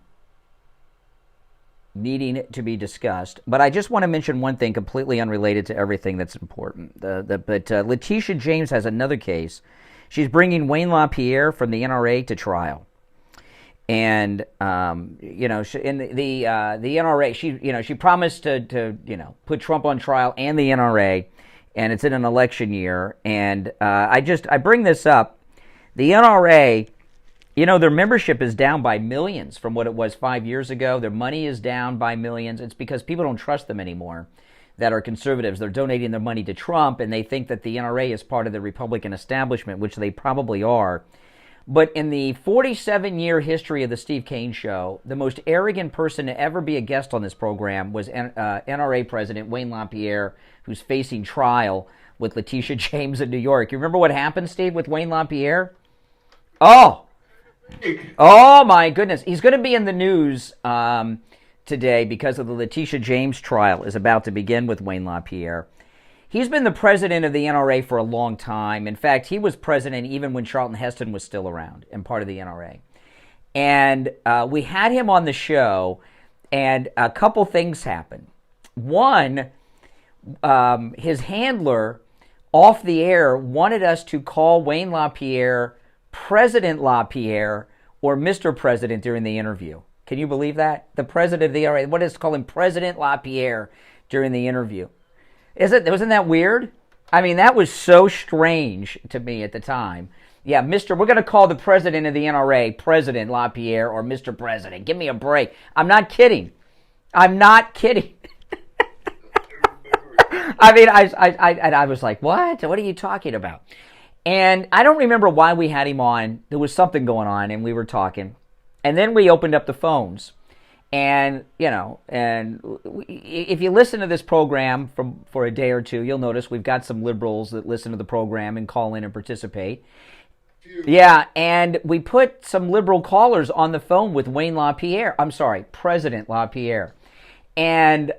needing to be discussed. But I just want to mention one thing completely unrelated to everything that's important. But Letitia James has another case. She's bringing Wayne LaPierre from the NRA to trial. And in the NRA, she promised to put Trump on trial and the NRA, and it's in an election year. And I bring this up. The NRA, their membership is down by millions from what it was 5 years ago. Their money is down by millions. It's because people don't trust them anymore that are conservatives. They're donating their money to Trump, and they think that the NRA is part of the Republican establishment, which they probably are. But in the 47-year history of the Steve Kane Show, the most arrogant person to ever be a guest on this program was NRA President Wayne LaPierre, who's facing trial with Letitia James in New York. You remember what happened, Steve, with Wayne LaPierre? Oh, my goodness. He's going to be in the news today because of the Letitia James trial is about to begin with Wayne LaPierre. He's been the president of the NRA for a long time. In fact, he was president even when Charlton Heston was still around and part of the NRA. And we had him on the show, and a couple things happened. One, his handler off the air wanted us to call Wayne LaPierre President LaPierre or Mr. President during the interview. Can you believe that? The president of the NRA wanted us to call him President LaPierre during the interview. Wasn't that weird? I mean, that was so strange to me at the time. Yeah, we're going to call the president of the NRA President LaPierre or Mr. President. Give me a break. I'm not kidding. I mean, I was like, what? What are you talking about? And I don't remember why we had him on. There was something going on, and we were talking. And then we opened up the phones. And, if you listen to this program for a day or two, you'll notice we've got some liberals that listen to the program and call in and participate. Yeah, and we put some liberal callers on the phone with Wayne LaPierre. I'm sorry, President LaPierre. And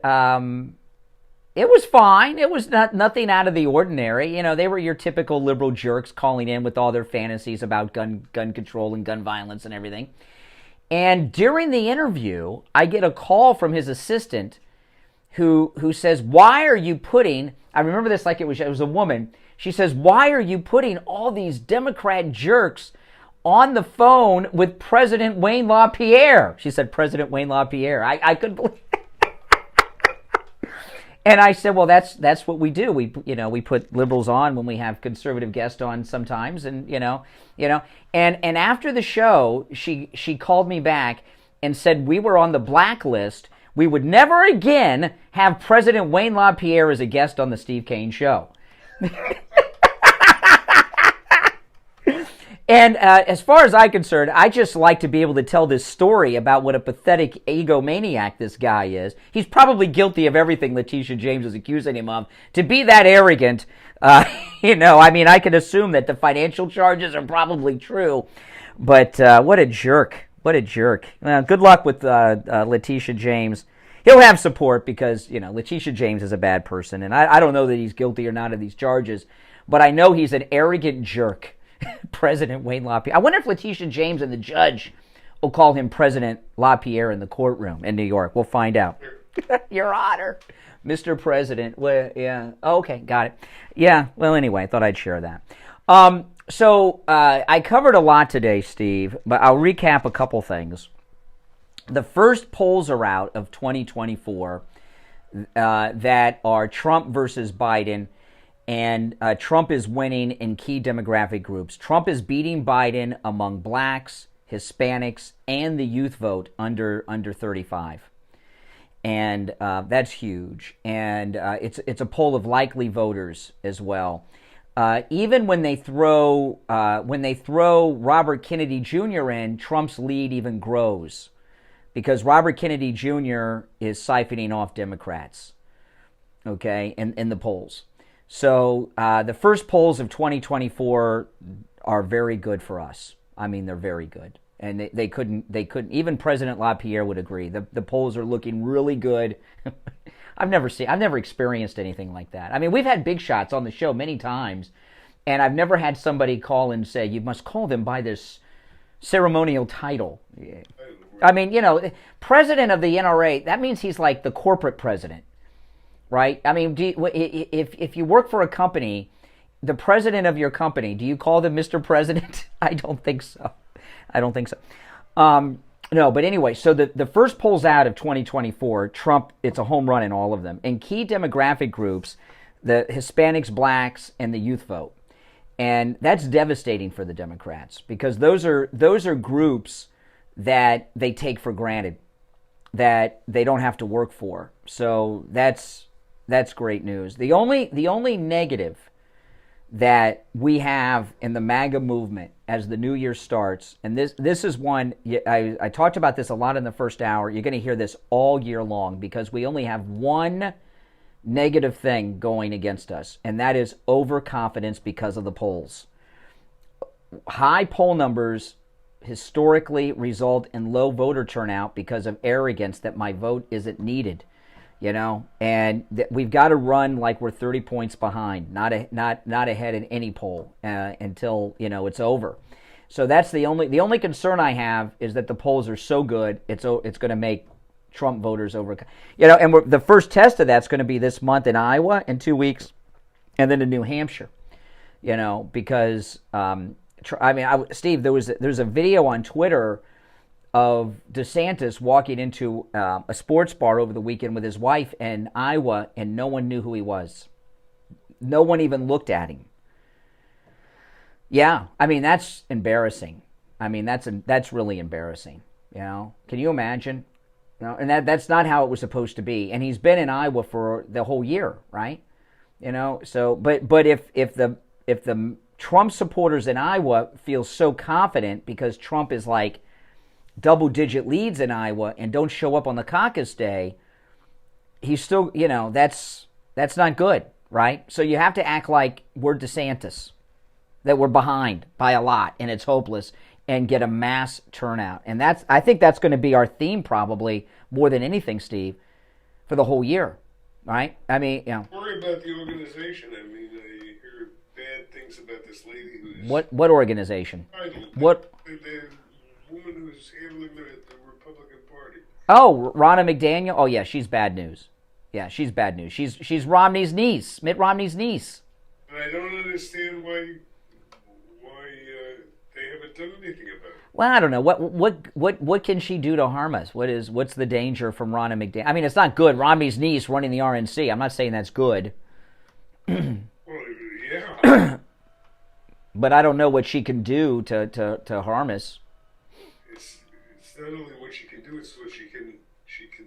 it was fine. It was nothing out of the ordinary. They were your typical liberal jerks calling in with all their fantasies about gun control and gun violence and everything. And during the interview, I get a call from his assistant who says, why are you putting, I remember this like it was a woman, she says, why are you putting all these Democrat jerks on the phone with President Wayne LaPierre? She said, President Wayne LaPierre. I couldn't believe it. And I said, well, that's what we do. We put liberals on when we have conservative guests on sometimes, and and after the show, she called me back and said we were on the blacklist. We would never again have President Wayne LaPierre as a guest on the Steve Kane Show. And as far as I'm concerned, I just like to be able to tell this story about what a pathetic egomaniac this guy is. He's probably guilty of everything Letitia James is accusing him of. To be that arrogant, I can assume that the financial charges are probably true. But what a jerk. What a jerk. Good luck with Letitia James. He'll have support because, Letitia James is a bad person. And I don't know that he's guilty or not of these charges. But I know he's an arrogant jerk. President Wayne LaPierre. I wonder if Letitia James and the judge will call him President LaPierre in the courtroom in New York. We'll find out. Your Honor, Mr. President. Well, yeah. Okay, got it. Yeah. Well, anyway, I thought I'd share that. So I covered a lot today, Steve, but I'll recap a couple things. The first polls are out of 2024 that are Trump versus Biden. And Trump is winning in key demographic groups. Trump is beating Biden among blacks, Hispanics, and the youth vote under 35. And that's huge. And it's a poll of likely voters as well. Even when they throw Robert Kennedy Jr. in, Trump's lead even grows because Robert Kennedy Jr. is siphoning off Democrats. Okay, in the polls. So the first polls of 2024 are very good for us. I mean, they're very good, and they couldn't. Even President LaPierre would agree. The polls are looking really good. I've never experienced anything like that. I mean, we've had big shots on the show many times, and I've never had somebody call and say you must call them by this ceremonial title. I mean, president of the NRA. That means he's like the corporate president. Right? I mean, if you work for a company, the president of your company, do you call them Mr. President? I don't think so. No, but anyway, so the first polls out of 2024, Trump, it's a home run in all of them. In key demographic groups, the Hispanics, blacks, and the youth vote. And that's devastating for the Democrats because those are groups that they take for granted, that they don't have to work for. So that's great news. The only negative that we have in the MAGA movement as the new year starts, and this is one, I talked about this a lot in the first hour. You're going to hear this all year long because we only have one negative thing going against us, and that is overconfidence because of the polls. High poll numbers historically result in low voter turnout because of arrogance that my vote isn't needed. And we've got to run like we're 30 points behind, not ahead in any poll until it's over. So that's the only concern I have is that the polls are so good, it's going to make Trump voters over. And the first test of that's going to be this month in Iowa in 2 weeks, and then in New Hampshire. Because Steve, there's a video on Twitter of DeSantis walking into a sports bar over the weekend with his wife in Iowa, and no one knew who he was. No one even looked at him. Yeah, I mean, that's embarrassing. I mean, that's really embarrassing. Can you imagine? And that's not how it was supposed to be. And he's been in Iowa for the whole year, right? So, but if the Trump supporters in Iowa feel so confident because Trump is like double-digit leads in Iowa and don't show up on the caucus day, he's still, that's not good, right? So you have to act like we're DeSantis, that we're behind by a lot and it's hopeless, and get a mass turnout. And I think that's going to be our theme probably more than anything, Steve, for the whole year, right? I mean, Worry about the organization. I mean, you hear bad things about this lady who's... What organization? What? The woman who's handling the Republican Party. Oh, Ronna McDaniel? Oh, yeah, she's bad news. Yeah, she's bad news. She's Romney's niece, Mitt Romney's niece. And I don't understand why they haven't done anything about it. Well, I don't know. What can she do to harm us? What's the danger from Ronna McDaniel? I mean, it's not good. Romney's niece running the RNC. I'm not saying that's good. Well, yeah. But I don't know what she can do to harm us. It's not only what she can do; it's what she can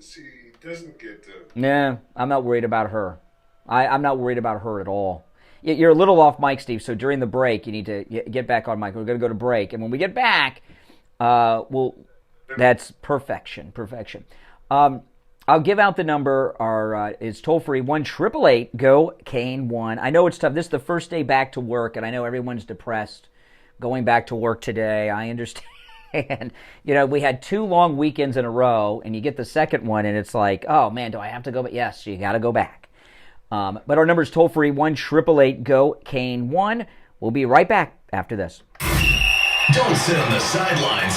see doesn't get done. Nah, I'm not worried about her. I'm not worried about her at all. You're a little off mic, Steve, so during the break, you need to get back on mic. We're going to go to break, and when we get back, that's perfection. I'll give out the number. It's toll-free, 1-888-GO-KANE-1. I know it's tough. This is the first day back to work, and I know everyone's depressed going back to work today. I understand. We had 2 long weekends in a row, and you get the second one, and it's like, oh, man, do I have to go? But yes, you got to go back. But our number is toll-free, 1-888-GO-KANE-1. We'll be right back after this. Don't sit on the sidelines.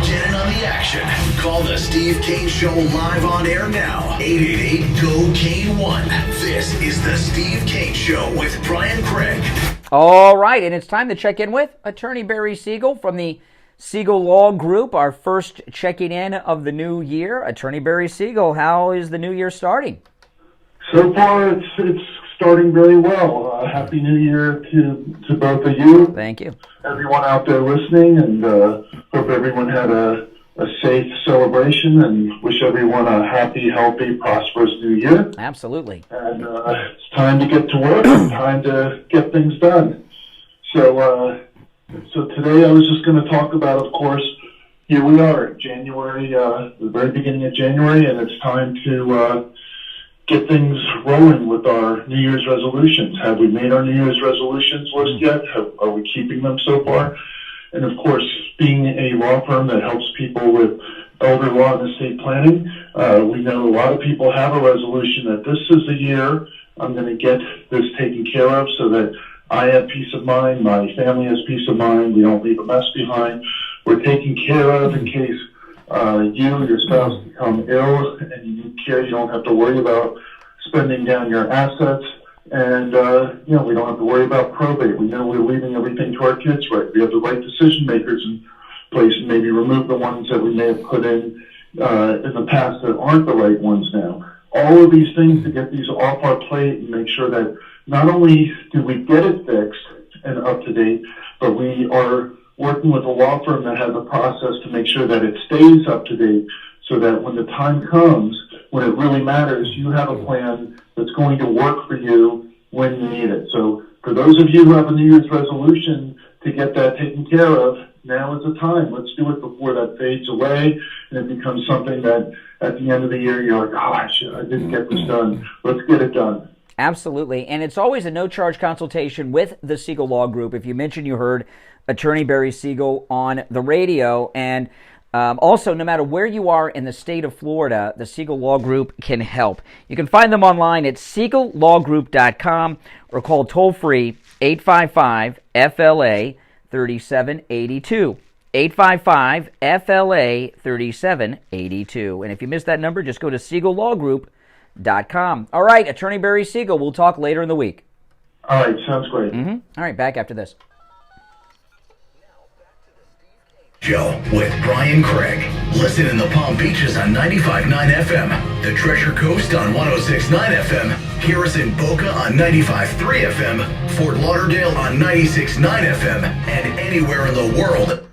Get in on the action. Call the Steve Kane Show live on air now. 888-GO-KANE-1. This is the Steve Kane Show with Brian Craig. All right, and it's time to check in with Attorney Barry Siegel from the Siegel Law Group, our first checking in of the new year. Attorney Barry Siegel, how is the new year starting? So far, it's starting very well. Happy New Year to both of you. Thank you. Everyone out there listening, and hope everyone had a safe celebration, and wish everyone a happy, healthy, prosperous New Year. Absolutely. And it's time to get to work and time to get things done. So today I was just going to talk about, of course, here we are, January, the very beginning of January, and it's time to get things rolling with our New Year's resolutions. Have we made our New Year's resolutions list yet? Are we keeping them so far? And of course, being a law firm that helps people with elder law and estate planning, we know a lot of people have a resolution that this is the year I'm going to get this taken care of so that I have peace of mind, my family has peace of mind, we don't leave a mess behind. We're taken care of in case your spouse become ill and you need care. You don't have to worry about spending down your assets, and we don't have to worry about probate. We know we're leaving everything to our kids right. We have the right decision makers in place, and maybe remove the ones that we may have put in the past that aren't the right ones now. All of these things to get these off our plate and make sure that not only do we get it fixed and up to date, but we are working with a law firm that has a process to make sure that it stays up to date so that when the time comes, when it really matters, you have a plan that's going to work for you when you need it. So for those of you who have a New Year's resolution to get that taken care of, now is the time. Let's do it before that fades away and it becomes something that at the end of the year you're like, gosh, I didn't get this done. Let's get it done. Absolutely. And it's always a no-charge consultation with the Siegel Law Group. If you mention you heard Attorney Barry Siegel on the radio. And also, no matter where you are in the state of Florida, the Siegel Law Group can help. You can find them online at SiegelLawGroup.com or call toll-free 855-FLA-3782. 855-FLA-3782. And if you missed that number, just go to SiegelLawGroup.com. All right, Attorney Barry Siegel, we'll talk later in the week. All right, sounds great. All right, back after this. Show with Brian Craig. Listen in the Palm Beaches on 95.9 FM, the Treasure Coast on 106.9 FM, Harrison Boca on 95.3 FM, Fort Lauderdale on 96.9 FM, and anywhere in the world.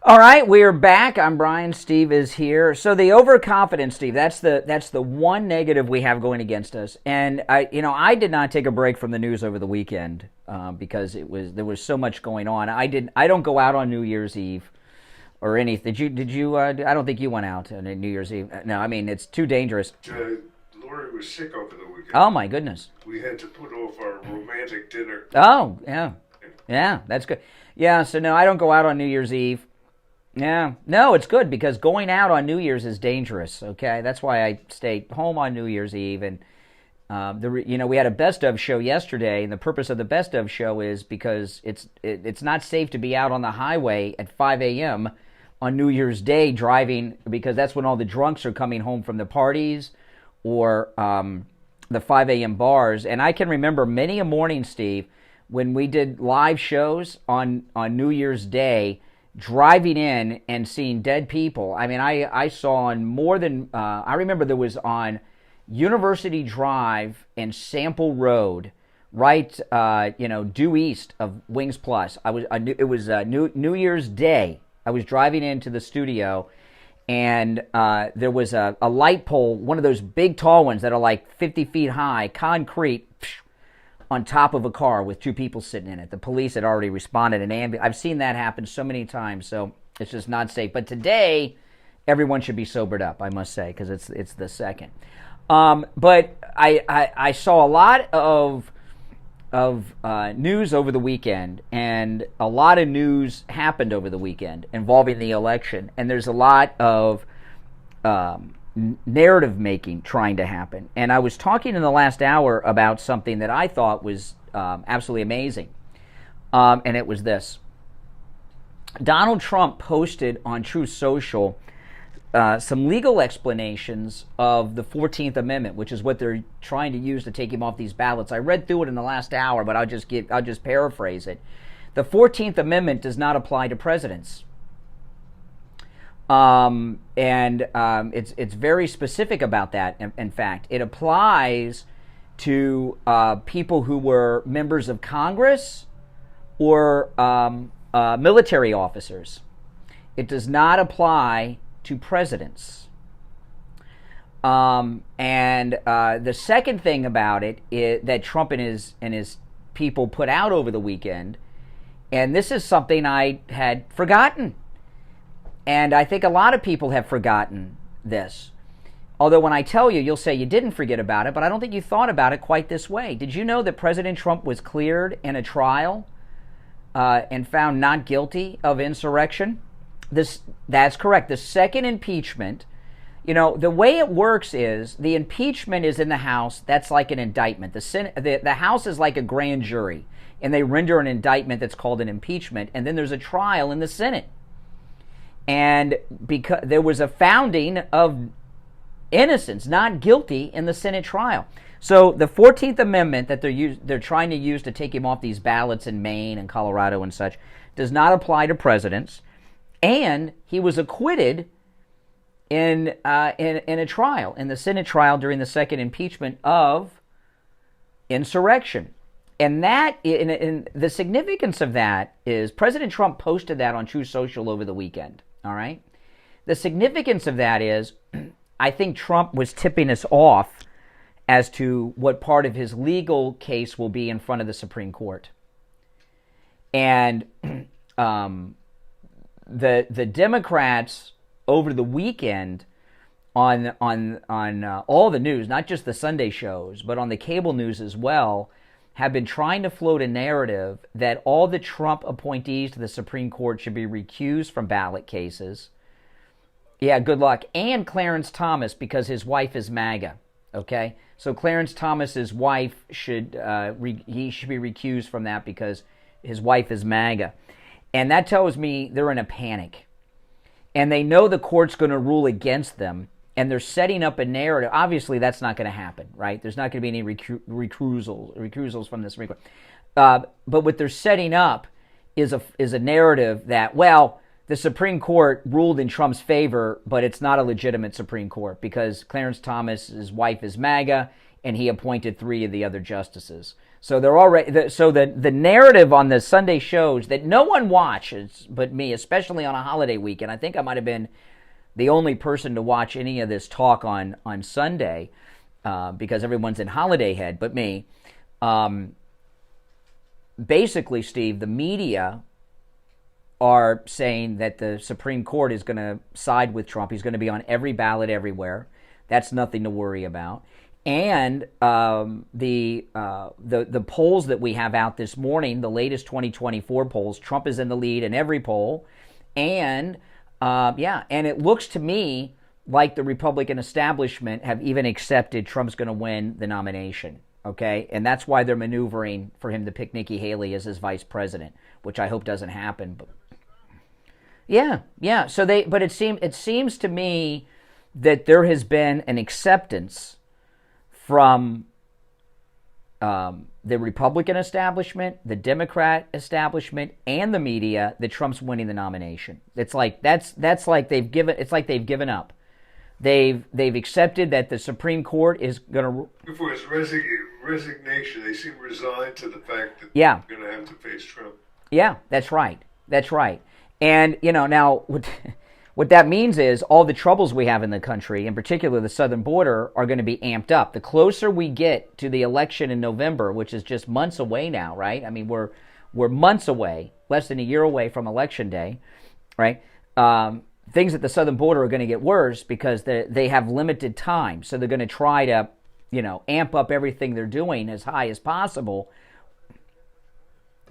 All right, we are back. I'm Brian. Steve is here. So the overconfidence, Steve, that's the one negative we have going against us. And I did not take a break from the news over the weekend because there was so much going on. I don't go out on New Year's Eve or anything. Did you? I don't think you went out on New Year's Eve. No, I mean it's too dangerous. Lori was sick over the weekend. Oh my goodness. We had to put off our romantic dinner. Oh yeah, that's good. Yeah, so no, I don't go out on New Year's Eve. Yeah, no, it's good because going out on New Year's is dangerous. Okay, that's why I stay home on New Year's Eve. And we had a best of show yesterday, and the purpose of the best of show is because it's not safe to be out on the highway at 5 a.m. on New Year's Day driving, because that's when all the drunks are coming home from the parties or the 5 a.m. bars. And I can remember many a morning, Steve, when we did live shows on New Year's Day, driving in and seeing dead people. I mean, I saw on more than, I remember there was on University Drive and Sample Road, right, due east of Wings Plus. It was New Year's Day. I was driving into the studio, and there was a light pole, one of those big tall ones that are like 50 feet high, concrete, on top of a car with two people sitting in it. The police had already responded, and I've seen that happen so many times, so it's just not safe. But today, everyone should be sobered up, I must say, because it's the second. But I saw a lot of news over the weekend, and a lot of news happened over the weekend involving the election, and there's a lot of narrative making trying to happen. And I was talking in the last hour about something that I thought was absolutely amazing, and it was this. Donald Trump posted on Truth Social some legal explanations of the 14th Amendment, which is what they're trying to use to take him off these ballots. I read through it in the last hour, but I'll just paraphrase it. The 14th Amendment does not apply to presidents. It's very specific about that. In fact, it applies to people who were members of Congress or military officers. It does not apply to presidents. The second thing about it is that Trump and his people put out over the weekend, and this is something I had forgotten. And I think a lot of people have forgotten this. Although when I tell you, you'll say you didn't forget about it, but I don't think you thought about it quite this way. Did you know that President Trump was cleared in a trial and found not guilty of insurrection? That's correct. The second impeachment, the way it works is the impeachment is in the House. That's like an indictment. The House is like a grand jury, and they render an indictment that's called an impeachment, and then there's a trial in the Senate. And because there was a founding of innocence, not guilty, in the Senate trial. So the 14th Amendment that they're trying to use to take him off these ballots in Maine and Colorado and such does not apply to presidents. And he was acquitted in a trial, in the Senate trial during the second impeachment of insurrection. And the significance of that is President Trump posted that on Truth Social over the weekend. All right. The significance of that is I think Trump was tipping us off as to what part of his legal case will be in front of the Supreme Court. And the Democrats over the weekend on all the news, not just the Sunday shows, but on the cable news as well, have been trying to float a narrative that all the Trump appointees to the Supreme Court should be recused from ballot cases. Yeah, good luck. And Clarence Thomas, because his wife is MAGA. Okay? So Clarence Thomas's wife should be recused from that because his wife is MAGA. And that tells me they're in a panic. And they know the court's going to rule against them. And they're setting up a narrative. Obviously, that's not going to happen, right? There's not going to be any recusals from the Supreme Court. But what they're setting up is a narrative that, well, the Supreme Court ruled in Trump's favor, but it's not a legitimate Supreme Court because Clarence Thomas's wife is MAGA, and he appointed 3 of the other justices. So they're already the narrative on the Sunday shows that no one watches but me, especially on a holiday weekend. I think I might have been the only person to watch any of this talk on Sunday because everyone's in holiday head but me. Basically, Steve, the media are saying that the Supreme Court is going to side with Trump. He's going to be on every ballot everywhere. That's nothing to worry about. And the polls that we have out this morning, the latest 2024 polls, Trump is in the lead in every poll. And and it looks to me like the Republican establishment have even accepted Trump's going to win the nomination. Okay, and that's why they're maneuvering for him to pick Nikki Haley as his vice president, which I hope doesn't happen. But yeah. So but it seems to me that there has been an acceptance from the Republican establishment, the Democrat establishment, and the media that Trump's winning the nomination. It's like they've given up. They've accepted that the Supreme Court is going to. Before his resignation, they seem resigned to the fact that they're going to have to face Trump. Yeah, that's right. And now what that means is all the troubles we have in the country, in particular the southern border, are going to be amped up. The closer we get to the election in November, which is just months away now, right? I mean, we're months away, less than a year away from Election Day, right? Things at the southern border are going to get worse because they have limited time. So they're going to try to, amp up everything they're doing as high as possible.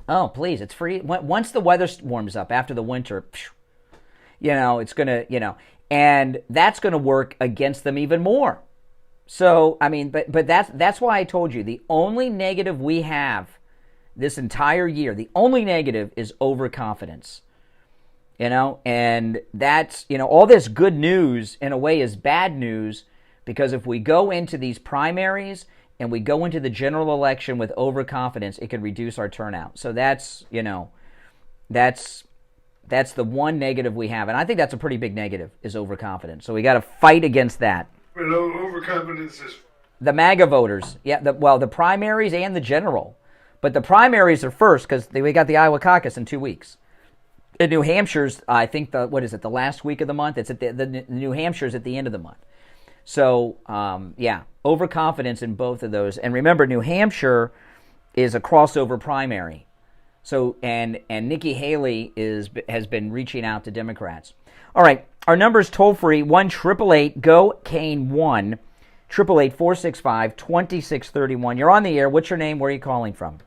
Oh, please, it's free. Once the weather warms up after the winter, it's going to, and that's going to work against them even more. So, I mean, but that's why I told you the only negative we have this entire year, the only negative is overconfidence. And that's, all this good news in a way is bad news because if we go into these primaries and we go into the general election with overconfidence, it could reduce our turnout. So that's the one negative we have. And I think that's a pretty big negative is overconfidence. So we got to fight against that. But overconfidence is... The MAGA voters. Yeah, the primaries and the general. But the primaries are first because we got the Iowa caucus in 2 weeks. In New Hampshire's, I think, the last week of the month? It's at the New Hampshire's at the end of the month. So, overconfidence in both of those. And remember, New Hampshire is a crossover primary. So, and Nikki Haley has been reaching out to Democrats. All right, our number is toll-free, 1-888-GO-CANE-1, 888-465-2631. You're on the air. What's your name? Where are you calling from?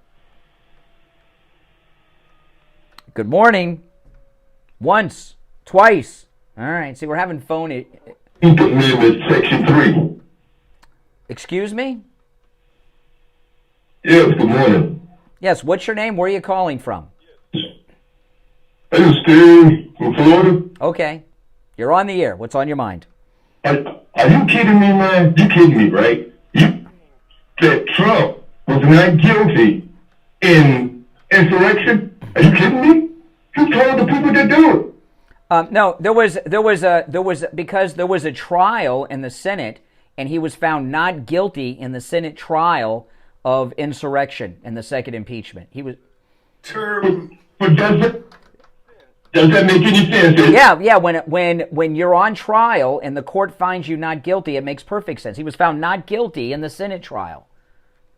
Good morning. Once, twice. All right. See, we're having phone. You put me with Section 3. Excuse me? Yes, good morning. Yes, what's your name? Where are you calling from? Hey, Steve from Florida. Okay. You're on the air. What's on your mind? Are you kidding me, man? You kidding me, right? That Trump was not guilty in insurrection? Are you kidding me? He told the people to do it. No, there was a trial in the Senate, and he was found not guilty in the Senate trial of insurrection in the second impeachment. He was. But does that make any sense? Yeah. When you're on trial and the court finds you not guilty, it makes perfect sense. He was found not guilty in the Senate trial.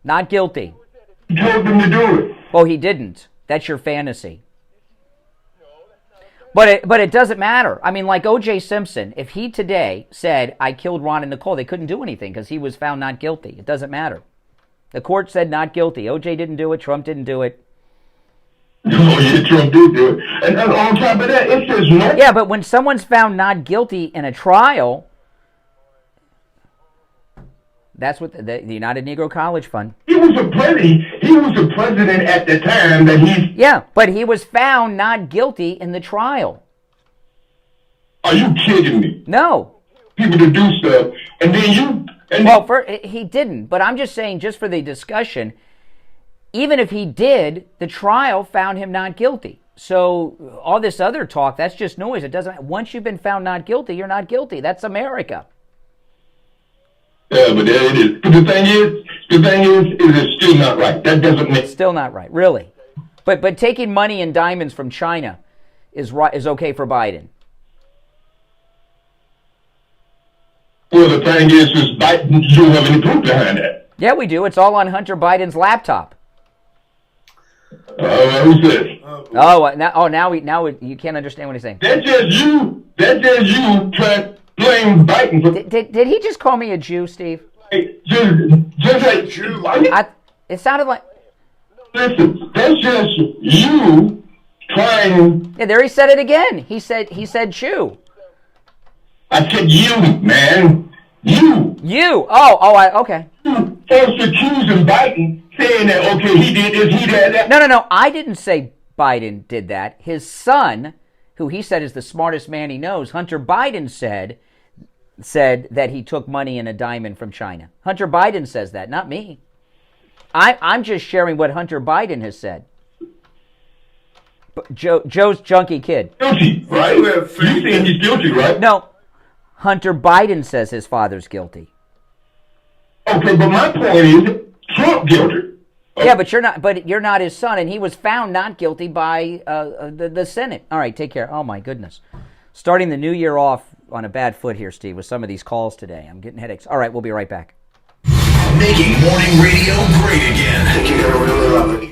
Not guilty. He told them to do it. Oh, he didn't. That's your fantasy. But it doesn't matter. I mean, like O.J. Simpson, if he today said, I killed Ron and Nicole, they couldn't do anything because he was found not guilty. It doesn't matter. The court said not guilty. O.J. didn't do it. Trump didn't do it. Oh, yeah, Trump did do it. And on top of that, it says no. Yeah, but when someone's found not guilty in a trial, that's what the United Negro College Fund. He was a president at the time that he... Yeah, but he was found not guilty in the trial. Are you kidding me? No. People to do stuff, and then you... he didn't, but I'm just saying, just for the discussion, even if he did, the trial found him not guilty. So all this other talk, that's just noise. It doesn't... Once you've been found not guilty, you're not guilty. That's America. Yeah, but there it is. But the thing is it's still not right. That doesn't make Still not right, really. But taking money in diamonds from China is okay for Biden. Well, the thing is Biden, you don't have any proof behind that. Yeah, we do. It's all on Hunter Biden's laptop. Who's this? Now you can't understand what he's saying. That's just you trying to blame Biden for. Did he just call me a Jew, Steve? Just like Jew. It sounded like. Listen, that's just you trying. Yeah, there he said it again. He said Jew. I said you, man. You. Okay. You first accusing Biden, saying that, okay, he did this, he did that. No. I didn't say Biden did that. His son, who he said is the smartest man he knows, Hunter Biden said that he took money in a diamond from China. Hunter Biden says that, not me. I'm just sharing what Hunter Biden has said. Joe's junkie kid. Guilty, right? You saying he's guilty, right? No. Hunter Biden says his father's guilty. Okay, but my point is Trump guilty. Yeah, but you're not his son, and he was found not guilty by the Senate. All right, take care. Oh my goodness, starting the new year off on a bad foot here, Steve, with some of these calls today. I'm getting headaches. All right, we'll be right back. Making morning radio great again. I think you're gonna really love it.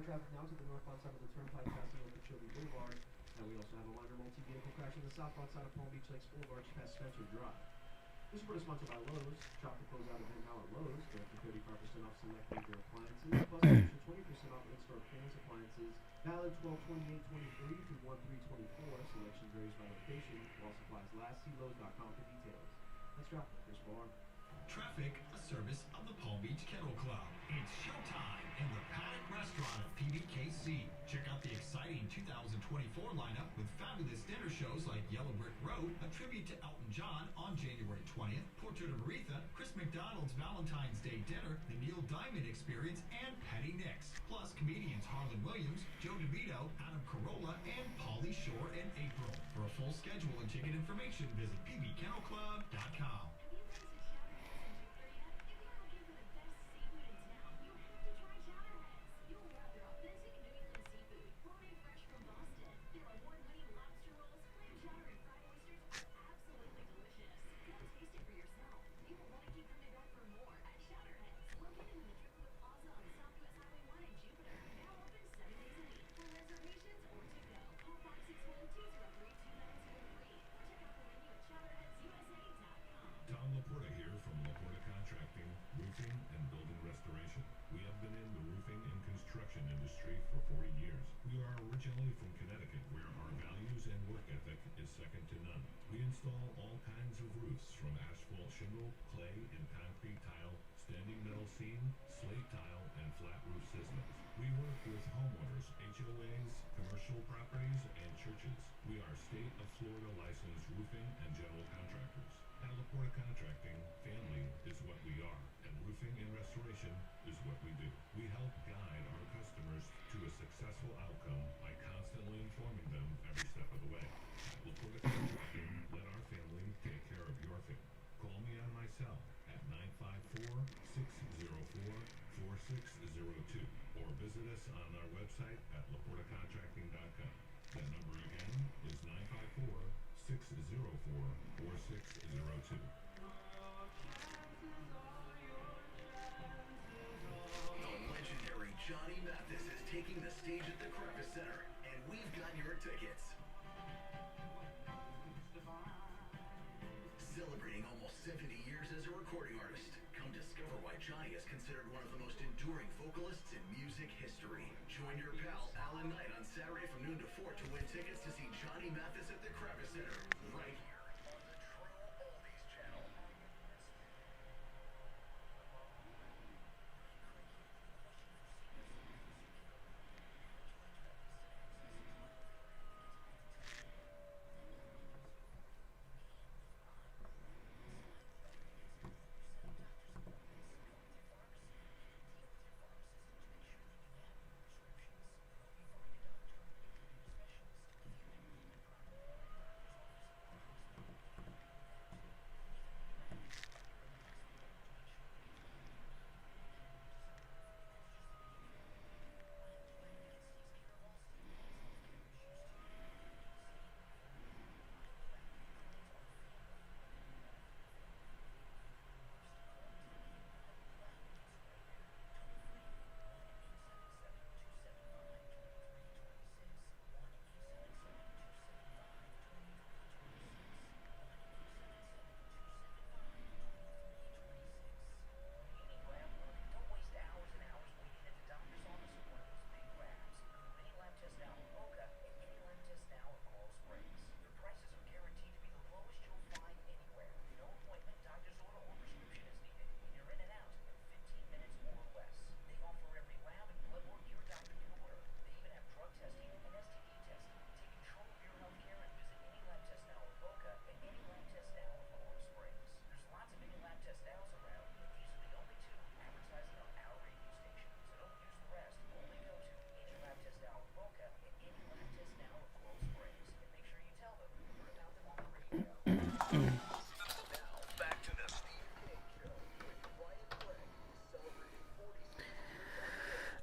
Traffic now to the northbound side of the turnpike, passing over Chili Boulevard. And we also have a minor multi-vehicle crash on the southbound side of Palm Beach Lakes Boulevard, past Spencer Drive. This report is sponsored by Lowe's. Shop the closeout event now at Lowe's. Go for 35% off select major appliances, plus an extra 20% off in-store appearance appliances. Valid 12/28/23 to 1/3/24. Selection varies by location. While supplies last, see Lowe's.com for details. Let's drop it, Chris Barr. Traffic, a service of the Palm Beach Kennel Club. It's showtime in the Paddock Restaurant at PBKC. Check out the exciting 2024 lineup with fabulous dinner shows like Yellow Brick Road, a tribute to Elton John on January 20th, Portrait of Aretha, Chris McDonald's Valentine's Day Dinner, the Neil Diamond Experience, and Patty Nix. Plus comedians Harlan Williams, Joe DeVito, Adam Carolla, and Pauly Shore in April. For a full schedule and ticket information, visit pbkennelclub.com. The legendary Johnny Mathis is taking the stage at the Crevice Center, and we've got your tickets. Celebrating almost 70 years as a recording artist, come discover why Johnny is considered one of the most enduring vocalists in music history. Join your pal Alan Knight on Saturday from noon to 4 to win tickets to see Johnny Mathis at the Crevice Center, right here on the True Oldies Channel.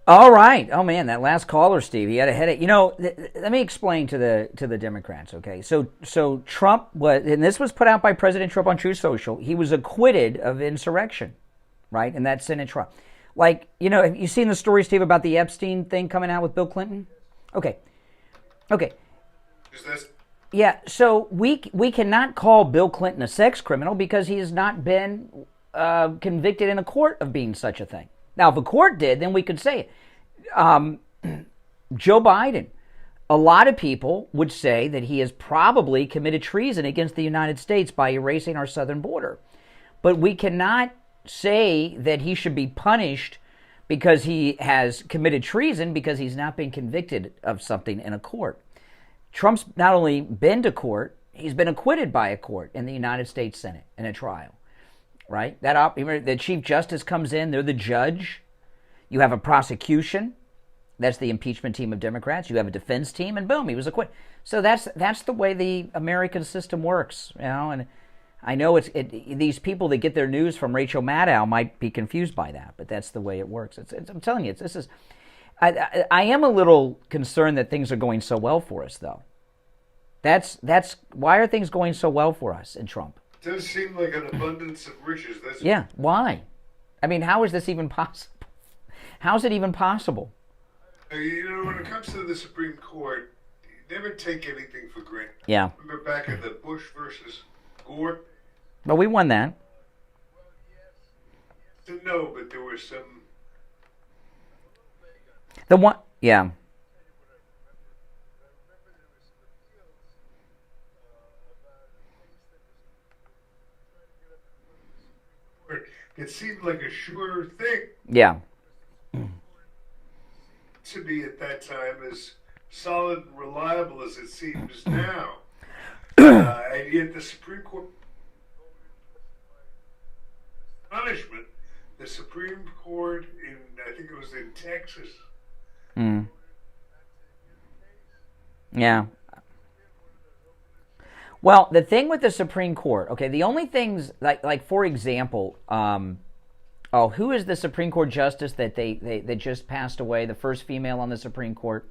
All right. Oh man, that last caller, Steve, he had a headache. You know, let me explain to the Democrats. Okay, so Trump was, and this was put out by President Trump on Truth Social. He was acquitted of insurrection, right? And that Senate trial. Like, you know, have you seen the story, Steve, about the Epstein thing coming out with Bill Clinton? Okay. Is this? Yeah. So we cannot call Bill Clinton a sex criminal because he has not been convicted in a court of being such a thing. Now, if a court did, then we could say it. Joe Biden, a lot of people would say that he has probably committed treason against the United States by erasing our southern border. But we cannot say that he should be punished because he has committed treason because he's not been convicted of something in a court. Trump's not only been to court, he's been acquitted by a court in the United States Senate in a trial. Right? The Chief Justice comes in, they're the judge. You have a prosecution. That's the impeachment team of Democrats. You have a defense team, and boom, he was acquitted. So that's the way the American system works, you know. And I know these people that get their news from Rachel Maddow might be confused by that, but that's the way it works. I'm telling you, I am a little concerned that things are going so well for us, though. That's why are things going so well for us in Trump? It does seem like an abundance of riches. Yeah, why? I mean, how is this even possible? How is it even possible? You know, when it comes to the Supreme Court, you never take anything for granted. Yeah. Remember back at the Bush versus Gore? Well, we won that. No, but there was some... The one, yeah. It seemed like a sure thing. Yeah. To be at that time as solid and reliable as it seems now. And yet the Supreme Court punishment, the Supreme Court in, I think it was in Texas. Yeah. Well, the thing with the Supreme Court, okay, the only things, like for example, who is the Supreme Court justice that just passed away, the first female on the Supreme Court?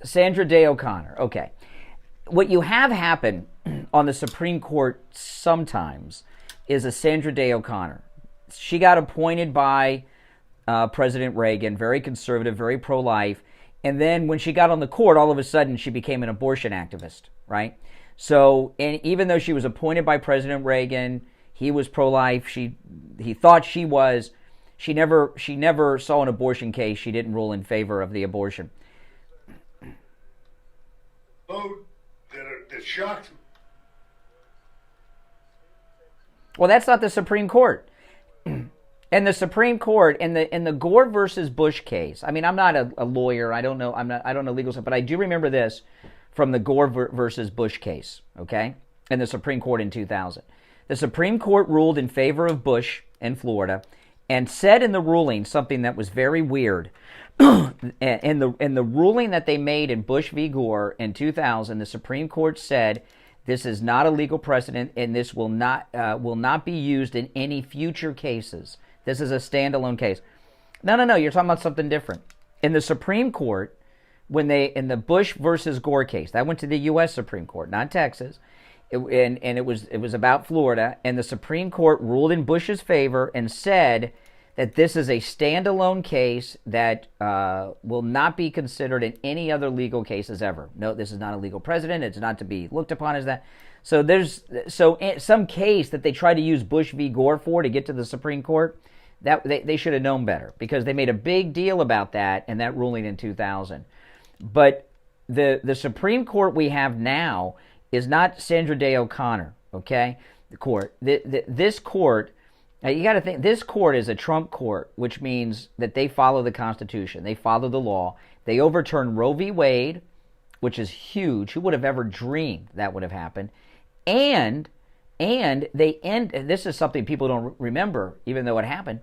Sandra Day O'Connor, okay. What you have happen on the Supreme Court sometimes is a Sandra Day O'Connor. She got appointed by President Reagan, very conservative, very pro-life. And then when she got on the court, all of a sudden she became an abortion activist, right? So, and even though she was appointed by President Reagan, he was pro-life. He thought she was. She never saw an abortion case. She didn't rule in favor of the abortion. Vote that shocked me. Well, that's not the Supreme Court. And the Supreme Court in the Gore versus Bush case. I mean, I'm not a lawyer. I don't know legal stuff, but I do remember this from the Gore versus Bush case. Okay, in the Supreme Court in 2000, the Supreme Court ruled in favor of Bush in Florida, and said in the ruling something that was very weird. in the ruling that they made in Bush v. Gore in 2000, the Supreme Court said this is not a legal precedent, and this will not be used in any future cases. This is a standalone case. No, you're talking about something different. In the Supreme Court, in the Bush versus Gore case, that went to the U.S. Supreme Court, not Texas, and it was about Florida, and the Supreme Court ruled in Bush's favor and said that this is a standalone case that will not be considered in any other legal cases ever. No, this is not a legal precedent. It's not to be looked upon as that. So there's some case that they tried to use Bush v. Gore for to get to the Supreme Court, that they should have known better, because they made a big deal about that and that ruling in 2000. But the Supreme Court we have now is not Sandra Day O'Connor, okay? The court. This court, you got to think, this court is a Trump court, which means that they follow the Constitution. They follow the law. They overturned Roe v. Wade, which is huge. Who would have ever dreamed that would have happened? And they end, this is something people don't remember, even though it happened.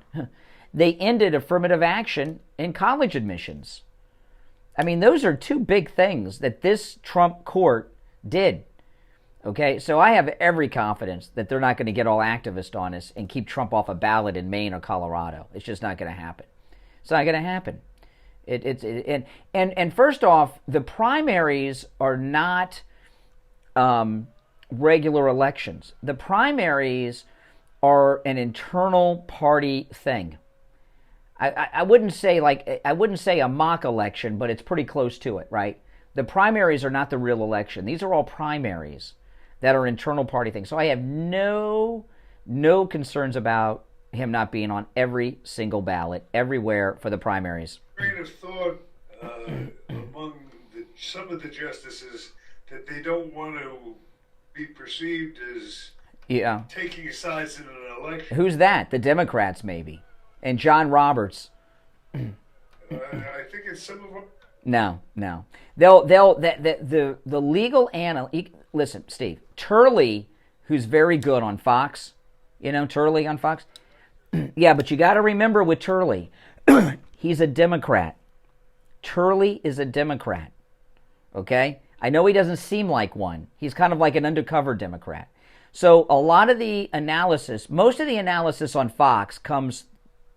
They ended affirmative action in college admissions. I mean, those are two big things that this Trump court did. Okay, so I have every confidence that they're not going to get all activist on us and keep Trump off a ballot in Maine or Colorado. It's just not going to happen. It's not going to happen. And first off, the primaries are not regular elections. The primaries are an internal party thing. I wouldn't say a mock election, but it's pretty close to it, right? The primaries are not the real election. These are all primaries that are internal party things. So I have no concerns about him not being on every single ballot, everywhere for the primaries. Train of thought among some of the justices that they don't want to be perceived as taking sides in an election. Who's that? The Democrats, maybe. And John Roberts. I think it's some of them. No. The legal listen, Steve, Turley, who's very good on Fox, Turley on Fox. Yeah, but you got to remember with Turley, he's a Democrat. Turley is a Democrat. Okay? I know he doesn't seem like one. He's kind of like an undercover Democrat. So a lot of the analysis, most of the analysis on Fox comes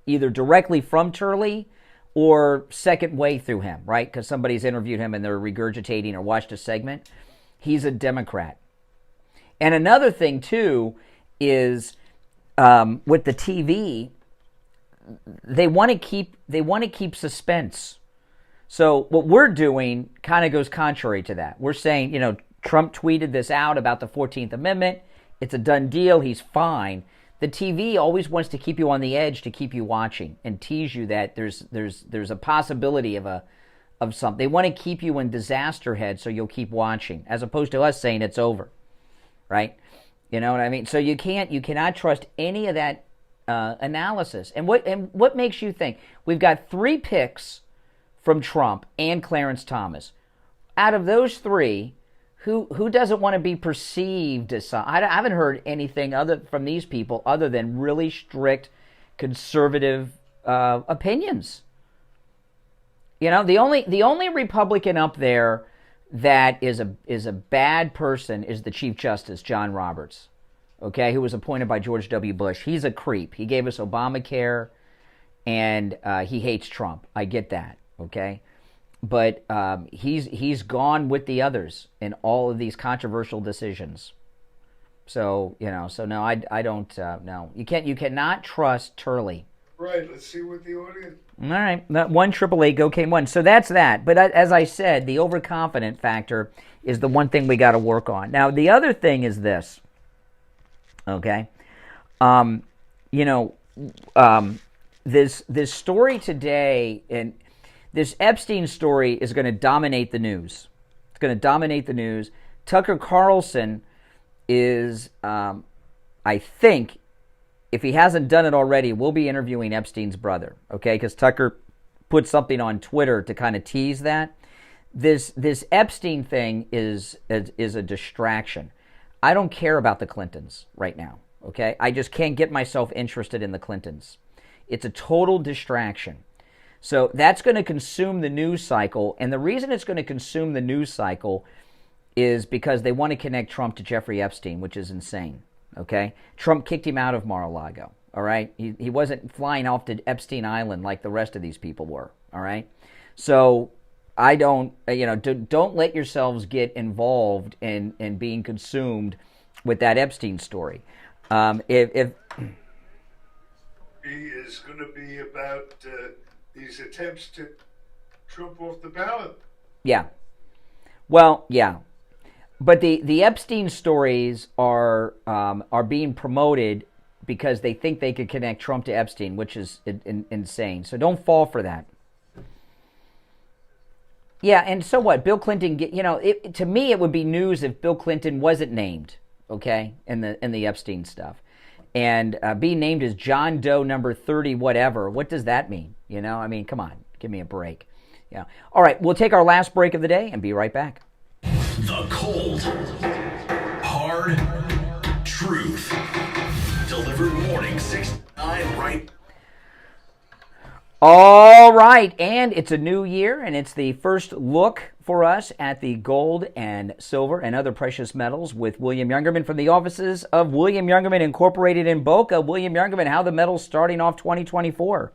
either directly from Turley or second way through him, right? Because somebody's interviewed him and they're regurgitating or watched a segment. He's a Democrat. And another thing, too, is with the TV, they want to keep suspense. So what we're doing kind of goes contrary to that. We're saying, Trump tweeted this out about the 14th Amendment. It's a done deal. He's fine. The TV always wants to keep you on the edge, to keep you watching and tease you that there's a possibility of something. They want to keep you in disaster head so you'll keep watching, as opposed to us saying it's over, right? You know what I mean? So you cannot trust any of that analysis. And what makes you think? We've got 3 picks from Trump and Clarence Thomas. Out of those 3, who doesn't want to be perceived as some? I haven't heard anything from these people other than really strict conservative opinions. The only Republican up there that is a bad person is the Chief Justice, John Roberts, okay, who was appointed by George W. Bush. He's a creep. He gave us Obamacare, and he hates Trump. I get that, okay? But he's gone with the others in all of these controversial decisions. So, so no, I don't, no. You cannot trust Turley. Right, let's see what the audience... All right, 1-888-GO-CANE-1. So that's that. But as I said, the overconfident factor is the one thing we got to work on. Now, the other thing is this, okay? This story today, and this Epstein story is going to dominate the news. It's going to dominate the news. Tucker Carlson is, I think, if he hasn't done it already, will be interviewing Epstein's brother, okay? Because Tucker put something on Twitter to kind of tease that. This Epstein thing is a distraction. I don't care about the Clintons right now, okay? I just can't get myself interested in the Clintons. It's a total distraction. So that's going to consume the news cycle, and the reason it's going to consume the news cycle is because they want to connect Trump to Jeffrey Epstein, which is insane. Okay, Trump kicked him out of Mar-a-Lago. All right, he wasn't flying off to Epstein Island like the rest of these people were. All right, so I don't, don't let yourselves get involved in being consumed with that Epstein story. If he is going to be about these attempts to Trump off the ballot. Yeah, well, yeah. But the Epstein stories are being promoted because they think they could connect Trump to Epstein, which is insane. So don't fall for that. Yeah, and so what? Bill Clinton, to me it would be news if Bill Clinton wasn't named, okay, in the Epstein stuff, and being named as John Doe number 30 whatever. What does that mean? I mean, come on, give me a break. Yeah. All right, we'll take our last break of the day and be right back. The cold, hard truth. Delivered morning 6 to 9 right. All right, and it's a new year, and it's the first look for us at the gold and silver and other precious metals with William Youngerman from the offices of William Youngerman Incorporated in Boca. William Youngerman, how the metals starting off 2024?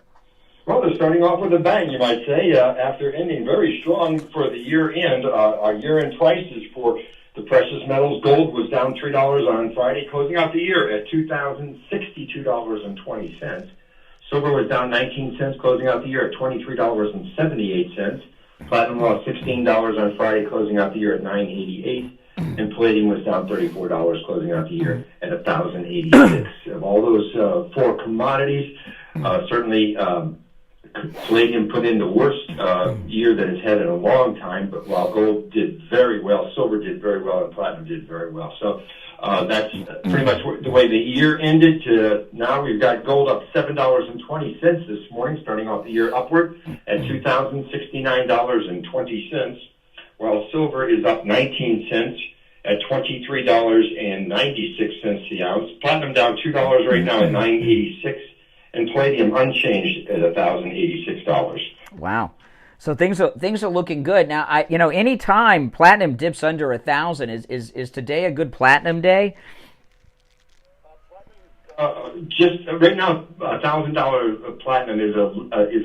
Well, they're starting off with a bang, you might say, after ending very strong for the year-end. Our year-end prices for the precious metals, gold was down $3 on Friday, closing out the year at $2,062.20. Silver was down 19 cents, closing out the year at $23.78. Platinum lost $16 on Friday, closing out the year at $9.88. And palladium was down $34, closing out the year at $1,086. Of all those four commodities, certainly palladium put in the worst year that it's had in a long time, but while gold did very well, silver did very well, and platinum did very well. So that's pretty much the way the year ended. To now we've got gold up $7.20 this morning, starting off the year upward at $2,069.20, while silver is up 19 cents at $23.96 the ounce. Platinum down $2 right now at $9.86. And palladium unchanged at $1,086. Wow. So things are looking good. Now, any time platinum dips under 1,000, is today a good platinum day? Just right now, $1,000 platinum is a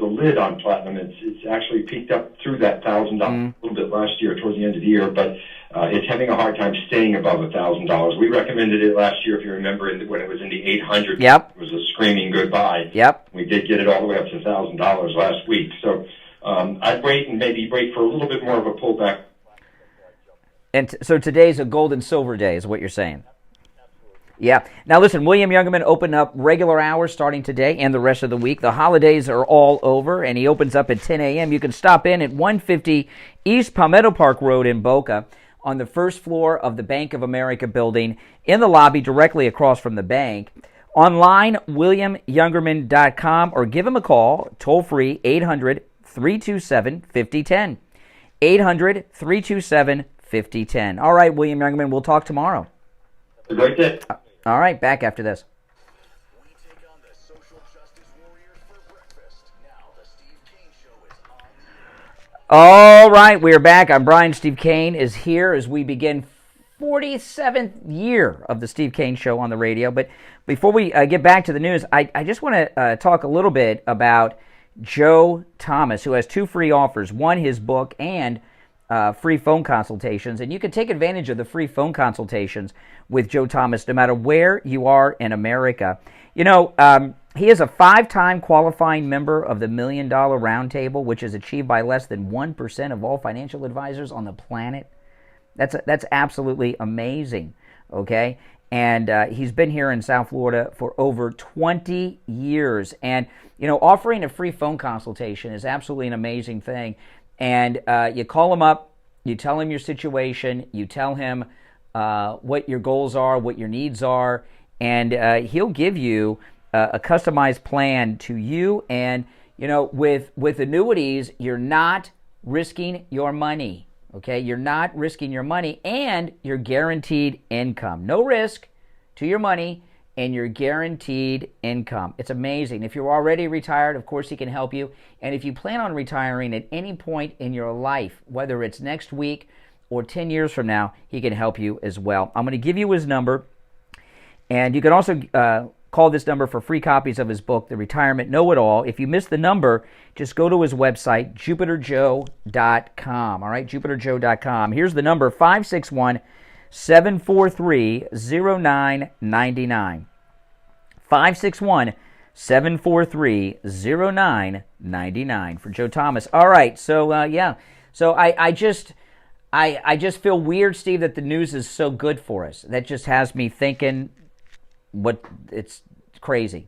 lid on platinum. It's actually peaked up through that $1,000 a little bit last year, towards the end of the year, but it's having a hard time staying above $1,000. We recommended it last year, if you remember, when it was in the 800s. Yep. It was a screaming goodbye. Yep. We did get it all the way up to $1,000 last week. So I'd wait and maybe wait for a little bit more of a pullback. And so today's a gold and silver day, is what you're saying? Yeah. Now listen, William Youngerman opened up regular hours starting today and the rest of the week. The holidays are all over, and he opens up at 10 a.m. You can stop in at 150 East Palmetto Park Road in Boca on the first floor of the Bank of America building, in the lobby directly across from the bank. Online, WilliamYoungerman.com, or give him a call, toll-free, 800-327-5010. 800-327-5010. All right, William Youngerman, we'll talk tomorrow. Have a great day. All right, back after this. We take on the social justice warriors for breakfast. Now the Steve Kane Show is on. All right, we're back. I'm Brian. Steve Kane is here as we begin 47th year of the Steve Kane Show on the radio. But before we get back to the news, I just want to talk a little bit about Joe Thomas, who has two free offers. One, his book, and free phone consultations, and you can take advantage of the free phone consultations with Joe Thomas no matter where you are in America. You know, he is a 5-time qualifying member of the $1 Million Roundtable, which is achieved by less than 1% of all financial advisors on the planet. That's absolutely amazing, okay? And he's been here in South Florida for over 20 years. And, you know, offering a free phone consultation is absolutely an amazing thing. And you call him up, you tell him your situation, you tell him what your goals are, what your needs are, and he'll give you a customized plan to you. And, you know, with annuities, you're not risking your money. Okay, you're not risking your money, and you're guaranteed income. No risk to your money, and you're guaranteed income. It's amazing. If you're already retired, of course, he can help you. And if you plan on retiring at any point in your life, whether it's next week or 10 years from now, he can help you as well. I'm going to give you his number, and you can also call this number for free copies of his book, The Retirement Know-It-All. If you missed the number, just go to his website, JupiterJoe.com. All right, JupiterJoe.com. Here's the number, 561-743-0999. 561-743-0999 for Joe Thomas. All right, so yeah. So I just feel weird, Steve, that the news is so good for us. That just has me thinking, it's crazy.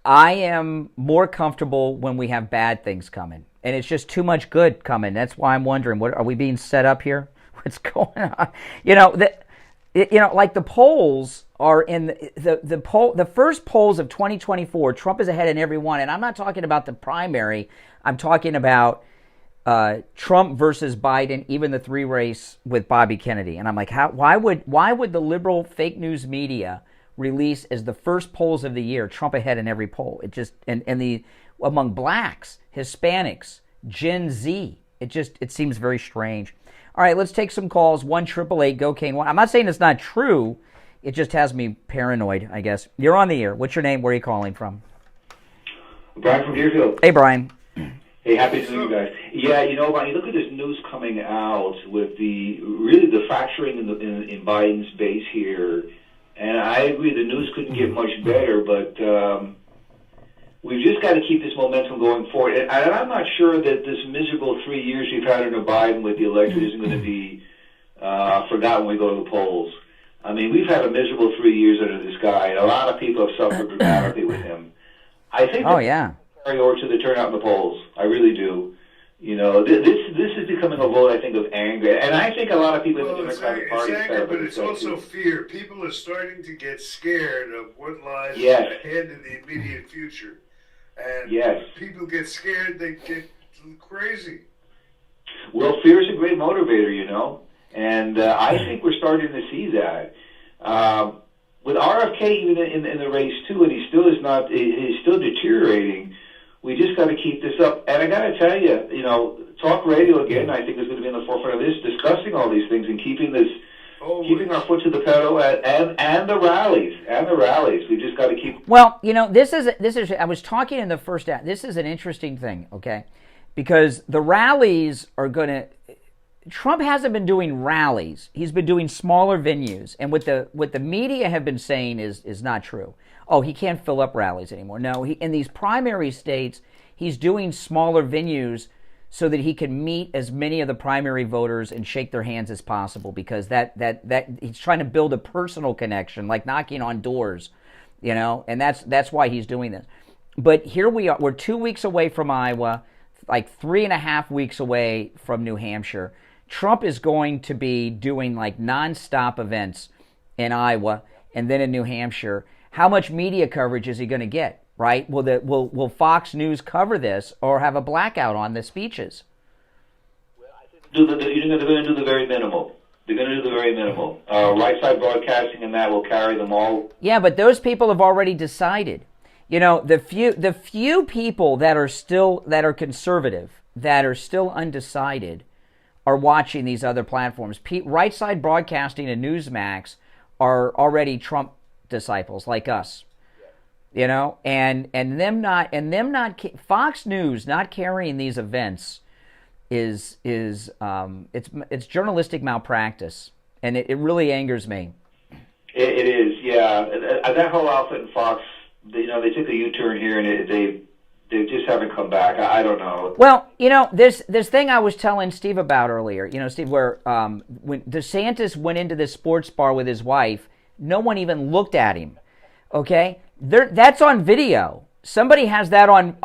I am more comfortable when we have bad things coming, and it's just too much good coming. That's why I'm wondering, what are we being set up here? What's going on? You know, like the polls are in the first polls of 2024. Trump is ahead in every one, and I'm not talking about the primary. I'm talking about Trump versus Biden, even the 3 race with Bobby Kennedy. And I'm like, why would the liberal fake news media release as the first polls of the year Trump ahead in every poll? It just and the among blacks, Hispanics, Gen Z, it seems very strange. All right, let's take some calls. 1-888-GO-CANE1. I'm not saying it's not true. It just has me paranoid, I guess. You're on the air. What's your name? Where are you calling from? Brian from Deerfield. Hey, Brian. Hey, happy to see you guys. Yeah, you know, Brian, you look at this news coming out with the fracturing in Biden's base here, and I agree the news couldn't get much better, but we've just got to keep this momentum going forward. And I'm not sure that this miserable 3 years we've had under Biden with the electorate isn't going to be forgotten when we go to the polls. I mean, we've had a miserable 3 years under this guy, and a lot of people have suffered dramatically with him. I think carry over to the turnout in the polls. I really do. You know, this is becoming a vote, I think, of anger. And I think a lot of people in the Democratic Party... It's anger, but it's also fear. People are starting to get scared of what lies ahead in the immediate future. And people get scared, they get crazy. Well, fear is a great motivator, you know. And I think we're starting to see that. With RFK even in the race, too, and he's still deteriorating. We just got to keep this up. And I got to tell you, you know, talk radio again, I think is going to be in the forefront of this, discussing all these things and keeping our foot to the pedal and the rallies. We just got to keep. Well, you know, this is. I was talking in the first hour. This is an interesting thing, okay? Because the rallies are going to. Trump hasn't been doing rallies. He's been doing smaller venues, and what the media have been saying is not true. Oh, he can't fill up rallies anymore. No, in these primary states, he's doing smaller venues so that he can meet as many of the primary voters and shake their hands as possible, because that he's trying to build a personal connection, like knocking on doors, you know, and that's why he's doing this. But here we are. We're 2 weeks away from Iowa, like 3.5 weeks away from New Hampshire. Trump is going to be doing like nonstop events in Iowa and then in New Hampshire. How much media coverage is he going to get, right? Will Fox News cover this or have a blackout on the speeches? They're going to do the very minimal. They're going to do the very minimal. Right Side Broadcasting and that will carry them all. Yeah, but those people have already decided. You know, the few people that are conservative, that are still undecided, are watching these other platforms. Right Side Broadcasting and Newsmax are already Trump disciples like us. You know, and them not Fox News not carrying these events is it's journalistic malpractice, and it really angers me. It is, yeah. That whole outfit in Fox, they took a U-turn here, and they just haven't come back. I don't know. Well, this thing I was telling Steve about earlier, Steve, where when DeSantis went into this sports bar with his wife, no one even looked at him. Okay, that's on video. Somebody has that on.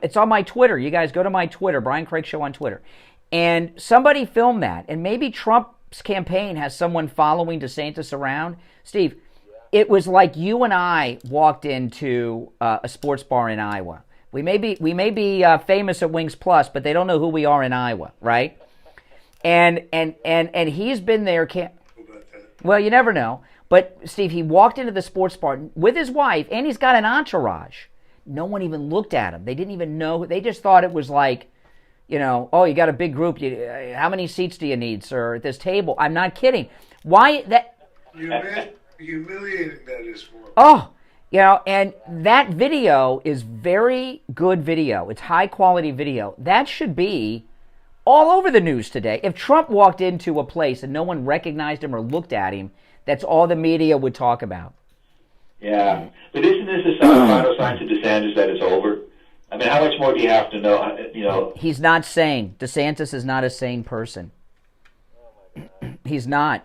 It's on my Twitter. You guys go to my Twitter, Brian Craig Show on Twitter, and somebody filmed that. And maybe Trump's campaign has someone following DeSantis around. Steve, it was like you and I walked into a sports bar in Iowa. We may be famous at Wings Plus, but they don't know who we are in Iowa, right? And he's been there. Well, you never know. But, Steve, he walked into the sports bar with his wife, and he's got an entourage. No one even looked at him. They didn't even know. They just thought it was like, oh, you got a big group. How many seats do you need, sir, at this table? I'm not kidding. Why that? Humiliating that is for him. Oh, and that video is very good video. It's high-quality video. That should be all over the news today. If Trump walked into a place and no one recognized him or looked at him, that's all the media would talk about. Yeah. But isn't this a final sign to DeSantis that it's over? I mean, how much more do you have to know? He's not sane. DeSantis is not a sane person. He's not.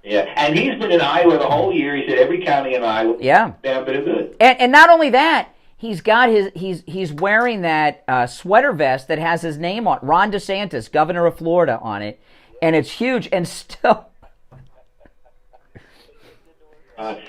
Yeah, and he's been in Iowa the whole year. He said every county in Iowa. Yeah. Damn bit of good. And not only that, he's got he's wearing that sweater vest that has his name on, Ron DeSantis, governor of Florida, on it, and it's huge. And still,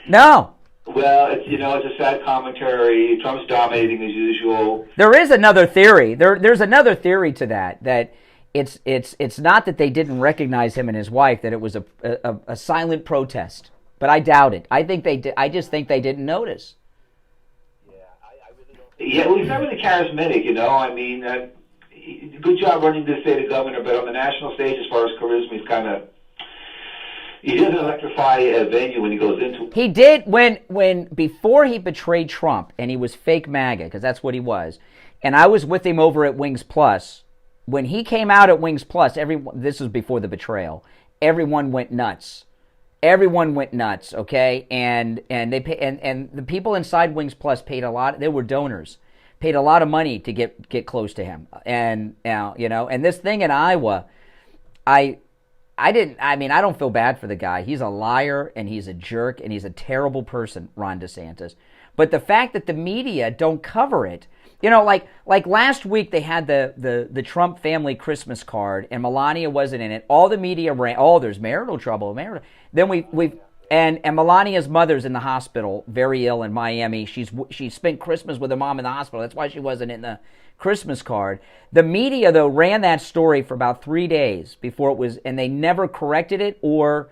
no. Well, it's a sad commentary. Trump's dominating as usual. There is another theory. There's another theory to that it's not that they didn't recognize him and his wife, that it was a silent protest. But I doubt it. I think they did. I just think they didn't notice. Yeah, well, he's not really charismatic, I mean, good job running this state of governor, but on the national stage, as far as charisma, he's kind of. He doesn't electrify a venue when he goes into it. He did when before he betrayed Trump, and he was fake MAGA, because that's what he was. And I was with him over at Wings Plus. When he came out at Wings Plus, this was before the betrayal. Everyone went nuts. Everyone went nuts. Okay, and the people inside Wings Plus paid a lot. They were donors, paid a lot of money to get close to him. And now and this thing in Iowa, I don't feel bad for the guy. He's a liar, and he's a jerk, and he's a terrible person, Ron DeSantis. But the fact that the media don't cover it, like last week they had the Trump family Christmas card, and Melania wasn't in it. All the media ran, there's marital trouble. Then and Melania's mother's in the hospital, very ill in Miami. She spent Christmas with her mom in the hospital. That's why she wasn't in the Christmas card. The media, though, ran that story for about 3 days before it was, and they never corrected it or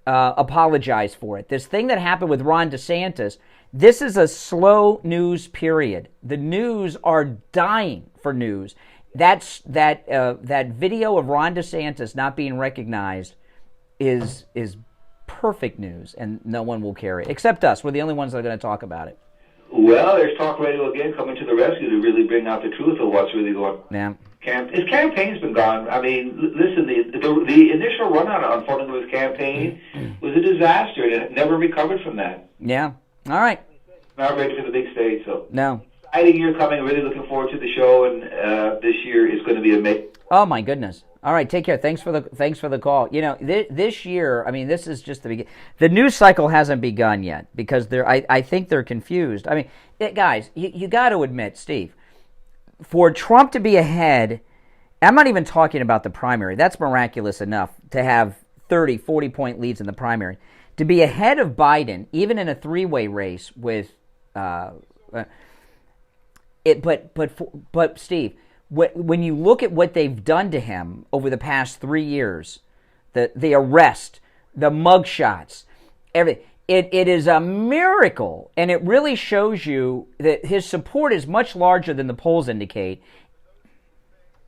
apologized for it. This thing that happened with Ron DeSantis, this is a slow news period. The news are dying for news. That video of Ron DeSantis not being recognized is perfect news, and no one will carry it except us. We're the only ones that are going to talk about it. Well, there's talk radio again coming to the rescue to really bring out the truth of what's really going on. Yeah. His campaign's been gone. I mean, listen, the initial run on funding of his campaign was a disaster, and it never recovered from that. Yeah. All right. Not ready for the big stage, so. No. Exciting year coming. Really looking forward to the show, and this year is going to be amazing. Oh my goodness. All right, take care. Thanks for the call. This year, I mean, this is just the beginning. The news cycle hasn't begun yet because I think they're confused. I mean, guys, you got to admit, Steve, for Trump to be ahead, I'm not even talking about the primary. That's miraculous enough to have 30, 40-point leads in the primary. To be ahead of Biden, even in a three-way race with, but Steve, when you look at what they've done to him over the past 3 years, the arrest, the mugshots, everything, it is a miracle, and it really shows you that his support is much larger than the polls indicate.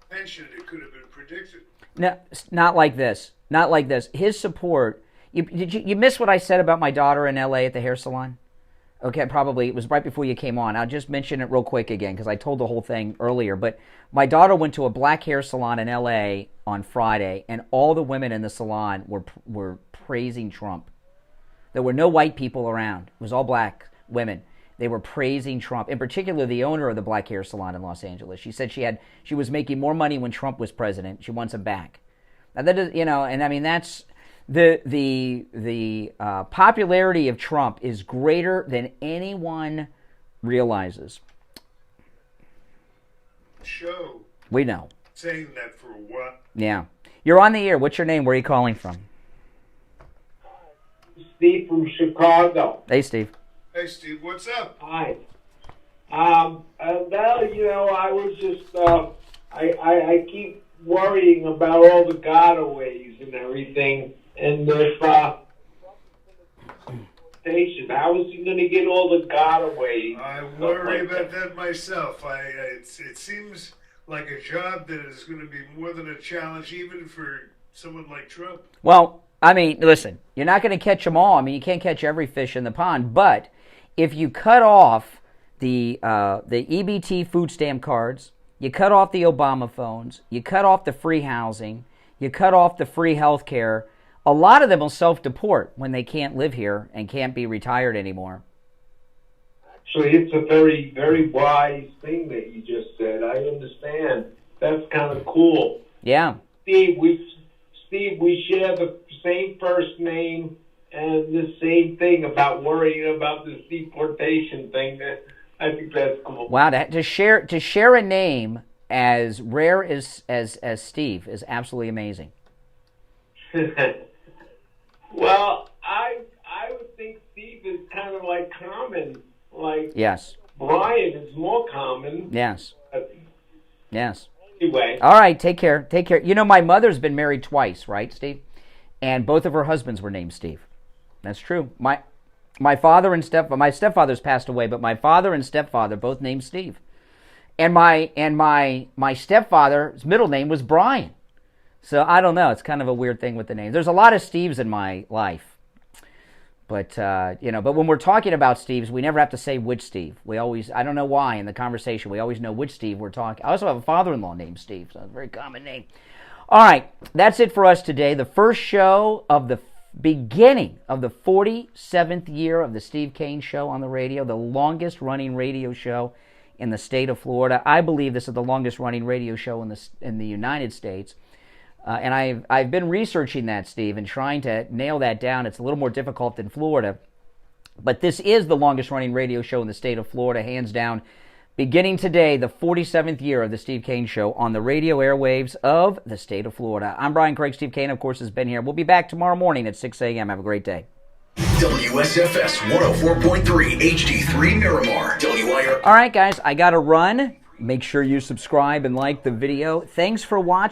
Mentioned it could have been predicted. No, not like this. Not like this. His support. You miss what I said about my daughter in L.A. at the hair salon? Okay, probably. It was right before you came on. I'll just mention it real quick again because I told the whole thing earlier. But my daughter went to a black hair salon in L.A. on Friday, and all the women in the salon were praising Trump. There were no white people around. It was all black women. They were praising Trump. In particular, the owner of the black hair salon in Los Angeles. She said she was making more money when Trump was president. She wants him back. Now that is, and I mean that's the popularity of Trump is greater than anyone realizes. Show. We know. Saying that for what? Yeah. You're on the air. What's your name? Where are you calling from? Steve from Chicago. Hey, Steve. Hey, Steve, what's up? Hi. Well, I was just, I keep worrying about all the gotaways and everything, and if, how is he going to get all the gotaways? I worry about that myself. It seems like a job that is going to be more than a challenge, even for someone like Trump. Well, I mean, listen, you're not going to catch them all. I mean, you can't catch every fish in the pond, but if you cut off the EBT food stamp cards, you cut off the Obama phones, you cut off the free housing, you cut off the free health care, a lot of them will self-deport when they can't live here and can't be retired anymore. Actually, it's a very, very wise thing that you just said. I understand. That's kind of cool. Yeah. Steve, we share the same first name and the same thing about worrying about this deportation thing. I think that's cool. Wow, to share a name as rare as Steve is absolutely amazing. Well, I would think Steve is kind of like common. Like yes. Brian is more common. Yes. Yes. Anyway. All right, take care. Take care. You know, my mother's been married twice, right, Steve? And both of her husbands were named Steve. That's true. My father and my stepfather's passed away, but my father and stepfather both named Steve. And my stepfather's middle name was Brian. So I don't know. It's kind of a weird thing with the names. There's a lot of Steves in my life. But, but when we're talking about Steves, we never have to say which Steve. We always, I don't know why, in the conversation, we always know which Steve we're talking. I also have a father-in-law named Steve, so it's a very common name. All right, that's it for us today. The first show of the beginning of the 47th year of the Steve Kane Show on the radio, the longest-running radio show in the state of Florida. I believe this is the longest-running radio show in the United States. And I've been researching that, Steve, and trying to nail that down. It's a little more difficult than Florida. But this is the longest-running radio show in the state of Florida, hands down. Beginning today, the 47th year of the Steve Kane Show on the radio airwaves of the state of Florida. I'm Brian Craig. Steve Kane, of course, has been here. We'll be back tomorrow morning at 6 a.m. Have a great day. WSFS 104.3 HD3 Miramar. WIR. All right, guys, I got to run. Make sure you subscribe and like the video. Thanks for watching.